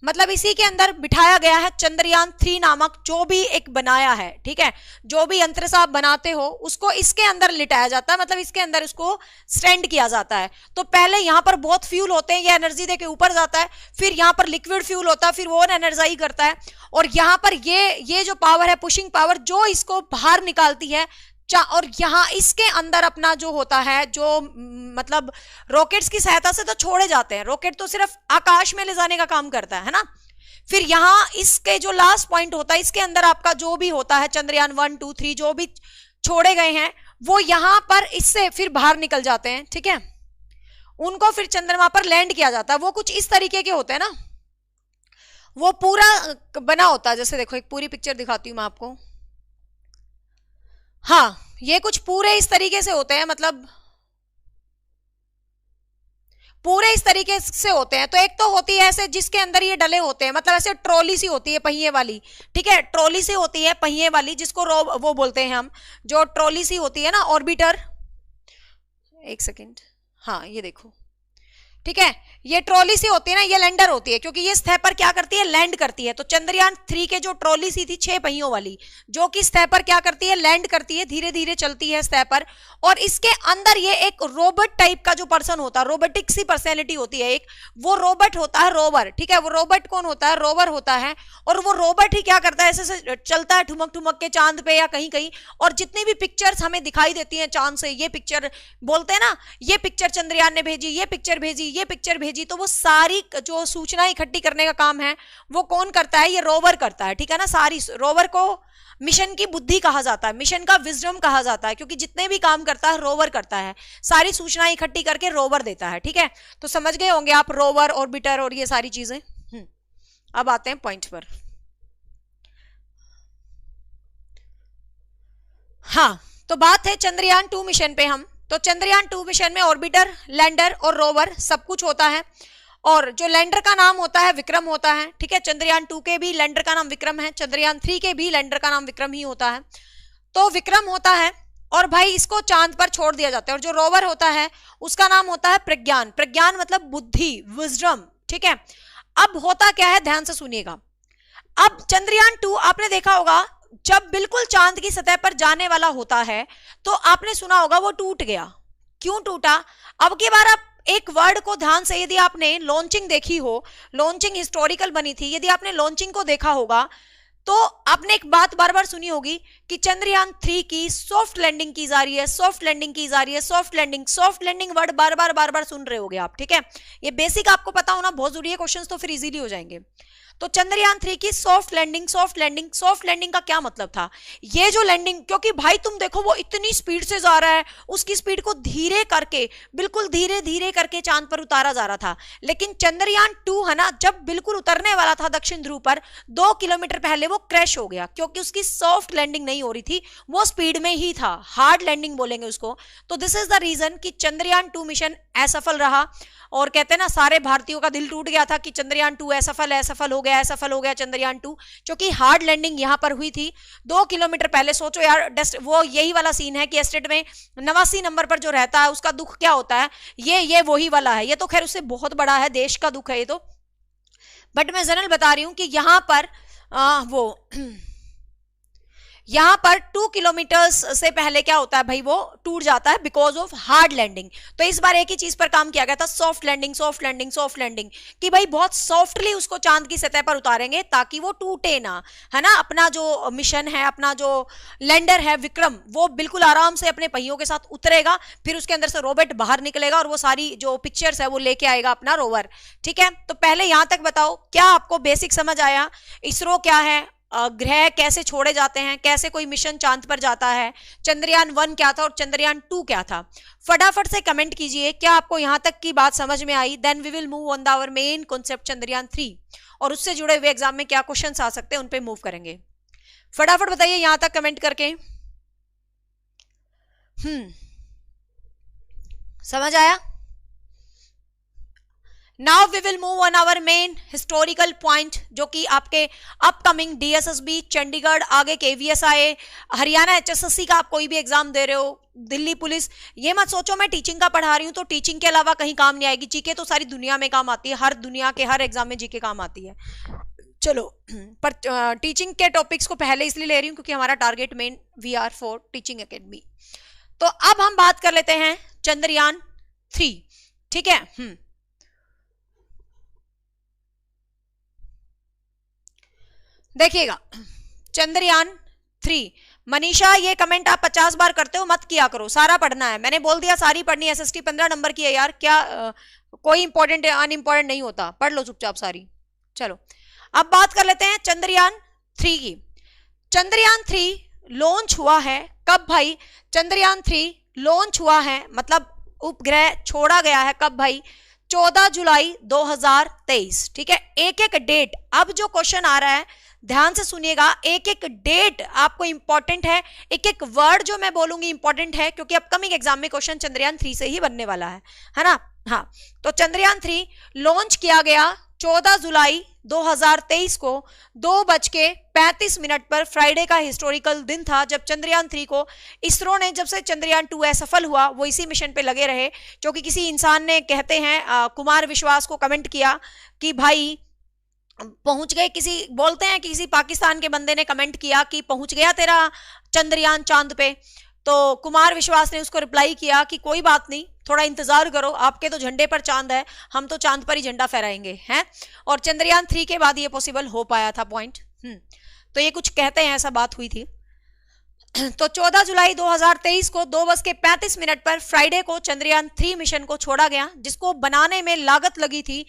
मतलब इसी के अंदर बिठाया गया है चंद्रयान-3 नामक जो भी एक बनाया है, ठीक है। जो भी यंत्र से आप बनाते हो उसको इसके अंदर लिटाया जाता है, मतलब इसके अंदर उसको स्टैंड किया जाता है। तो पहले यहाँ पर बहुत फ्यूल होते हैं, ये एनर्जी देके ऊपर जाता है, फिर यहाँ पर लिक्विड फ्यूल होता है, फिर वो एनर्जाई करता है, और यहाँ पर ये जो पावर है, पुशिंग पावर, जो इसको बाहर निकालती है। और यहाँ इसके अंदर अपना जो होता है, जो मतलब रॉकेट्स की सहायता से तो छोड़े जाते हैं, रॉकेट तो सिर्फ आकाश में ले जाने का काम करता है ना। फिर यहाँ इसके जो लास्ट पॉइंट होता है, इसके अंदर आपका जो भी होता है चंद्रयान-1, 2, 3 जो भी छोड़े गए हैं, वो यहाँ पर इससे फिर बाहर निकल जाते हैं, ठीक है। उनको फिर चंद्रमा पर लैंड किया जाता है। वो कुछ इस तरीके के होते हैं ना, वो पूरा बना होता है। जैसे देखो, एक पूरी पिक्चर दिखाती हूँ मैं आपको। हाँ, ये कुछ पूरे इस तरीके से होते हैं, मतलब पूरे इस तरीके से होते हैं। तो एक तो होती है ऐसे जिसके अंदर ये डले होते हैं, मतलब ऐसे ट्रॉली सी होती है पहिए वाली, ठीक है, ट्रॉली सी होती है पहिए वाली, जिसको वो बोलते हैं हम, जो ट्रॉली सी होती है ना, ऑर्बिटर। एक सेकेंड, हाँ ये देखो, ठीक है, ये ट्रॉली सी होती है ना, ये लैंडर होती है, क्योंकि ये सतह पर क्या करती है, लैंड करती है। तो चंद्रयान 3 के जो ट्रॉली सी थी 6 पहियों वाली, जो कि सतह पर क्या करती है, लैंड करती है, धीरे धीरे चलती है सतह पर, और इसके अंदर ये एक रोबोट टाइप का जो पर्सन होता है, रोबोटिक सी पर्सनैलिटी होती है एक, वो रोबोट होता है रोवर। ठीक है, वो रोबोट कौन होता है, रोवर होता है, और वो रोबोट ही क्या करता है, ऐसे चलता है ठुमक ठुमक के चांद पे या कहीं कहीं, और जितनी भी पिक्चर्स हमें दिखाई देती हैं चांद से, ये पिक्चर बोलते हैं ना, ये पिक्चर चंद्रयान ने भेजी, ये पिक्चर भेजी, ये पिक्चर भेजी, तो वो सारी जो सूचना इकट्ठी करने का काम है वो कौन करता है, ये रोवर करता है। ठीक है ना, सारी रोवर को मिशन की बुद्धि कहा जाता है, मिशन का विजडम कहा जाता है, क्योंकि जितने भी काम करता है रोवर करता है, सारी सूचना इकट्ठी करके रोवर देता है। ठीक है, तो समझ गए होंगे आप रोवर, ऑर्बिटर और ये सारी चीजें। अब आते हैं पॉइंट पर। हाँ, तो बात है चंद्रयान 2 मिशन पे हम। तो चंद्रयान 2 मिशन में ऑर्बिटर, लैंडर और रोवर सब कुछ होता है, और जो लैंडर का नाम होता है विक्रम होता है। ठीक है, चंद्रयान 2 के भी लैंडर का नाम विक्रम है, चंद्रयान 3 के भी लैंडर का नाम विक्रम ही होता है। तो विक्रम होता है, और भाई इसको चांद पर छोड़ दिया जाता है, और जो रोवर होता है उसका नाम होता है प्रज्ञान। प्रज्ञान मतलब बुद्धि, विजडम। ठीक है, अब होता क्या है, ध्यान से सुनिएगा। अब चंद्रयान 2 आपने देखा होगा, जब बिल्कुल चांद की सतह पर जाने वाला होता है तो आपने सुना होगा वो टूट गया। क्यों टूटा? अब की बार आप एक वर्ड को ध्यान से, यदि आपने लॉन्चिंग देखी हो, लॉन्चिंग हिस्टोरिकल बनी थी, यदि आपने लॉन्चिंग को देखा होगा तो आपने एक बात बार बार सुनी होगी कि चंद्रयान 3 की सॉफ्ट लैंडिंग की जा रही है, सॉफ्ट लैंडिंग की जा रही है, सॉफ्ट लैंडिंग वर्ड बार बार सुन रहे होगे आप। ठीक है, ये बेसिक आपको पता होना बहुत जरूरी है, क्वेश्चंस तो फिर इजीली हो जाएंगे। तो चंद्रयान 3 की सॉफ्ट लैंडिंग का क्या मतलब था? ये जो लैंडिंग, क्योंकि भाई तुम देखो वो इतनी स्पीड से जा रहा है, उसकी स्पीड को धीरे करके, बिल्कुल धीरे धीरे करके चांद पर उतारा जा रहा था। लेकिन चंद्रयान 2 है ना, जब बिल्कुल उतरने वाला था दक्षिण ध्रुव पर, 2 किलोमीटर पहले वो क्रैश हो गया, क्योंकि उसकी सॉफ्ट लैंडिंग नहीं हो रही थी, वो स्पीड में ही था, हार्ड लैंडिंग बोलेंगे उसको। तो दिस इज द रीजन कि चंद्रयान 2 मिशन असफल रहा, और कहते हैं ना सारे भारतीयों का दिल टूट गया था कि चंद्रयान 2 असफल हो गया चंद्रयान 2, क्योंकि हार्ड लैंडिंग यहां पर हुई थी 2 किलोमीटर पहले। सोचो यार, वो यही वाला सीन है कि एस्टेट में 89 नंबर पर जो रहता है उसका दुख क्या होता है, ये वही वाला है। ये तो खैर उससे बहुत बड़ा है, देश का दुख है ये तो, बट मैं जनरल बता रही हूं कि यहां पर यहां पर 2 किलोमीटर से पहले क्या होता है भाई, वो टूट जाता है बिकॉज ऑफ हार्ड लैंडिंग। तो इस बार एक ही चीज पर काम किया गया था, सॉफ्ट लैंडिंग, कि भाई बहुत सॉफ्टली उसको चांद की सतह पर उतारेंगे ताकि वो टूटे ना, है ना। अपना जो मिशन है, अपना जो लैंडर है विक्रम, वो बिल्कुल आराम से अपने पहियों के साथ उतरेगा, फिर उसके अंदर से रोबोट बाहर निकलेगा और वो सारी जो पिक्चर्स है वो लेके आएगा अपना रोवर। ठीक है, तो पहले यहां तक बताओ, क्या आपको बेसिक समझ आया? इसरो क्या है, ग्रह कैसे छोड़े जाते हैं, कैसे कोई मिशन चांद पर जाता है, चंद्रयान 1 क्या था और चंद्रयान 2 क्या था? फटाफट से कमेंट कीजिए, क्या आपको यहां तक की बात समझ में आई? Then we will move on the our main concept Chandrayaan 3, और उससे जुड़े हुए एग्जाम में क्या क्वेश्चंस आ सकते हैं उन पे मूव करेंगे। फटाफट बताइए यहां तक कमेंट करके। समझ आया? Now we will move on our main historical point, जो कि आपके अपकमिंग डीएसएसबी, चंडीगढ़, आगे केवीएसआई, हरियाणा एचएसएससी का आप कोई भी एग्जाम दे रहे हो, दिल्ली पुलिस, ये मत सोचो मैं टीचिंग का पढ़ा रही हूं तो टीचिंग के अलावा कहीं काम नहीं आएगी। जीके तो सारी दुनिया में काम आती है, हर दुनिया के हर एग्जाम में जीके काम आती है। चलो, पर टीचिंग के टॉपिक्स को पहले इसलिए ले रही हूं क्योंकि हमारा target main VR for teaching academy. तो अब हम बात कर लेते हैं चंद्रयान 3। ठीक है, देखिएगा चंद्रयान 3। मनीषा, ये कमेंट आप 50 बार करते हो, मत किया करो, सारा पढ़ना है। मैंने बोल दिया सारी पढ़नी है, SST 15 नंबर की है यार, क्या कोई इंपॉर्टेंट अनइंपॉर्टेंट नहीं होता, पढ़ लो चुपचाप सारी। चलो, अब बात कर लेते हैं चंद्रयान 3 की। चंद्रयान 3 लॉन्च हुआ है कब भाई? चंद्रयान 3 लॉन्च हुआ है, मतलब उपग्रह छोड़ा गया है कब भाई? 14 जुलाई 2023। ठीक है, एक एक डेट, अब जो क्वेश्चन आ रहा है ध्यान से सुनिएगा, एक एक डेट आपको इंपॉर्टेंट है, एक एक वर्ड जो मैं बोलूंगी इंपॉर्टेंट है, क्योंकि अपकमिंग एग्जाम में क्वेश्चन चंद्रयान 3 से ही बनने वाला है ना। हाँ, तो चंद्रयान 3 लॉन्च किया गया 14 जुलाई 2023 को 2:35 पर फ्राइडे का हिस्टोरिकल दिन था जब चंद्रयान 3 को इसरो ने, जब से चंद्रयान 2 असफल हुआ वो इसी मिशन पे लगे रहे, क्योंकि किसी इंसान ने, कहते हैं कुमार विश्वास को कमेंट किया कि भाई पहुंच गए, किसी बोलते हैं कि किसी पाकिस्तान के बंदे ने कमेंट किया कि पहुंच गया तेरा चंद्रयान चांद पे, तो कुमार विश्वास ने उसको रिप्लाई किया कि कोई बात नहीं, थोड़ा इंतजार करो, आपके तो झंडे पर चांद है, हम तो चांद पर ही झंडा फहराएंगे हैं। और चंद्रयान 3 के बाद ये पॉसिबल हो पाया था पॉइंट। तो ये कुछ कहते हैं ऐसा बात हुई थी। तो 14 जुलाई 2023 को 2:35 पर फ्राइडे को चंद्रयान 3 मिशन को छोड़ा गया, जिसको बनाने में लागत लगी थी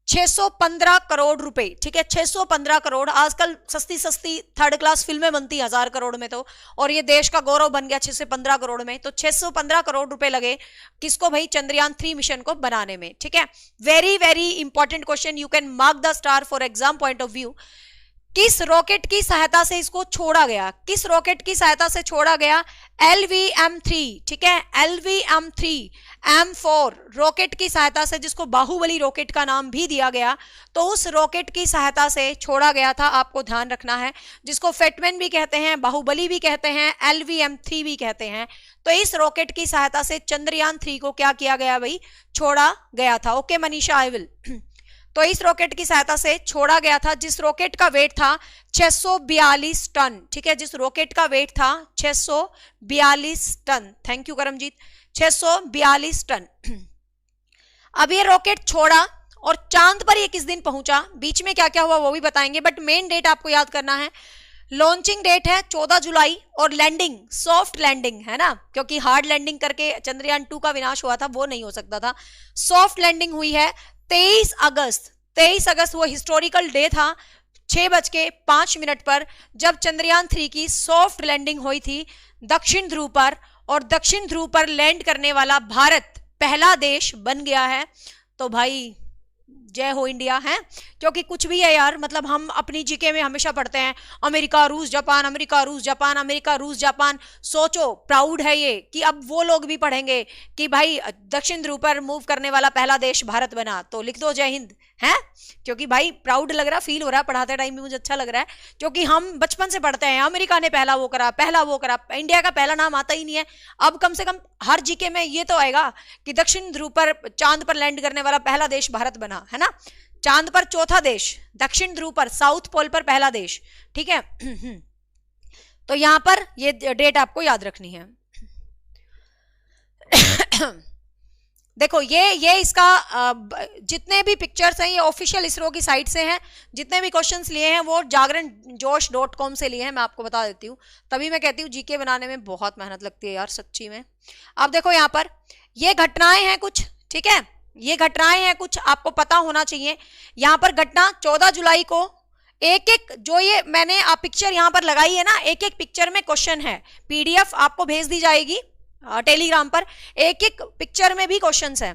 615 करोड़ रुपए। ठीक है, 615 करोड़। आजकल सस्ती सस्ती थर्ड क्लास फिल्में बनती 1000 करोड़ में, तो और ये देश का गौरव बन गया 615 करोड़ में। तो 615 करोड़ रुपए लगे किसको भाई, चंद्रयान 3 मिशन को बनाने में। ठीक है, very very important question, you can mark the star for exam point of view. किस रॉकेट की सहायता से इसको छोड़ा गया, किस रॉकेट की सहायता से छोड़ा गया? LVM-3। ठीक है, LVM-3 M4 रॉकेट की सहायता से, जिसको बाहुबली रॉकेट का नाम भी दिया गया, तो उस रॉकेट की सहायता से छोड़ा गया था, आपको ध्यान रखना है, जिसको फेटमैन भी कहते हैं, बाहुबली भी कहते हैं, LVM-3 भी कहते हैं। तो इस रॉकेट की सहायता से चंद्रयान 3 को क्या किया गया भाई, छोड़ा गया था। Okay Manisha, I will. तो इस रॉकेट की सहायता से छोड़ा गया था, जिस रॉकेट का वेट था 642 टन। ठीक है, जिस रॉकेट का वेट था 642 ton. Thank you Karamjeet, 642 ton. अब ये रॉकेट छोड़ा और चांद पर ये किस दिन पहुंचा, बीच में क्या क्या हुआ वो भी बताएंगे, बट मेन डेट आपको याद करना है। लॉन्चिंग डेट है 14 जुलाई और लैंडिंग सॉफ्ट लैंडिंग है ना, क्योंकि हार्ड लैंडिंग करके चंद्रयान 2 का विनाश हुआ था, वो नहीं हो सकता था। सॉफ्ट लैंडिंग हुई है 23 अगस्त। 23 अगस्त वो हिस्टोरिकल डे था 6:05 पर, जब चंद्रयान 3 की सॉफ्ट लैंडिंग हुई थी दक्षिण ध्रुव पर, और दक्षिण ध्रुव पर लैंड करने वाला भारत पहला देश बन गया है। तो भाई जय हो इंडिया है, क्योंकि कुछ भी है यार, मतलब हम अपनी जीके में हमेशा पढ़ते हैं अमेरिका रूस जापान, अमेरिका रूस जापान, अमेरिका रूस जापान। सोचो प्राउड है ये कि अब वो लोग भी पढ़ेंगे कि भाई दक्षिण ध्रुव पर मूव करने वाला पहला देश भारत बना, तो लिख दो जय हिंद है, क्योंकि भाई प्राउड लग रहा, फील हो रहा है, पढ़ाते टाइम भी मुझे अच्छा लग रहा है, क्योंकि हम बचपन से पढ़ते हैं अमेरिका ने पहला वो करा, पहला वो करा, इंडिया का पहला नाम आता ही नहीं है। अब कम से कम हर जीके में ये तो आएगा कि दक्षिण ध्रुव पर चांद पर लैंड करने वाला पहला देश भारत बना, है ना। चांद पर चौथा देश, दक्षिण ध्रुव पर साउथ पोल पर पहला देश। ठीक है, तो यहां पर ये डेट आपको याद रखनी है। देखो ये इसका जितने भी पिक्चर्स हैं ये ऑफिशियल इसरो की साइट से हैं, जितने भी क्वेश्चंस लिए हैं वो jagrantjosh.com से लिए हैं, मैं आपको बता देती हूँ। तभी मैं कहती हूँ जीके बनाने में बहुत मेहनत लगती है यार सच्ची में। अब देखो यहाँ पर ये घटनाएं हैं कुछ, ठीक है, ये घटनाएं हैं कुछ, आपको पता होना चाहिए। यहाँ पर घटना 14 जुलाई को एक एक जो ये मैंने आप पिक्चर यहाँ पर लगाई है ना, एक एक पिक्चर में क्वेश्चन है, PDF आपको भेज दी जाएगी टेलीग्राम पर, एक एक पिक्चर में भी क्वेश्चंस हैं।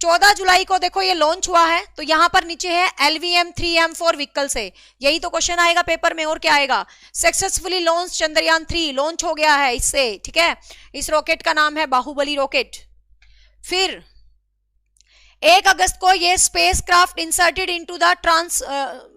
14 जुलाई को देखो ये लॉन्च हुआ है, तो यहाँ पर नीचे है LVM-3M4 व्हीकल से, यही तो क्वेश्चन आएगा पेपर में, और क्या आएगा, सक्सेसफुली लॉन्च चंद्रयान 3 लॉन्च हो गया है इससे। ठीक है, इस रॉकेट का नाम है बाहुबली रॉकेट। फिर 1 अगस्त को ये spacecraft inserted into the trans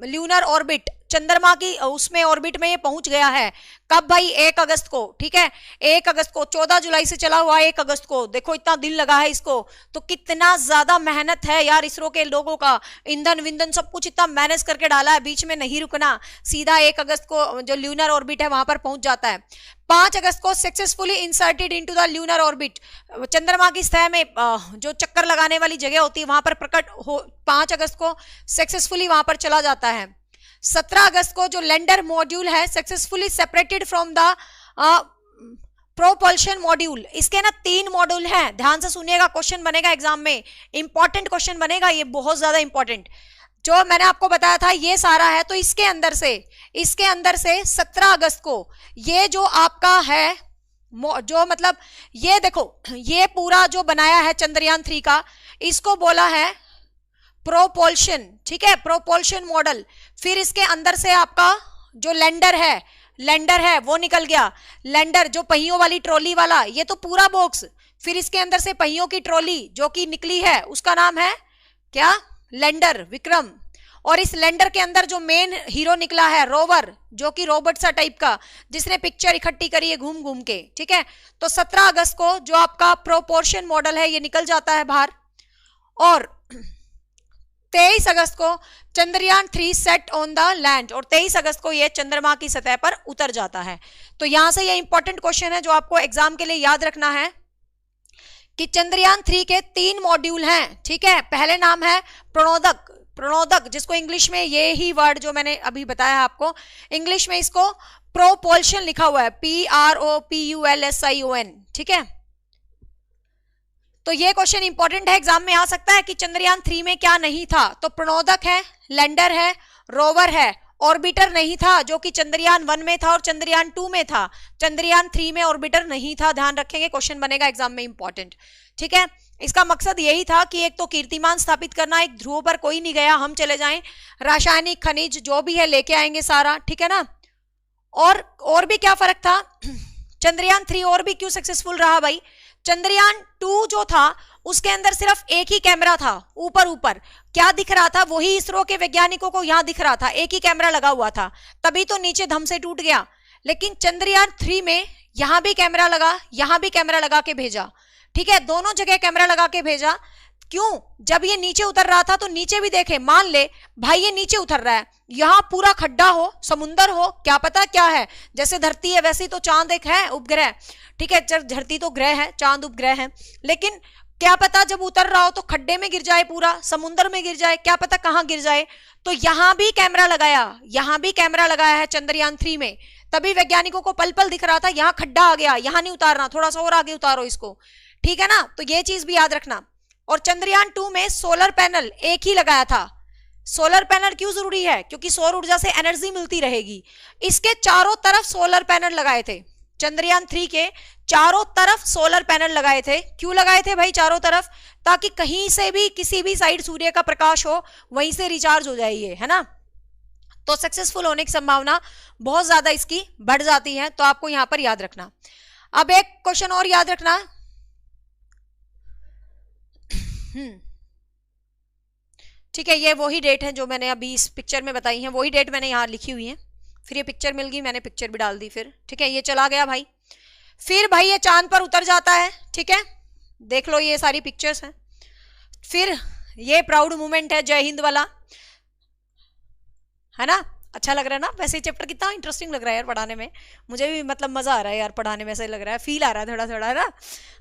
lunar orbit, चंद्रमा की उसमें ऑर्बिट में ये पहुंच गया है। कब भाई, 1 अगस्त को। ठीक है, 1 अगस्त को, 14 जुलाई से चला हुआ 1 अगस्त को, देखो इतना दिन लगा है इसको, तो कितना ज्यादा मेहनत है यार इसरो के लोगों का, ईंधन विंधन सब कुछ इतना मैनेज करके डाला है, बीच में नहीं रुकना, सीधा 1 अगस्त को जो ल्यूनर ऑर्बिट है वहां पर पहुंच जाता है। 5 अगस्त को successfully inserted into the lunar orbit, चंद्रमा की सतह में जो चक्कर लगाने वाली जगह होती है वहां पर प्रकट हो, 5 अगस्त को सक्सेसफुली वहां पर चला जाता है। 17 अगस्त को जो लैंडर मॉड्यूल है successfully separated from the propulsion module, इसके ना 3 मॉड्यूल हैं, ध्यान से सुनिएगा, क्वेश्चन बनेगा एग्जाम में, इंपॉर्टेंट क्वेश्चन बनेगा ये, बहुत ज्यादा इंपॉर्टेंट। जो मैंने आपको बताया था ये सारा है, तो इसके अंदर से 17 अगस्त को ये जो आपका है जो मतलब ये देखो ये पूरा जो बनाया है चंद्रयान 3 का, इसको बोला है प्रोपल्शन। ठीक है, प्रोपल्शन मॉडल। फिर इसके अंदर से आपका जो लैंडर है वो निकल गया, लैंडर जो पहियों वाली ट्रॉली वाला, ये तो पूरा बॉक्स। फिर इसके अंदर से पहियों की ट्रॉली जो कि निकली है उसका नाम है क्या, लैंडर विक्रम। और इस लैंडर के अंदर जो मेन हीरो निकला है रोवर, जो कि रोबोट सा टाइप का, जिसने पिक्चर इकट्ठी करी है घूम घूम के, ठीक है। तो 17 अगस्त को जो आपका प्रोपोर्शन मॉडल है ये निकल जाता है बाहर, और 23 अगस्त को Chandrayaan 3 set on the land, और 23 अगस्त को ये चंद्रमा की सतह पर उतर जाता है। तो यहां से ये इंपॉर्टेंट क्वेश्चन है जो आपको एग्जाम के लिए याद रखना है कि चंद्रयान 3 के 3 मॉड्यूल हैं, ठीक है। पहले नाम है प्रणोदक, प्रणोदक जिसको इंग्लिश में ये ही वर्ड जो मैंने अभी बताया आपको, इंग्लिश में इसको प्रोपल्शन लिखा हुआ है, PROPULSION, ठीक है। तो ये क्वेश्चन इंपॉर्टेंट है, एग्जाम में आ सकता है कि चंद्रयान 3 में क्या नहीं था। तो प्रणोदक है, लैंडर है, रोवर है, ऑर्बिटर नहीं था जो कि चंद्रयान 1 में था और चंद्रयान 2 में था। चंद्रयान 3 में ऑर्बिटर नहीं था, ध्यान रखेंगे, क्वेश्चन बनेगा एग्जाम में इंपॉर्टेंट, ठीक है। इसका मकसद यही था कि एक तो कीर्तिमान स्थापित करना, एक ध्रुव पर कोई नहीं गया, हम चले जाएं, रासायनिक खनिज जो भी है लेके आएंगे सारा, ठीक है ना। और भी क्या फर्क था, चंद्रयान 3 और भी क्यों सक्सेसफुल रहा भाई, चंद्रयान 2 जो था उसके अंदर सिर्फ एक ही कैमरा था, ऊपर ऊपर क्या दिख रहा था, वही इसरो के वैज्ञानिकों को यहां दिख रहा था, एक ही कैमरा लगा हुआ था, तभी तो नीचे धम से टूट गया। लेकिन चंद्रयान 3 में यहां भी कैमरा लगा, यहां भी कैमरा लगा के भेजा, ठीक है, दोनों जगह कैमरा लगा के भेजा। क्यों, जब ये नीचे उतर रहा था तो नीचे भी देखे, मान ले भाई ये नीचे उतर रहा है, यहां पूरा खड्डा हो, समुंदर हो, क्या पता क्या है, जैसे धरती है वैसे ही तो चांद एक है उपग्रह, ठीक है, धरती तो ग्रह है, चांद उपग्रह है, लेकिन क्या पता जब उतर रहा हो तो खड्डे में गिर जाए, पूरा समुद्र में गिर जाए, क्या पता कहां गिर जाए। तो यहां भी कैमरा लगाया, यहां भी कैमरा लगाया है चंद्रयान 3 में, तभी वैज्ञानिकों को पल पल दिख रहा था यहां खड्डा आ गया, यहां नहीं उतारना, थोड़ा सा और आगे उतारो इसको, ठीक है ना। तो ये चीज भी याद रखना। और चंद्रयान 2 में सोलर पैनल एक ही लगाया था। सोलर पैनल क्यों जरूरी है, क्योंकि सौर ऊर्जा से एनर्जी मिलती रहेगी। इसके चारों तरफ सोलर पैनल लगाए थे, चंद्रयान 3 के चारों तरफ सोलर पैनल लगाए थे। क्यों लगाए थे भाई चारों तरफ, ताकि कहीं से भी किसी भी साइड सूर्य का प्रकाश हो वहीं से रिचार्ज हो जाए ये, है ना। तो सक्सेसफुल होने की संभावना बहुत ज्यादा इसकी बढ़ जाती है, तो आपको यहां पर याद रखना। अब एक क्वेश्चन और याद रखना, ठीक है, ये वही डेट है जो मैंने अभी इस पिक्चर में बताई है, वही डेट मैंने यहां लिखी हुई है। फिर ये पिक्चर मिल गई, मैंने पिक्चर भी डाल दी, फिर ठीक है, ये चला गया भाई। फिर भाई ये चांद पर उतर जाता है, ठीक है, देख लो ये सारी पिक्चर्स हैं। फिर ये प्राउड मोमेंट है जय हिंद वाला, है ना, अच्छा लग रहा है ना। वैसे चैप्टर कितना इंटरेस्टिंग लग रहा है यार पढ़ाने में, मुझे भी मतलब मजा आ रहा है यार पढ़ाने में, ऐसा लग रहा है, फील आ रहा है थोड़ा थोड़ा, है ना।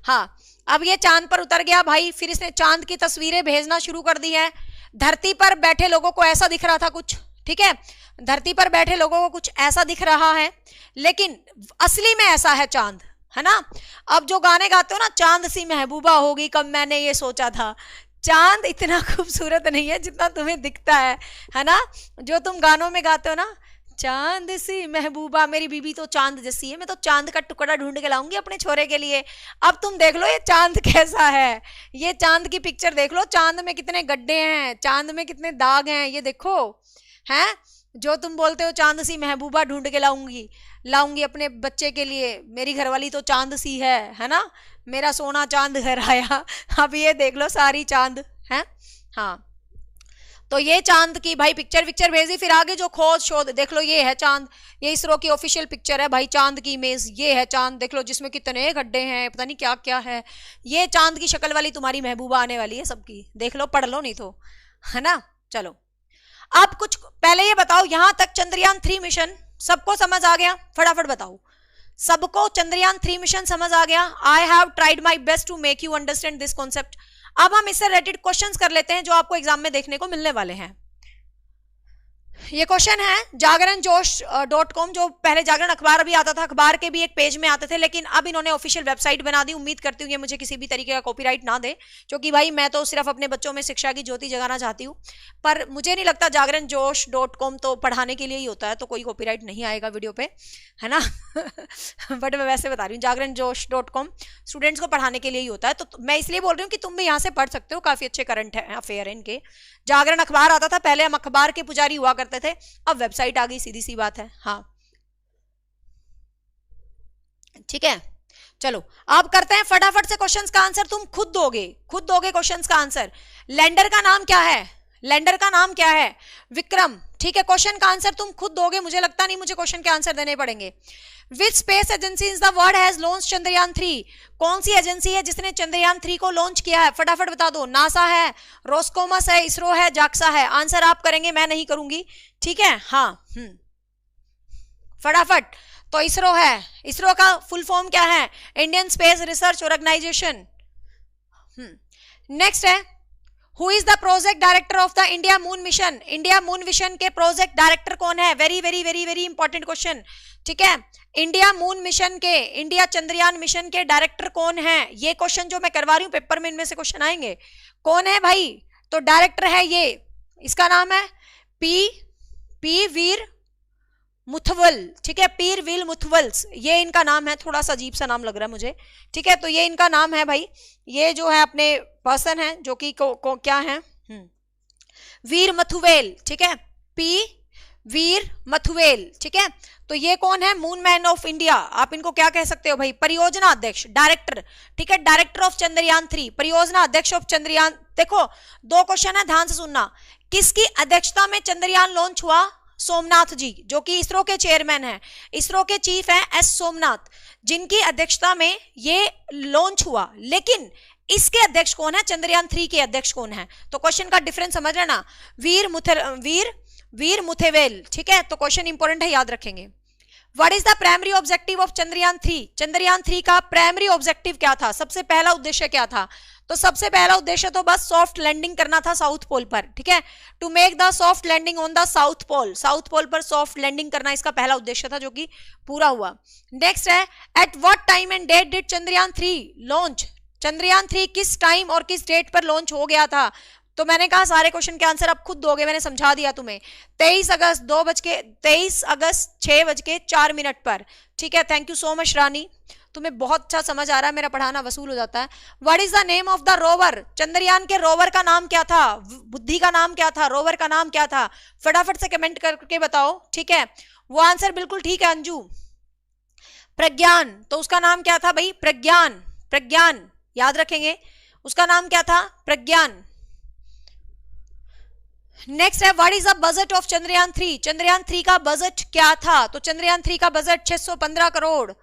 हाँ, अब ये चांद पर उतर गया भाई, फिर इसने चांद की तस्वीरें भेजना शुरू कर दी है। धरती पर बैठे लोगों को ऐसा दिख रहा था कुछ, ठीक है, धरती पर बैठे लोगों को कुछ ऐसा दिख रहा है, लेकिन असली में ऐसा है चांद, है ना। अब जो गाने गाते हो ना, चांद सी महबूबा होगी कब मैंने ये सोचा था, चांद इतना खूबसूरत नहीं है जितना तुम्हें दिखता है ना। जो तुम गानों में गाते हो ना, चांद सी महबूबा, मेरी बीबी तो चांद जैसी है, मैं तो चांद का टुकड़ा ढूंढ के लाऊंगी अपने छोरे के लिए। अब तुम देख लो ये चांद कैसा है, ये चांद की पिक्चर देख लो, चांद में कितने गड्ढे हैं, चांद में कितने दाग हैं, ये देखो, हैं। जो तुम बोलते हो चांद सी महबूबा ढूंढ के लाऊंगी अपने बच्चे के लिए, मेरी घरवाली तो चांद सी है ना, मेरा सोना चांद घर आया। अब ये देख लो सारी चांद है। हाँ, तो ये चांद की भाई पिक्चर भेजी, फिर आगे जो खोज शोध देख लो, ये है चांद, ये इसरो की ऑफिशियल पिक्चर है भाई, चांद की इमेज, ये है चांद, देख लो जिसमें कितने गड्ढे हैं, पता नहीं क्या क्या है। ये चांद की शक्ल वाली तुम्हारी महबूबा आने वाली है सबकी, देख लो, पढ़ लो नहीं तो, है ना। चलो आप कुछ पहले ये बताओ, यहां तक चंद्रयान 3 मिशन सबको समझ आ गया, फटाफट बताओ, सबको चंद्रयान 3 मिशन समझ आ गया। I have tried my best to make you understand this concept. अब हम इससे रिलेटेड क्वेश्चंस कर लेते हैं जो आपको एग्जाम में देखने को मिलने वाले हैं। ये क्वेश्चन है जागरणजोश.com, जो पहले जागरण अखबार भी आता था, अखबार के भी एक पेज में आते थे, लेकिन अब इन्होंने ऑफिशियल वेबसाइट बना दी। उम्मीद करती हूँ ये मुझे किसी भी तरीके का कॉपीराइट ना दे, क्योंकि भाई मैं तो सिर्फ अपने बच्चों में शिक्षा की ज्योति जगाना चाहती हूँ। पर मुझे नहीं लगता जागरणजोश.com तो पढ़ाने के लिए ही होता है, तो कोई कॉपीराइट नहीं आएगा वीडियो पे, है ना। बट मैं वैसे बता रही हूँ, जागरणजोश.com स्टूडेंट्स को पढ़ाने के लिए ही होता है, तो मैं इसलिए बोल रही हूँ कि तुम भी यहाँ से पढ़ सकते हो, काफी अच्छे करंट अफेयर है इनके। जागरण अखबार आता था पहले, हम अखबार के पुजारी हुआ करते थे, अब वेबसाइट आ गई, सीधी सी बात है। हाँ ठीक है, चलो आप करते हैं फटाफट से क्वेश्चंस का आंसर, तुम खुद दोगे क्वेश्चंस का आंसर। लैंडर का नाम क्या है, लैंडर का नाम क्या है? विक्रम। ठीक है, क्वेश्चन का आंसर तुम खुद दोगे, मुझे लगता नहीं मुझे क्वेश्चन के आंसर देने पड़ेंगे। Which space agency in the world has launch Chandrayaan 3? कौन सी एजेंसी है जिसने चंद्रयान 3 को लॉन्च किया है? फटाफट बता दो। नासा है, रोस्कोमस है, इसरो है, जाक्सा है। आंसर आप करेंगे, मैं नहीं करूंगी। ठीक है, हाँ फटाफट। तो इसरो है। इसरो का फुल फॉर्म क्या है? Indian space research organisation. Next है, who is the project director of the India moon mission? India moon mission के प्रोजेक्ट डायरेक्टर कौन है? Very very very very important question. ठीक है, इंडिया मून मिशन के, India Chandrayaan mission के director कौन है? ये क्वेश्चन जो मैं करवा रही हूं पेपर में, इनमें से क्वेश्चन आएंगे। कौन है भाई? तो डायरेक्टर है ये, इसका नाम है पी वीर मुथवल। ठीक है, पीर विल मुथवल्स, ये इनका नाम है। थोड़ा सा अजीब सा नाम लग रहा है मुझे। ठीक है, तो ये इनका नाम है भाई। ये जो है अपने पर्सन है जो कि क्या है, वीर मथुवेल। ठीक है, पी वीर मथुवेल। ठीक है, तो ये कौन है? Moon man of India. आप इनको क्या कह सकते हो भाई? परियोजना अध्यक्ष, डायरेक्टर। ठीक है, डायरेक्टर ऑफ चंद्रयान 3, परियोजना अध्यक्ष ऑफ चंद्रयान। देखो, दो क्वेश्चन है, ध्यान से सुनना। किसकी अध्यक्षता में चंद्रयान लॉन्च हुआ? सोमनाथ जी, जो कि इसरो के चेयरमैन हैं। इसरो के चीफ हैं एस सोमनाथ, जिनकी अध्यक्षता में ये लॉन्च हुआ। लेकिन इसके अध्यक्ष कौन है? चंद्रयान 3 के अध्यक्ष कौन है? तो क्वेश्चन का डिफरेंस समझ लेना, वीर मुथेवेल। ठीक है, तो क्वेश्चन इंपॉर्टेंट है, याद रखेंगे। What is the primary objective of Chandrayaan 3? Chandrayaan 3 का प्राइमरी ऑब्जेक्टिव क्या था? सबसे पहला उद्देश्य क्या था? तो सबसे पहला उद्देश्य तो बस सॉफ्ट लैंडिंग करना था साउथ पोल पर। ठीक है, to make the soft landing on the south pole, south pole पर सॉफ्ट लैंडिंग करना इसका पहला उद्देश्य था, जो कि पूरा हुआ। नेक्स्ट है, at what time and date did Chandrayaan 3 launch? Chandrayaan 3 किस टाइम और किस डेट पर लॉन्च हो गया था? तो मैंने कहा सारे क्वेश्चन के आंसर आप खुद दोगे, मैंने समझा दिया तुम्हें। 23 अगस्त 6:04 पर। ठीक है, थैंक यू सो मच रानी, तुम्हें बहुत अच्छा समझ आ रहा है, मेरा पढ़ाना वसूल हो जाता है। What is the name of the rover? Chandrayaan के रोवर का नाम क्या था? बुद्धि का नाम क्या था? रोवर का नाम क्या था? फटाफट से कमेंट करके बताओ। ठीक है, वो आंसर बिल्कुल ठीक है अंजू। प्रज्ञान, तो उसका नाम क्या था भाई? प्रज्ञान। प्रज्ञान याद रखेंगे, उसका नाम क्या था? प्रज्ञान। नेक्स्ट है, what is the budget of Chandrayaan 3? Chandrayaan 3 का बजट क्या था? तो चंद्रयान 3 का बजट 615 करोड़।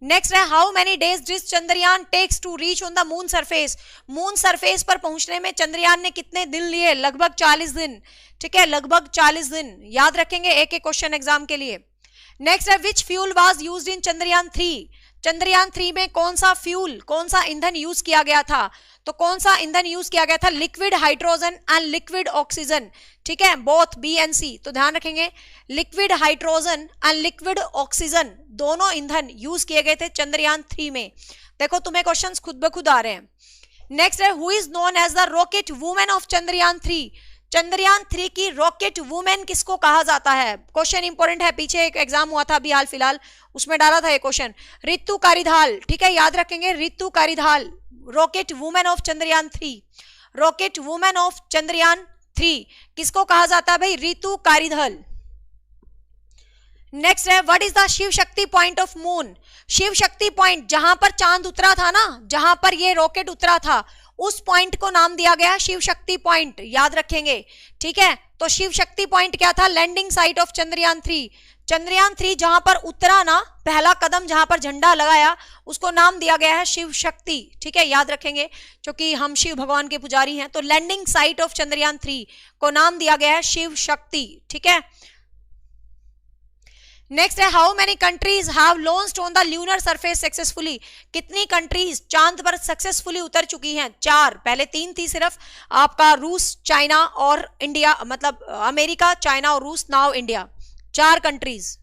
नेक्स्ट है, how many days did Chandrayaan takes to reach on the moon surface? Moon surface पर पहुंचने में चंद्रयान ने कितने दिन लिए? लगभग 40 दिन। ठीक है, लगभग 40 दिन, याद रखेंगे एक एक क्वेश्चन एग्जाम के लिए। नेक्स्ट है, which fuel was used in Chandrayaan 3? Chandrayaan 3 में कौन सा फ्यूल, कौन सा ईंधन यूज किया गया था? तो कौन सा ईंधन यूज किया गया था? Liquid hydrogen and liquid oxygen. ठीक है, बोथ बी एंड सी, तो ध्यान रखेंगे। Liquid hydrogen and liquid oxygen दोनों ईंधन यूज किए गए थे चंद्रयान 3 में। देखो तुम्हें क्वेश्चंस खुद ब खुद आ रहे हैं। नेक्स्ट है, who is known as the rocket women of Chandrayaan 3? Chandrayaan 3 की रॉकेट वुमेन किसको कहा जाता है? क्वेश्चन इंपॉर्टेंट है, पीछे एक एग्जाम हुआ था अभी हाल फिलहाल, उसमें डाला था ये क्वेश्चन। रितु कारिधाल। ठीक है, याद रखेंगे, Ritu Karidhal, rocket women of Chandrayaan 3। Rocket women of Chandrayaan 3 किसको कहा जाता है भाई? रितु कारिधाल। नेक्स्ट है, what is the Shiv Shakti point of moon? Shiv Shakti point, जहां पर चांद उतरा था ना, जहां पर ये रॉकेट उतरा था, उस पॉइंट को नाम दिया गया शिव शक्ति पॉइंट, याद रखेंगे। ठीक है, तो शिव शक्ति पॉइंट क्या था? Landing site of Chandrayaan 3। Chandrayaan 3 जहां पर उतरा ना, पहला कदम जहां पर झंडा लगाया, उसको नाम दिया गया है शिव शक्ति। ठीक है, याद रखेंगे, क्योंकि हम शिव भगवान के पुजारी हैं। तो लैंडिंग साइट ऑफ चंद्रयान 3 को नाम दिया गया है शिव शक्ति। ठीक है, नेक्स्ट है, how many countries have launched on the lunar surface successfully? कितनी कंट्रीज चांद पर सक्सेसफुली उतर चुकी हैं? 4, पहले 3 थी सिर्फ, आपका रूस, चाइना और इंडिया, मतलब अमेरिका, चाइना और रूस, नाउ इंडिया, 4 कंट्रीज।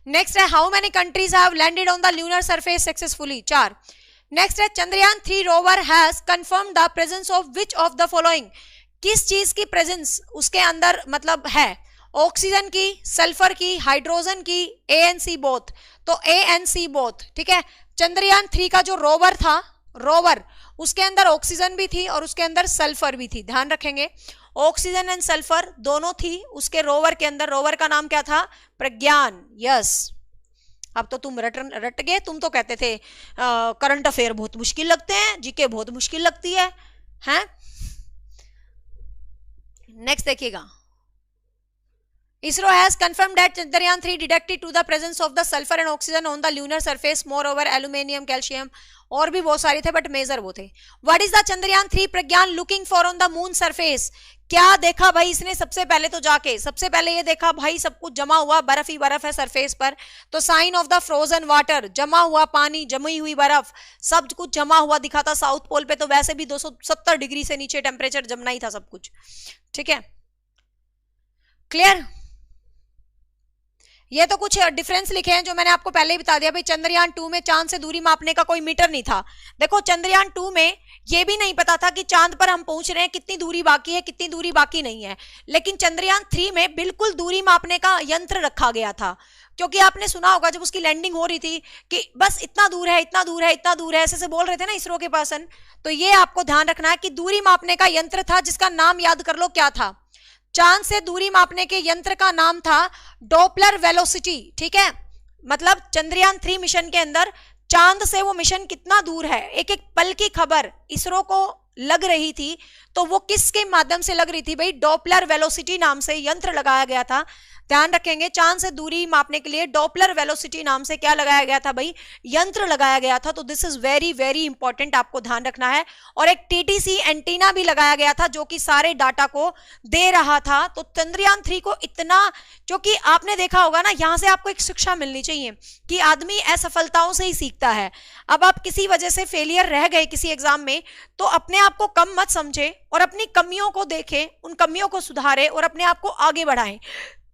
नेक्स्ट है, how many countries have landed on the lunar surface successfully? 4। Next है, Chandrayaan 3 rover has confirm the presence of which of the following? किस चीज की प्रेजेंस उसके अंदर मतलब है? ऑक्सीजन की, सल्फर की, हाइड्रोजन की, ANC बोथ। तो ANC बोथ। ठीक है, चंद्रयान 3 का जो रोवर था, रोवर, उसके अंदर ऑक्सीजन भी थी और उसके अंदर सल्फर भी थी, ध्यान रखेंगे। ऑक्सीजन एंड सल्फर दोनों थी उसके रोवर के अंदर। रोवर का नाम क्या था? प्रज्ञान। यस, अब तो तुम रट गए। तुम तो कहते थे करंट अफेयर बहुत मुश्किल लगते हैं, जीके बहुत मुश्किल लगती है, हैं? नेक्स्ट देखिएगा, ISRO has confirmed that Chandrayaan-3 detected to the presence of the sulfur and oxygen on the lunar surface. Moreover, aluminium, calcium और भी बहुत सारे थे बट मेजर वो थे. What is the Chandrayaan-3 Pragyan looking for on the moon surface? क्या देखा भाई इसने? सबसे पहले तो जाके सबसे पहले ये देखा भाई सब कुछ जमा हुआ बर्फ ही बर्फ है सरफेस पर, तो sign of the frozen water, जमा हुआ पानी, जमी हुई बर्फ, सब कुछ जमा हुआ दिखा था. साउथ पोल पे तो वैसे भी 270 डिग्री से नीचे टेम्परेचर जमना ही था सब कुछ. ठीक है, क्लियर? ये तो कुछ डिफरेंस लिखे हैं जो मैंने आपको पहले ही बता दिया. भाई चंद्रयान 2 में चांद से दूरी मापने का कोई मीटर नहीं था. देखो चंद्रयान 2 में ये भी नहीं पता था कि चांद पर हम पहुंच रहे हैं, कितनी दूरी बाकी है, कितनी दूरी बाकी नहीं है. लेकिन चंद्रयान 3 में बिल्कुल दूरी मापने का यंत्र रखा गया था, क्योंकि आपने सुना होगा जब उसकी लैंडिंग हो रही थी कि बस इतना दूर है, इतना दूर है, इतना दूर है, ऐसे बोल रहे थे ना इसरो के पर्सन. तो ये आपको ध्यान रखना है कि दूरी मापने का यंत्र था जिसका नाम याद कर लो क्या था. चांद से दूरी मापने के यंत्र का नाम था डॉपलर वेलोसिटी. ठीक है, मतलब चंद्रयान 3 मिशन के अंदर चांद से वो मिशन कितना दूर है, एक एक पल की खबर इसरो को लग रही थी. तो वो किसके माध्यम से लग रही थी भाई? डॉपलर वेलोसिटी नाम से यंत्र लगाया गया था. ध्यान रखेंगे, चांद से दूरी मापने के लिए डॉपलर वेलोसिटी नाम से क्या लगाया गया था भाई? यंत्र लगाया गया था. तो this is very very important, आपको ध्यान रखना है. और एक टीटीसी एंटीना भी लगाया गया था जो कि सारे डाटा को दे रहा था. तो चंद्रयान 3 को इतना, क्योंकि आपने देखा होगा ना, यहां से आपको एक शिक्षा मिलनी चाहिए कि आदमी असफलताओं से ही सीखता है. अब आप किसी वजह से फेलियर रह गए किसी एग्जाम में, तो अपने आप को कम मत समझे और अपनी कमियों को देखें, उन कमियों को सुधारें और अपने आप को आगे बढ़ाएं.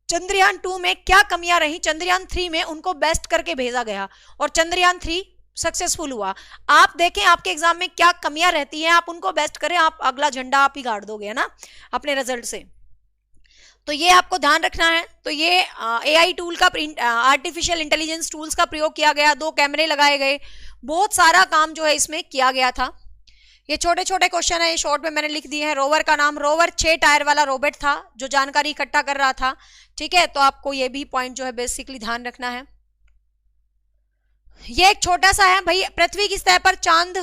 चंद्रयान 2 में क्या कमियां रही, चंद्रयान 3 में उनको बेस्ट करके भेजा गया और चंद्रयान 3 सक्सेसफुल हुआ. आप देखें आपके एग्जाम में क्या कमियां रहती हैं, आप उनको बेस्ट करें, आप अगला झंडा आप ही गाड़ दोगे, है ना, अपने रिजल्ट से. तो ये आपको ध्यान रखना है. तो ये AI टूल का, आर्टिफिशियल इंटेलिजेंस टूल्स का प्रयोग किया गया, 2 कैमरे लगाए गए, बहुत सारा काम जो है इसमें किया गया था. ये छोटे छोटे क्वेश्चन है, ये शॉर्ट में मैंने लिख दिए हैं. रोवर का नाम, रोवर 6 टायर वाला रोबोट था जो जानकारी इकट्ठा कर रहा था. ठीक है, तो आपको ये भी पॉइंट जो है बेसिकली ध्यान रखना है. ये एक छोटा सा है भाई, पृथ्वी की सतह पर चांद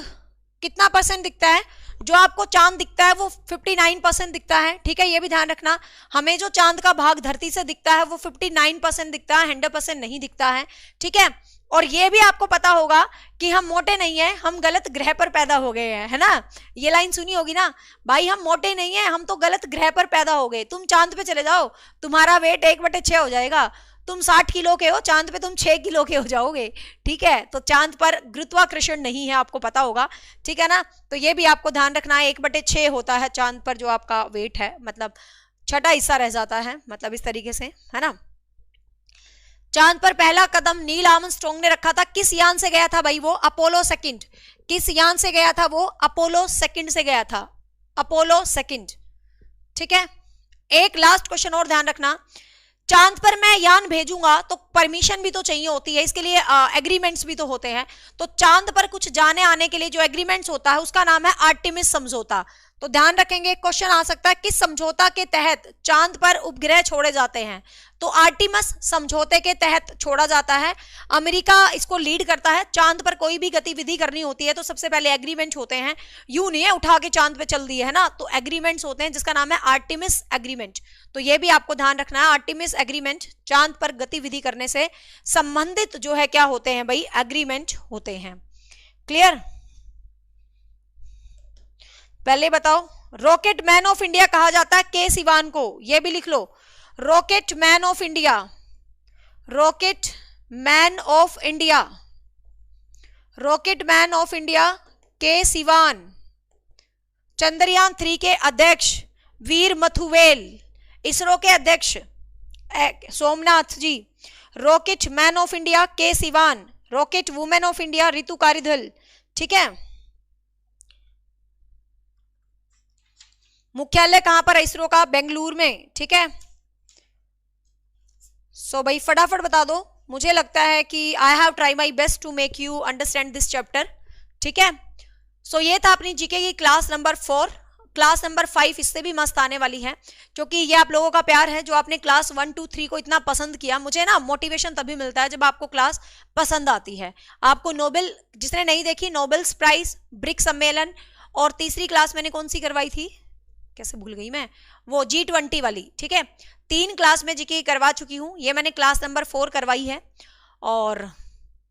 कितना % दिखता है? जो आपको चांद दिखता है वो 59% दिखता है. ठीक है, ये भी ध्यान रखना. हमें जो चांद का भाग धरती से दिखता है वो 59% दिखता है, 100% नहीं दिखता है. ठीक है, और ये भी आपको पता होगा कि हम मोटे नहीं है, हम गलत ग्रह पर पैदा हो गए हैं, है ना. ये लाइन सुनी होगी ना भाई, हम मोटे नहीं है, हम तो गलत ग्रह पर पैदा हो गए. तुम चांद पे चले जाओ, तुम्हारा वेट 1/6 हो जाएगा. तुम 60 किलो के हो, चांद पे तुम 6 किलो के हो जाओगे. ठीक है, तो चांद पर गुरुत्वाकर्षण नहीं है, आपको पता होगा. ठीक है ना, तो ये भी आपको ध्यान रखना है. 1/6 होता है चांद पर जो आपका वेट है, मतलब छठा हिस्सा रह जाता है, मतलब इस तरीके से, है ना. चांद पर पहला कदम नील आर्मस्ट्रांग ने रखा था. किस यान से गया था भाई वो? अपोलो 2. किस यान से गया था वो? अपोलो 2 से गया था, अपोलो 2. ठीक है, एक लास्ट क्वेश्चन और ध्यान रखना. चांद पर मैं यान भेजूंगा तो परमिशन भी तो चाहिए होती है, इसके लिए एग्रीमेंट्स भी तो होते हैं. तो चांद पर कुछ जाने आने के लिए जो एग्रीमेंट्स होता है उसका नाम है आर्टेमिस समझौता. तो ध्यान रखेंगे, क्वेश्चन आ सकता है किस समझौता के तहत चांद पर उपग्रह छोड़े जाते हैं? तो आर्टेमिस समझौते के तहत छोड़ा जाता है. अमेरिका इसको लीड करता है. चांद पर कोई भी गतिविधि करनी होती है तो सबसे पहले एग्रीमेंट होते हैं, यूं नहीं है उठा के चांद पे चल दिए, है ना. तो एग्रीमेंट्स होते हैं जिसका नाम है आर्टेमिस एग्रीमेंट. तो ये भी आपको ध्यान रखना है, आर्टेमिस एग्रीमेंट चांद पर गतिविधि करने से संबंधित जो है क्या होते हैं भाई? एग्रीमेंट होते हैं. क्लियर? पहले बताओ, रॉकेट मैन ऑफ इंडिया कहा जाता है के सिवान को. ये भी लिख लो, rocket man of India, rocket man of India, rocket man of India के सिवान. चंद्रयान 3 के अध्यक्ष वीर मथुवेल, इसरो के अध्यक्ष Somnath ji. Rocket man of India के Sivan, rocket women of India Ritu Karidhal. ठीक है, मुख्यालय कहां पर है इसरो का? बेंगलुरु में. ठीक है, सो भाई फटाफट बता दो. मुझे लगता है कि I have try my best to make you understand this chapter. ठीक है, सो ये था अपनी जीके की क्लास नंबर 4. क्लास नंबर 5 इससे भी मस्त आने वाली है, क्योंकि ये आप लोगों का प्यार है जो आपने क्लास 1, 2, 3 को इतना पसंद किया. मुझे ना मोटिवेशन तभी मिलता है जब आपको क्लास पसंद आती है. आपको नोबेल, जिसने नहीं देखी, नोबेल्स प्राइज, ब्रिक्स सम्मेलन, और तीसरी क्लास मैंने कौन सी करवाई थी? कैसे भूल गई मैं, वो G20 वाली, ठीक है। 3 क्लास में जीके करवा चुकी हूँ, ये मैंने क्लास नंबर 4 करवाई है। और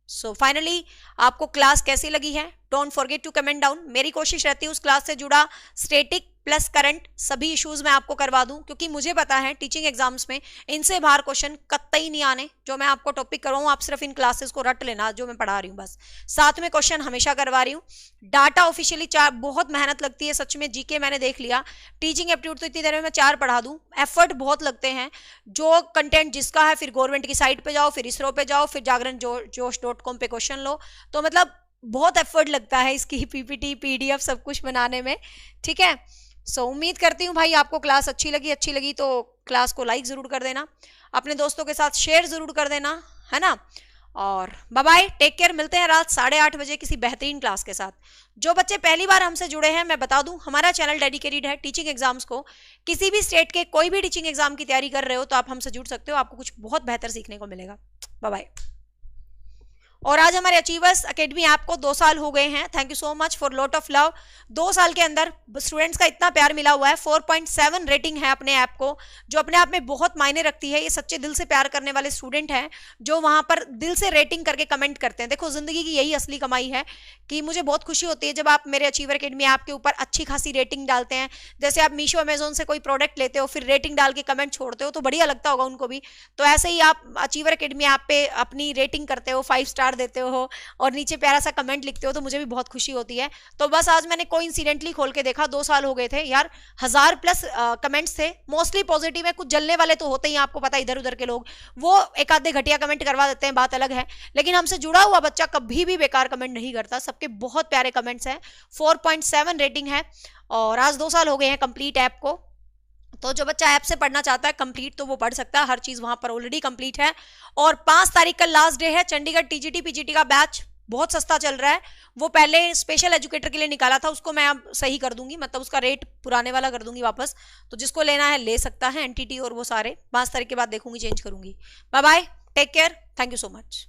सो फाइनली आपको क्लास कैसी लगी है, don't forget to comment down. मेरी कोशिश रहती है उस क्लास से जुड़ा स्टैटिक प्लस करंट सभी इश्यूज मैं आपको करवा दूं, क्योंकि मुझे पता है टीचिंग एग्जाम्स में इनसे बाहर क्वेश्चन कतई नहीं आने। जो मैं आपको टॉपिक करवाऊं आप सिर्फ इन क्लासेस को रट लेना जो मैं पढ़ा रही हूँ बस, साथ में क्वेश्चन हमेशा करवा रही हूँ। डाटा ऑफिशियली 4, बहुत मेहनत लगती है सच में। जीके मैंने देख लिया, टीचिंग एप्टीट्यूड तो इतनी देर में मैं 4 पढ़ा दूं, एफर्ट बहुत लगते हैं। जो कंटेंट जिसका है फिर गवर्नमेंट की साइट पे जाओ, फिर इसरो पे जाओ, फिर जागरण जोश.com पे क्वेश्चन लो, तो मतलब बहुत एफर्ट लगता है इसकी पीपीटी पीडीएफ सब कुछ बनाने में, ठीक है। सो उम्मीद करती हूँ भाई आपको क्लास अच्छी लगी तो क्लास को लाइक जरूर कर देना, अपने दोस्तों के साथ शेयर जरूर कर देना, है ना। और बाय बाय, टेक केयर, मिलते हैं रात 8:30 बजे किसी बेहतरीन क्लास के साथ। जो बच्चे पहली बार हमसे जुड़े हैं मैं बता दूं, हमारा चैनल डेडिकेटेड है टीचिंग एग्जाम्स को। किसी भी स्टेट के कोई भी टीचिंग एग्जाम की तैयारी कर रहे हो तो आप हमसे जुड़ सकते हो, आपको कुछ बहुत बेहतर सीखने को मिलेगा। Bye bye. और आज हमारे अचीवर्स एकेडमी ऐप को 2 साल हो गए हैं। Thank you so much for lot of love. 2 साल के अंदर स्टूडेंट्स का इतना प्यार मिला हुआ है। 4.7 रेटिंग है अपने ऐप को, जो अपने आप में बहुत मायने रखती है। ये सच्चे दिल से प्यार करने वाले स्टूडेंट हैं जो वहां पर दिल से रेटिंग करके कमेंट करते हैं। देखो जिंदगी की यही असली कमाई है कि मुझे बहुत खुशी होती है जब आप मेरे अचीवर एकेडमी ऐप के ऊपर अच्छी खासी रेटिंग डालते हैं। जैसे आप मीशो अमेजोन से कोई प्रोडक्ट लेते हो फिर रेटिंग डाल के कमेंट छोड़ते हो तो बढ़िया लगता होगा उनको भी। तो ऐसे ही आप अचीवर एकेडमी ऐप पे अपनी रेटिंग करते हो, 5 स्टार देते हो और नीचे प्यारा सा कमेंट लिखते हो तो मुझे भी बहुत खुशी होती है। तो बस आज मैंने कोइंसिडेंटली खोल के देखा, 2 साल हो गए थे यार, 1000+ कमेंट्स थे, मोस्टली पॉजिटिव है। कुछ जलने वाले तो होते ही, आपको पता इधर उधर के लोग वो एक आधे घटिया कमेंट करवा देते हैं, बात अलग है। लेकिन हमसे जुड़ा हुआ बच्चा कभी भी बेकार कमेंट नहीं करता, सबके बहुत प्यारे कमेंट्स हैं। 4.7 रेटिंग है और आज 2 साल हो गए हैं कंप्लीट ऐप को। तो जो बच्चा ऐप से पढ़ना चाहता है कंप्लीट तो वो पढ़ सकता है, हर चीज वहां पर ऑलरेडी कंप्लीट है। और 5 तारीख का लास्ट डे है। चंडीगढ़ टीजीटी पीजीटी का बैच बहुत सस्ता चल रहा है, वो पहले स्पेशल एजुकेटर के लिए निकाला था, उसको मैं अब सही कर दूंगी, मतलब उसका रेट पुराने वाला कर दूंगी वापस। तो जिसको लेना है ले सकता है, एनटीटी और वो सारे 5 तारीख के बाद देखूंगी, चेंज करूंगी। Bye bye, take care, thank you so much.